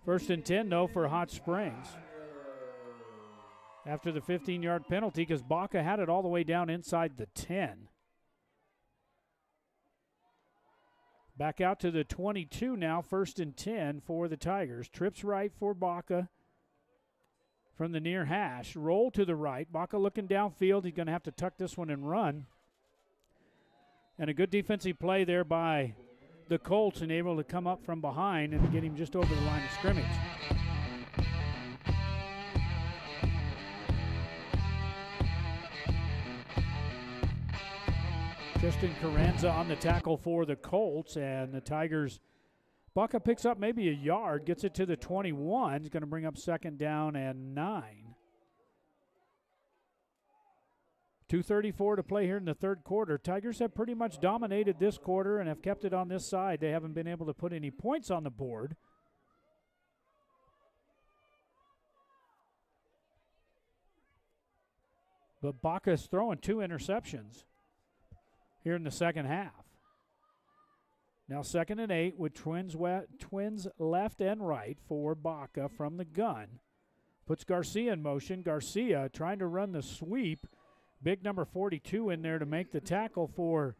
First and 10, though, for Hot Springs. After the 15-yard penalty, because Baca had it all the way down inside the 10. Back out to the 22 now, 1st and 10 for the Tigers. Trips right for Baca from the near hash. Roll to the right. Baca looking downfield. He's going to have to tuck this one and run. And a good defensive play there by the Colts, and able to come up from behind and get him just over the line of scrimmage. Justin Carranza on the tackle for the Colts, and the Tigers, Baca picks up maybe a yard, gets it to the 21. He's going to bring up 2nd down and 9. 2:34 to play here in the third quarter. Tigers have pretty much dominated this quarter and have kept it on this side. They haven't been able to put any points on the board. But Baca is throwing 2 interceptions here in the second half. Now 2nd and 8 with twins left and right for Baca from the gun. Puts Garcia in motion. Garcia trying to run the sweep. Big number 42 in there to make the tackle for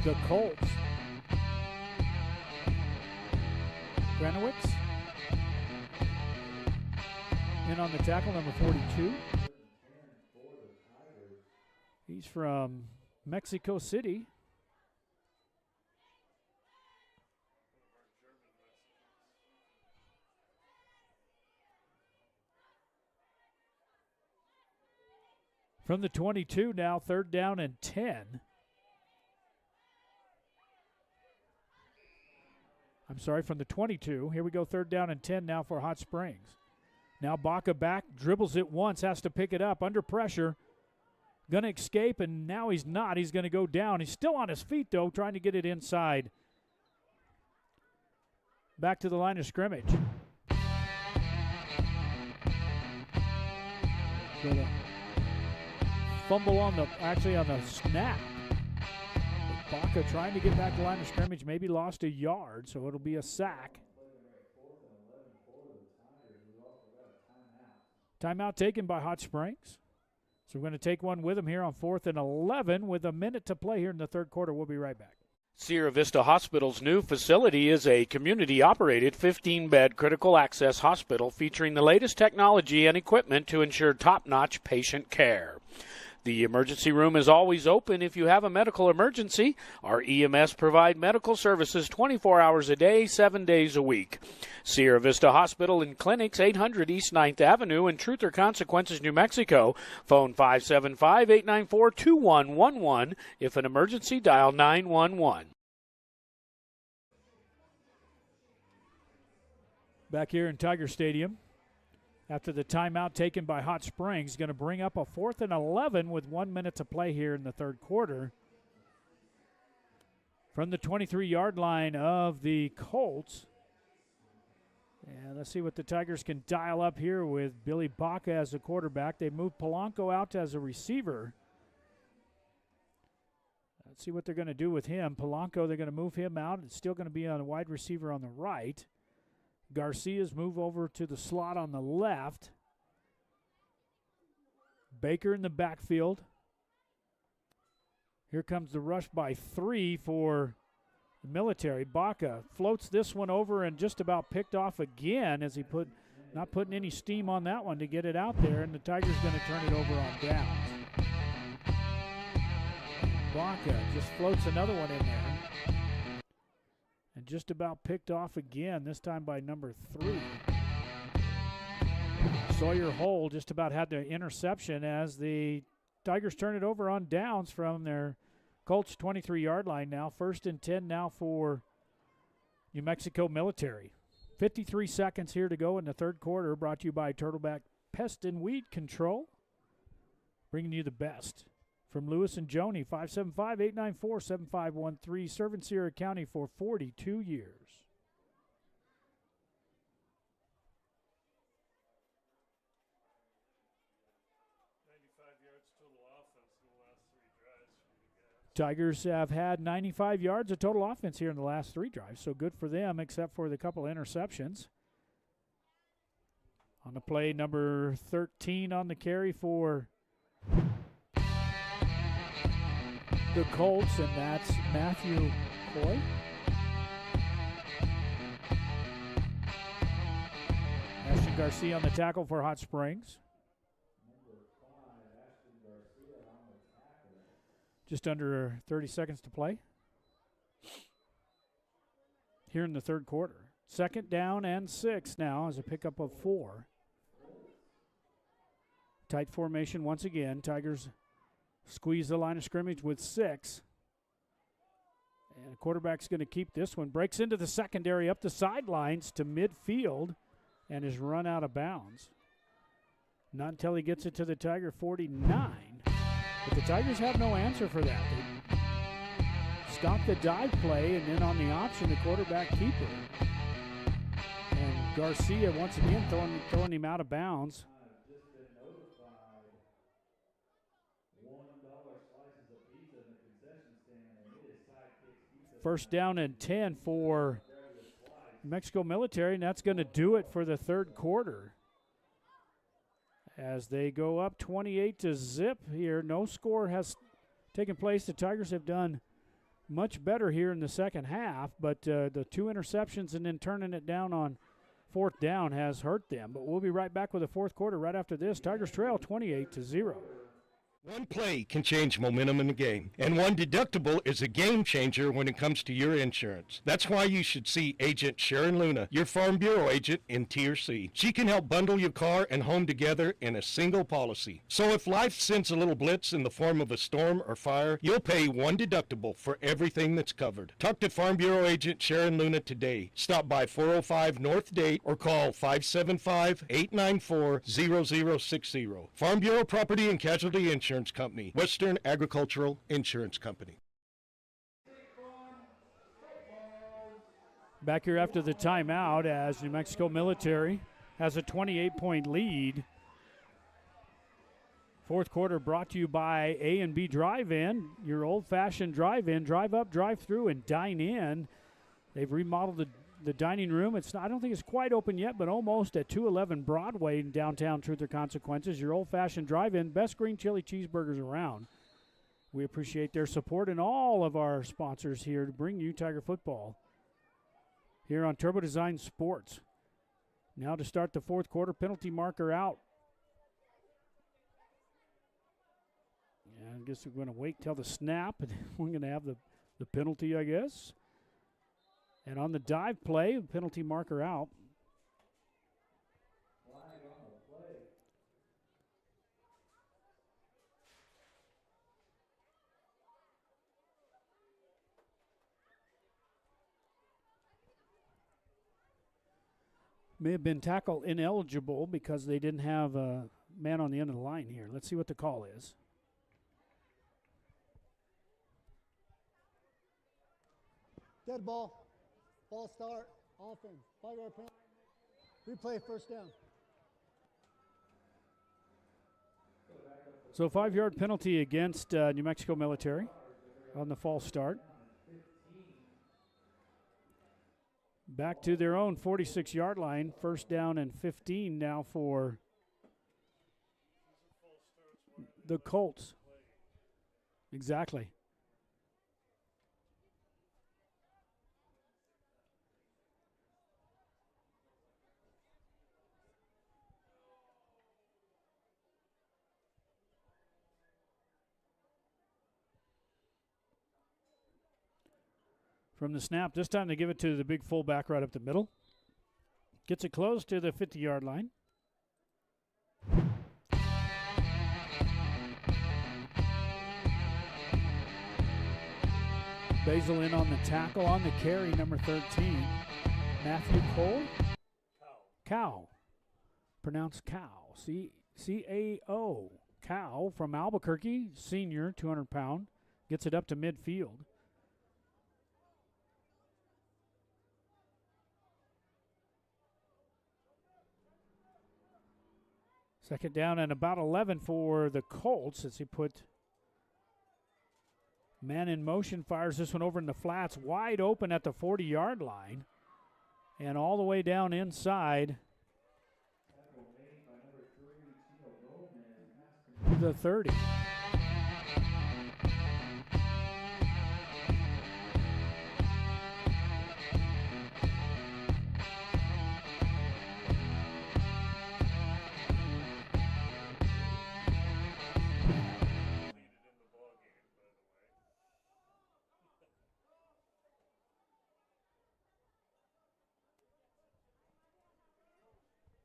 the Colts. Granowitz in on the tackle, number 42. He's from Mexico City. From the 22 now, 3rd down and 10. I'm sorry, from the 22. Here we go, 3rd down and 10 now for Hot Springs. Now Baca back, dribbles it once, has to pick it up, under pressure. Going to escape, and now he's not. He's going to go down. He's still on his feet, though, trying to get it inside. Back to the line of scrimmage. Fumble on the snap. Baca trying to get back to the line of scrimmage, maybe lost a yard, so it'll be a sack. Timeout taken by Hot Springs. So we're going to take one with them here on 4th and 11 with a minute to play here in the third quarter. We'll be right back. Sierra Vista Hospital's new facility is a community-operated 15-bed critical access hospital featuring the latest technology and equipment to ensure top-notch patient care. The emergency room is always open if you have a medical emergency. Our EMS provide medical services 24 hours a day, 7 days a week. Sierra Vista Hospital and Clinics, 800 East 9th Avenue in Truth or Consequences, New Mexico. Phone 575-894-2111. If an emergency, dial 911. Back here in Tiger Stadium. after the timeout taken by Hot Springs. Going to bring up a 4th and 11 with 1 minute to play here in the third quarter. From the 23-yard line of the Colts. And let's see what the Tigers can dial up here with Billy Baca as the quarterback. They moved Polanco out as a receiver. Let's see what they're going to do with him. Polanco, they're going to move him out. It's still going to be on a wide receiver on the right. Garcia's move over to the slot on the left. Baker in the backfield. Here comes the rush by 3 for the Military. Baca floats this one over and just about picked off again as he not putting any steam on that one to get it out there, and the Tigers going to turn it over on downs. Baca just floats another one in there. And just about picked off again, this time by number 3. Sawyer Hole just about had the interception as the Tigers turn it over on downs from their Colts 23-yard line now. 1st and 10 now for New Mexico Military. 53 seconds here to go in the third quarter, brought to you by Turtleback Pest and Weed Control. Bringing you the best from Lewis and Joni, 575-894-7513, serving Sierra County for 42 years. Tigers have had 95 yards of total offense here in the last 3 drives, so good for them, except for the couple of interceptions. On the play, number 13 on the carry for the Colts, and that's Matthew Coy. Ashton Garcia on the tackle for Hot Springs. Just under 30 seconds to play here in the third quarter. 2nd down and 6 now as a pickup of 4. Tight formation once again. Tigers squeeze the line of scrimmage with 6. And the quarterback's going to keep this one. Breaks into the secondary up the sidelines to midfield and is run out of bounds. Not until he gets it to the Tiger 49. But the Tigers have no answer for that. They stop the dive play, and then on the option, the quarterback keeper. And Garcia, once again, throwing him out of bounds. First down and 10 for New Mexico Military, and that's going to do it for the third quarter. As they go up 28-0 here. No score has taken place. The Tigers have done much better here in the second half, but the 2 interceptions and then turning it down on 4th down has hurt them. But we'll be right back with the fourth quarter right after this. Tigers trail 28-0. One play can change momentum in the game, and one deductible is a game changer when it comes to your insurance. That's why you should see Agent Sharon Luna, your Farm Bureau agent in Tier C. She can help bundle your car and home together in a single policy. So if life sends a little blitz in the form of a storm or fire, you'll pay one deductible for everything that's covered. Talk to Farm Bureau agent Sharon Luna today. Stop by 405 North Date or call 575-894-0060. Farm Bureau Property and Casualty Insurance Company, Western Agricultural Insurance Company. Back here after the timeout as New Mexico Military has a 28-point lead. Fourth quarter brought to you by A&B Drive-In, your old-fashioned drive-in, drive up, drive through, and dine in. They've remodeled the dining room. I don't think it's quite open yet, but almost at 211 Broadway in downtown Truth or Consequences. Your old-fashioned drive-in, best green chili cheeseburgers around. We appreciate their support and all of our sponsors here to bring you Tiger football here on Turbo Design Sports. Now to start the fourth quarter, penalty marker out. Yeah, I guess we're going to wait till the snap, and we're going to have the penalty, I guess. And on the dive play, penalty marker out. May have been tackle ineligible because they didn't have a man on the end of the line here. Let's see what the call is. Dead ball. Ball start. Offense. 5-yard penalty. Replay, first down. So 5-yard penalty against New Mexico Military on the false start. Back to their own 46-yard line. First down and 15 now for the Colts. Exactly. From the snap, this time they give it to the big fullback right up the middle. Gets it close to the 50-yard line. Basil in on the tackle, on the carry, number 13. Matthew Cole. Cow. Pronounced Cow. C-A-O. Cow from Albuquerque, senior, 200-pound. Gets it up to midfield. Second down and about 11 for the Colts as he put man in motion, fires this one over in the flats, wide open at the 40-yard line and all the way down inside the 30.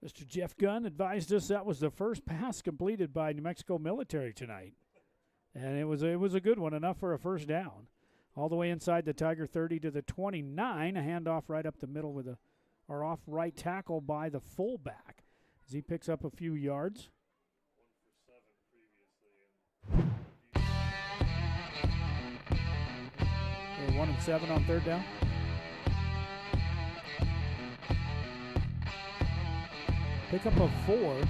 Mr. Jeff Gunn advised us that was the first pass completed by New Mexico Military tonight. And it was a good one, enough for a first down. All the way inside the Tiger 30 to the 29, a handoff right up the middle or off right tackle by the fullback as he picks up a few yards. They're 1 and 7 on third down. Pick up a 4.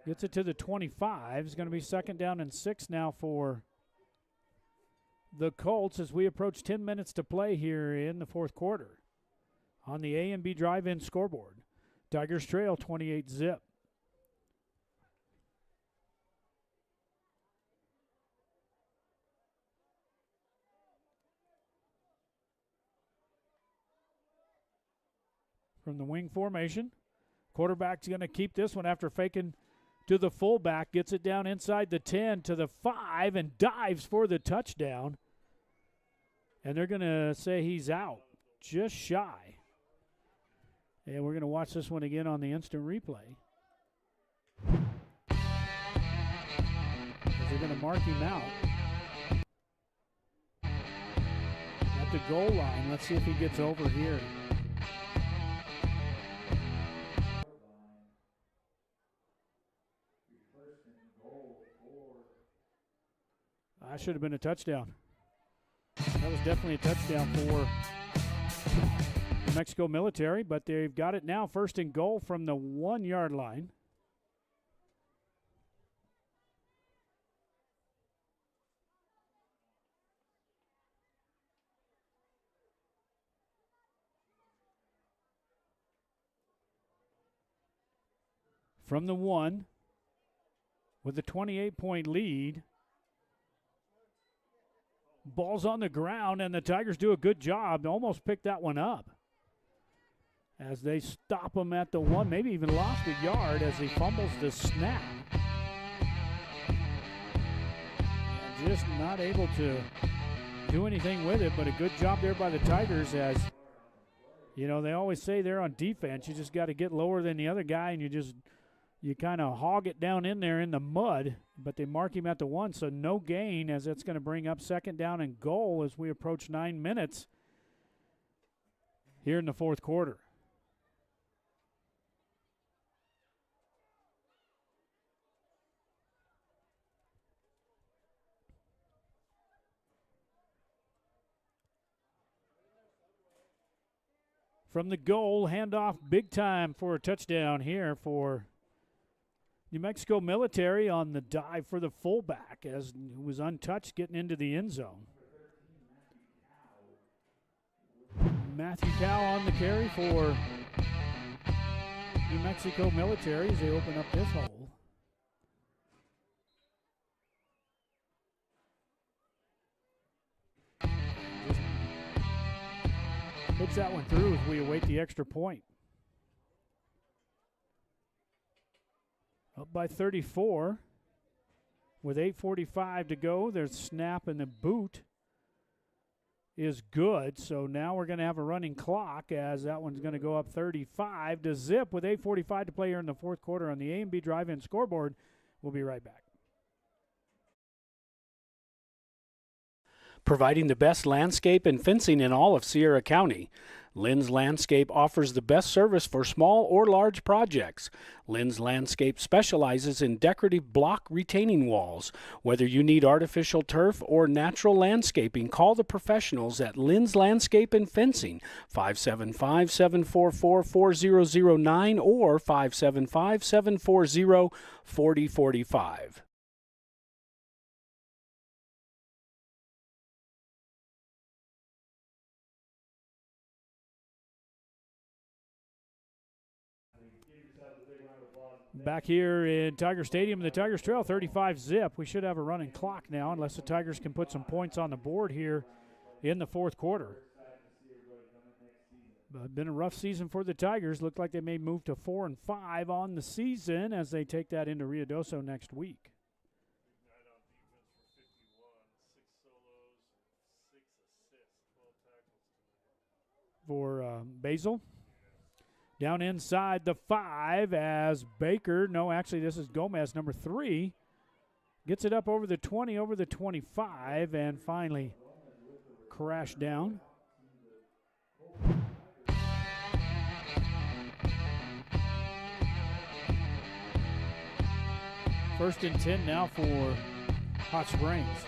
Gets it to the 25. It's going to be second down and 6 now for the Colts as we approach 10 minutes to play here in the fourth quarter. On the A&B drive-in scoreboard, Tigers trail 28-zip. From the wing formation. Quarterback's going to keep this one after faking to the fullback. Gets it down inside the 10 to the 5 and dives for the touchdown. And they're going to say he's out. Just shy. And we're going to watch this one again on the instant replay. They're going to mark him out. At the goal line. Let's see if he gets over here. That should have been a touchdown. That was definitely a touchdown for New Mexico Military, but they've got it now first and goal from the 1-yard line. From the 1, with a 28-point lead. Ball's on the ground, and the Tigers do a good job. Almost picked that one up as they stop him at the 1, maybe even lost a yard as he fumbles the snap. And just not able to do anything with it, but a good job there by the Tigers as, you know, they always say they're on defense. You just got to get lower than the other guy, and you kind of hog it down in there in the mud, but they mark him at the 1, so no gain as that's going to bring up second down and goal as we approach 9 minutes here in the fourth quarter. From the goal, handoff big time for a touchdown here for New Mexico Military on the dive for the fullback as he was untouched getting into the end zone. Matthew Cow on the carry for New Mexico Military as they open up this hole. Hits that one through as we await the extra point. Up by 34 with 8:45 to go. There's snap and the boot is good. So now we're going to have a running clock as that one's going to go up 35 to zip with 8:45 to play here in the fourth quarter on the A&B Drive-In scoreboard. We'll be right back. Providing the best landscape and fencing in all of Sierra County. Lynn's Landscape offers the best service for small or large projects. Lynn's Landscape specializes in decorative block retaining walls. Whether you need artificial turf or natural landscaping, call the professionals at Lynn's Landscape and Fencing, 575-744-4009 or 575-740-4045. Back here in Tiger Stadium, the Tigers trail 35-zip. We should have a running clock now unless the Tigers can put some points on the board here in the fourth quarter. But been a rough season for the Tigers. Looked like they may move to 4-5 on the season as they take that into Ruidoso next week. For Basil. Down inside the 5 as Baker, no, actually this is Gomez, number 3, gets it up over the 20, over the 25, and finally crashed down. First and 10 now for Hot Springs.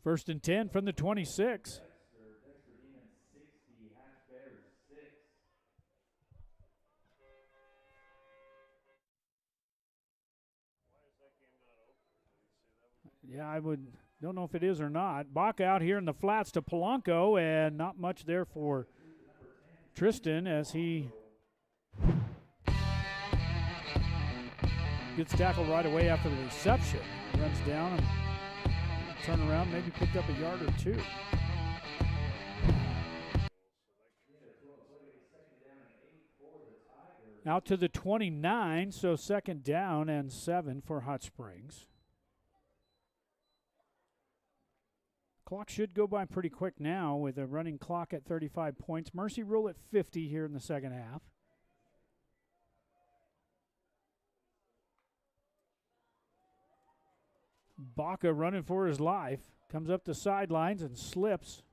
First and 10 from the 26. Yeah, I don't know if it is or not. Bach out here in the flats to Polanco, and not much there for Tristan as he gets tackled right away after the reception. Runs down and turn around, maybe picked up a yard or two. Out to the 29, so second down and 7 for Hot Springs. Clock should go by pretty quick now with a running clock at 35 points. Mercy rule at 50 here in the second half. Baca running for his life. Comes up the sidelines and slips.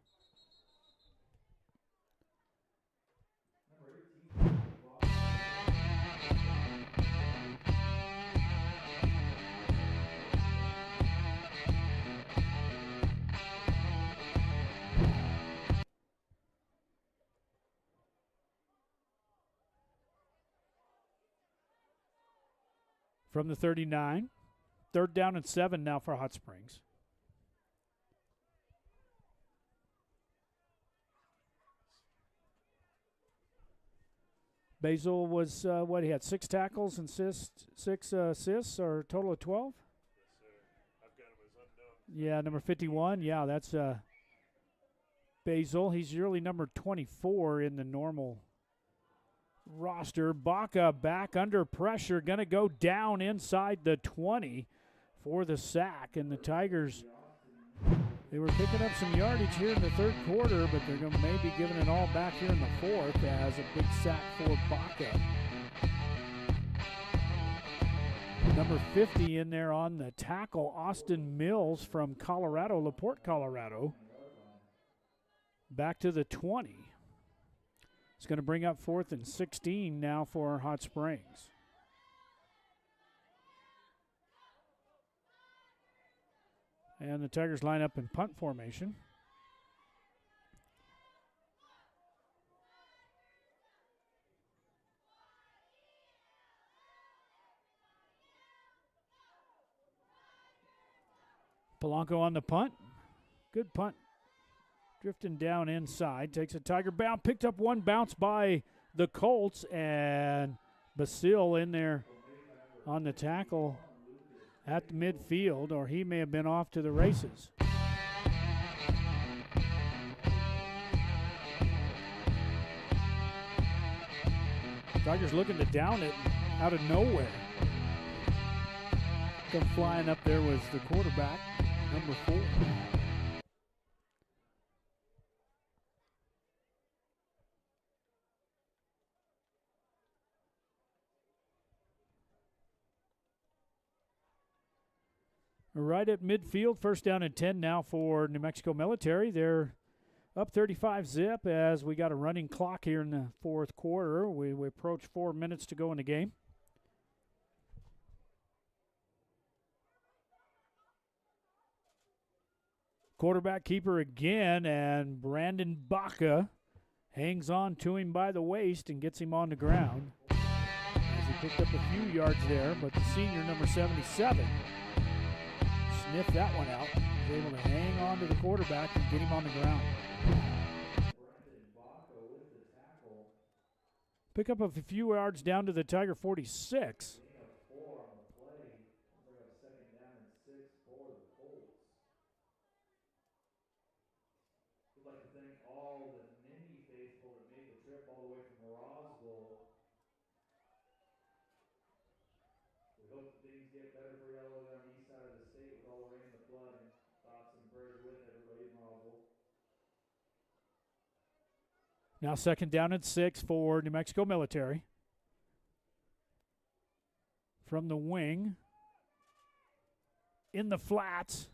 From the 39. Third down and 7 now for Hot Springs. Basil was, he had 6 tackles and 6 assists, or a total of 12? Yeah, number 51. Yeah, that's Basil. He's usually number 24 in the normal roster. Baca back under pressure, going to go down inside the 20 for the sack. And the Tigers, they were picking up some yardage here in the third quarter, but they're going to maybe giving it all back here in the fourth as a big sack for Baca. Number 50 in there on the tackle, Austin Mills from Colorado, LaPorte, Colorado. Back to the 20. It's going to bring up 4th and 16 now for Hot Springs. And the Tigers line up in punt formation. Polanco on the punt. Good punt. Drifting down inside. Takes a Tiger bounce. Picked up one bounce by the Colts. And Basile in there on the tackle at the midfield, or he may have been off to the races. Tigers looking to down it out of nowhere. Come flying up there was the quarterback, number 4. Right at midfield, first down and 10 now for New Mexico Military. They're up 35-zip as we got a running clock here in the fourth quarter. We approach 4 minutes to go in the game. Quarterback keeper again, and Brandon Baca hangs on to him by the waist and gets him on the ground. As he picked up a few yards there, but the senior, number 77, sniffed that one out. Was able to hang on to the quarterback and get him on the ground. Pick up a few yards down to the Tiger 46. We'd like to thank all the Nittany faithful that made the trip all the way from Roswell. We hope that things get better for you all over on the east side of the state with all the rain and the flooding. Thoughts and prayers with everybody in Roswell. Now 2nd down and 6 for New Mexico Military. From the wing. In the flats.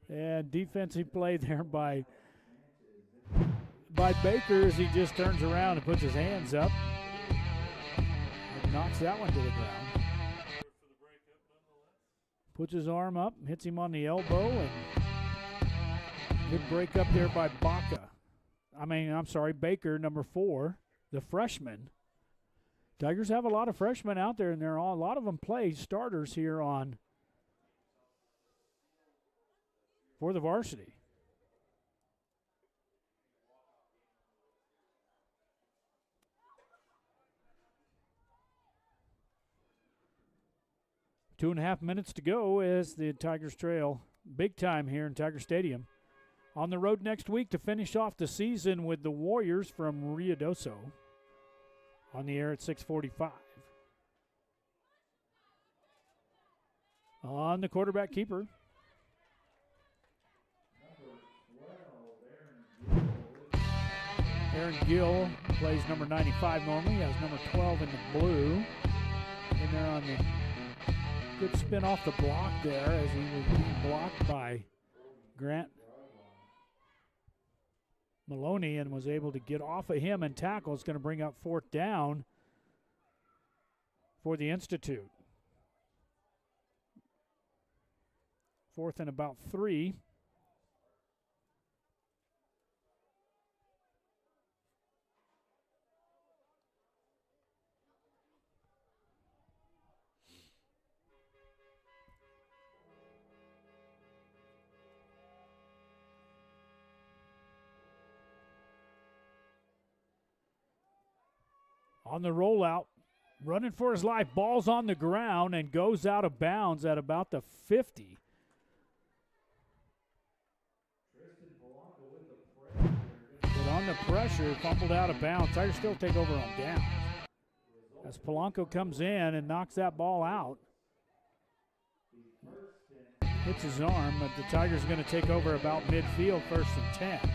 And defensive play there by Baker as he just turns around and puts his hands up. And knocks that one to the ground. Puts his arm up, hits him on the elbow, and good break up there by Baker, number 4, the freshman. Tigers have a lot of freshmen out there, and a lot of them play starters here for the varsity. Two and a half minutes to go as the Tigers trail big time here in Tiger Stadium. On the road next week to finish off the season with the Warriors from Ruidoso. On the air at 6:45. On the quarterback keeper. Aaron Gill plays number 95 normally. He has number 12 in the blue. And they're on the good spin off the block there as he was being blocked by Grant Maloney and was able to get off of him and tackle. It's going to bring up 4th down for the Institute. 4th and about 3. On the rollout, running for his life, ball's on the ground and goes out of bounds at about the 50. But on the pressure, fumbled out of bounds. Tigers still take over on downs. As Polanco comes in and knocks that ball out. Hits his arm, but the Tigers are going to take over about midfield, 1st and 10.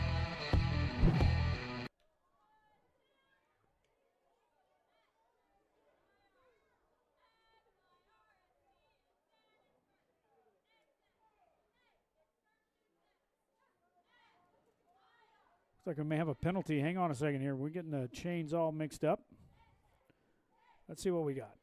like we may have a penalty. Hang on a second here. We're getting the chains all mixed up. Let's see what we got.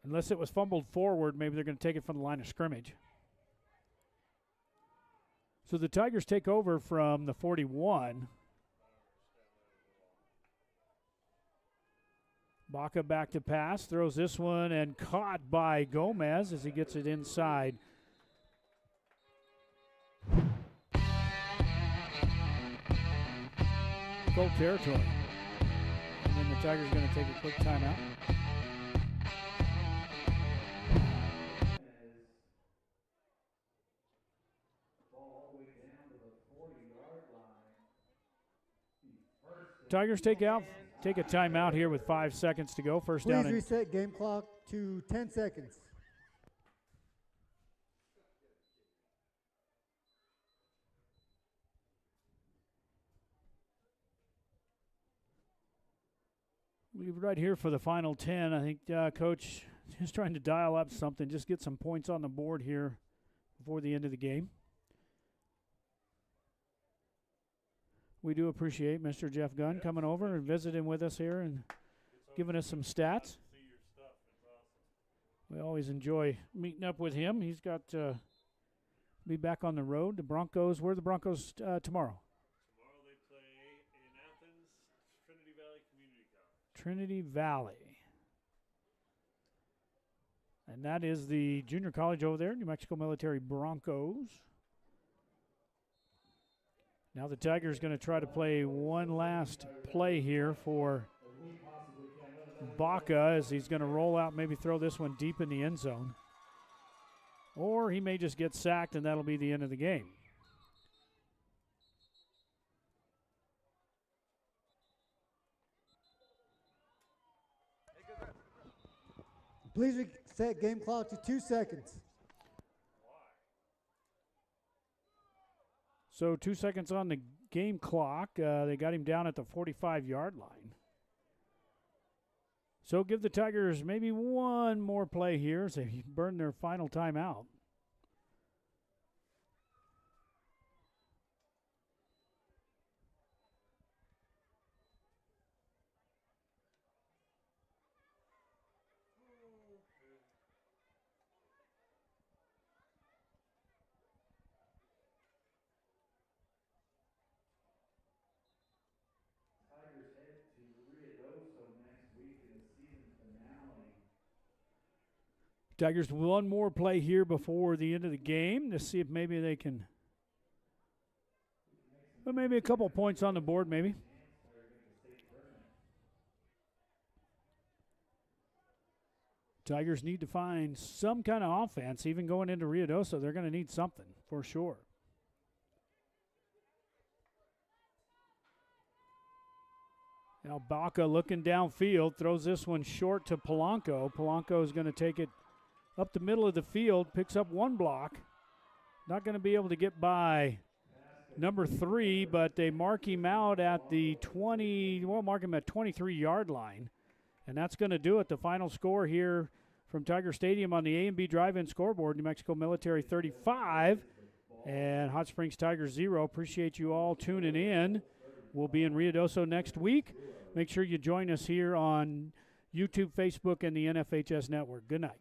Unless it was fumbled forward, maybe they're going to take it from the line of scrimmage. So the Tigers take over from the 41. Baca back to pass, throws this one and caught by Gomez as he gets it inside. Colt territory. And then the Tigers going to take a quick timeout. Tigers take a timeout here with 5 seconds to go. First down. Please reset game clock to 10 seconds. Leave it right here for the final 10. I think Coach is trying to dial up something, just get some points on the board here before the end of the game. We do appreciate Mr. Jeff Gunn coming over and visiting with us here and giving us some stats. We always enjoy meeting up with him. He's got to be back on the road. The Broncos, where are the Broncos tomorrow? Tomorrow they play in Athens, Trinity Valley Community College. Trinity Valley. And that is the junior college over there, New Mexico Military Broncos. Now the Tigers going to try to play one last play here for Baca as he's going to roll out, maybe throw this one deep in the end zone. Or he may just get sacked and that'll be the end of the game. Please reset game clock to 2 seconds. So 2 seconds on the game clock. They got him down at the 45-yard line. So give the Tigers maybe one more play here as they burn their final timeout. Tigers one more play here before the end of the game to see if maybe they can, but maybe a couple points on the board maybe. Tigers need to find some kind of offense, even going into Ruidoso. They're going to need something for sure. Now Baca looking downfield, throws this one short to Polanco. Polanco is going to take it up the middle of the field, picks up one block. Not going to be able to get by number 3, but they mark him out at the 23-yard line. And that's going to do it. The final score here from Tiger Stadium on the A&B Drive-In scoreboard, New Mexico Military 35 and Hot Springs Tigers 0. Appreciate you all tuning in. We'll be in Ruidoso next week. Make sure you join us here on YouTube, Facebook, and the NFHS Network. Good night.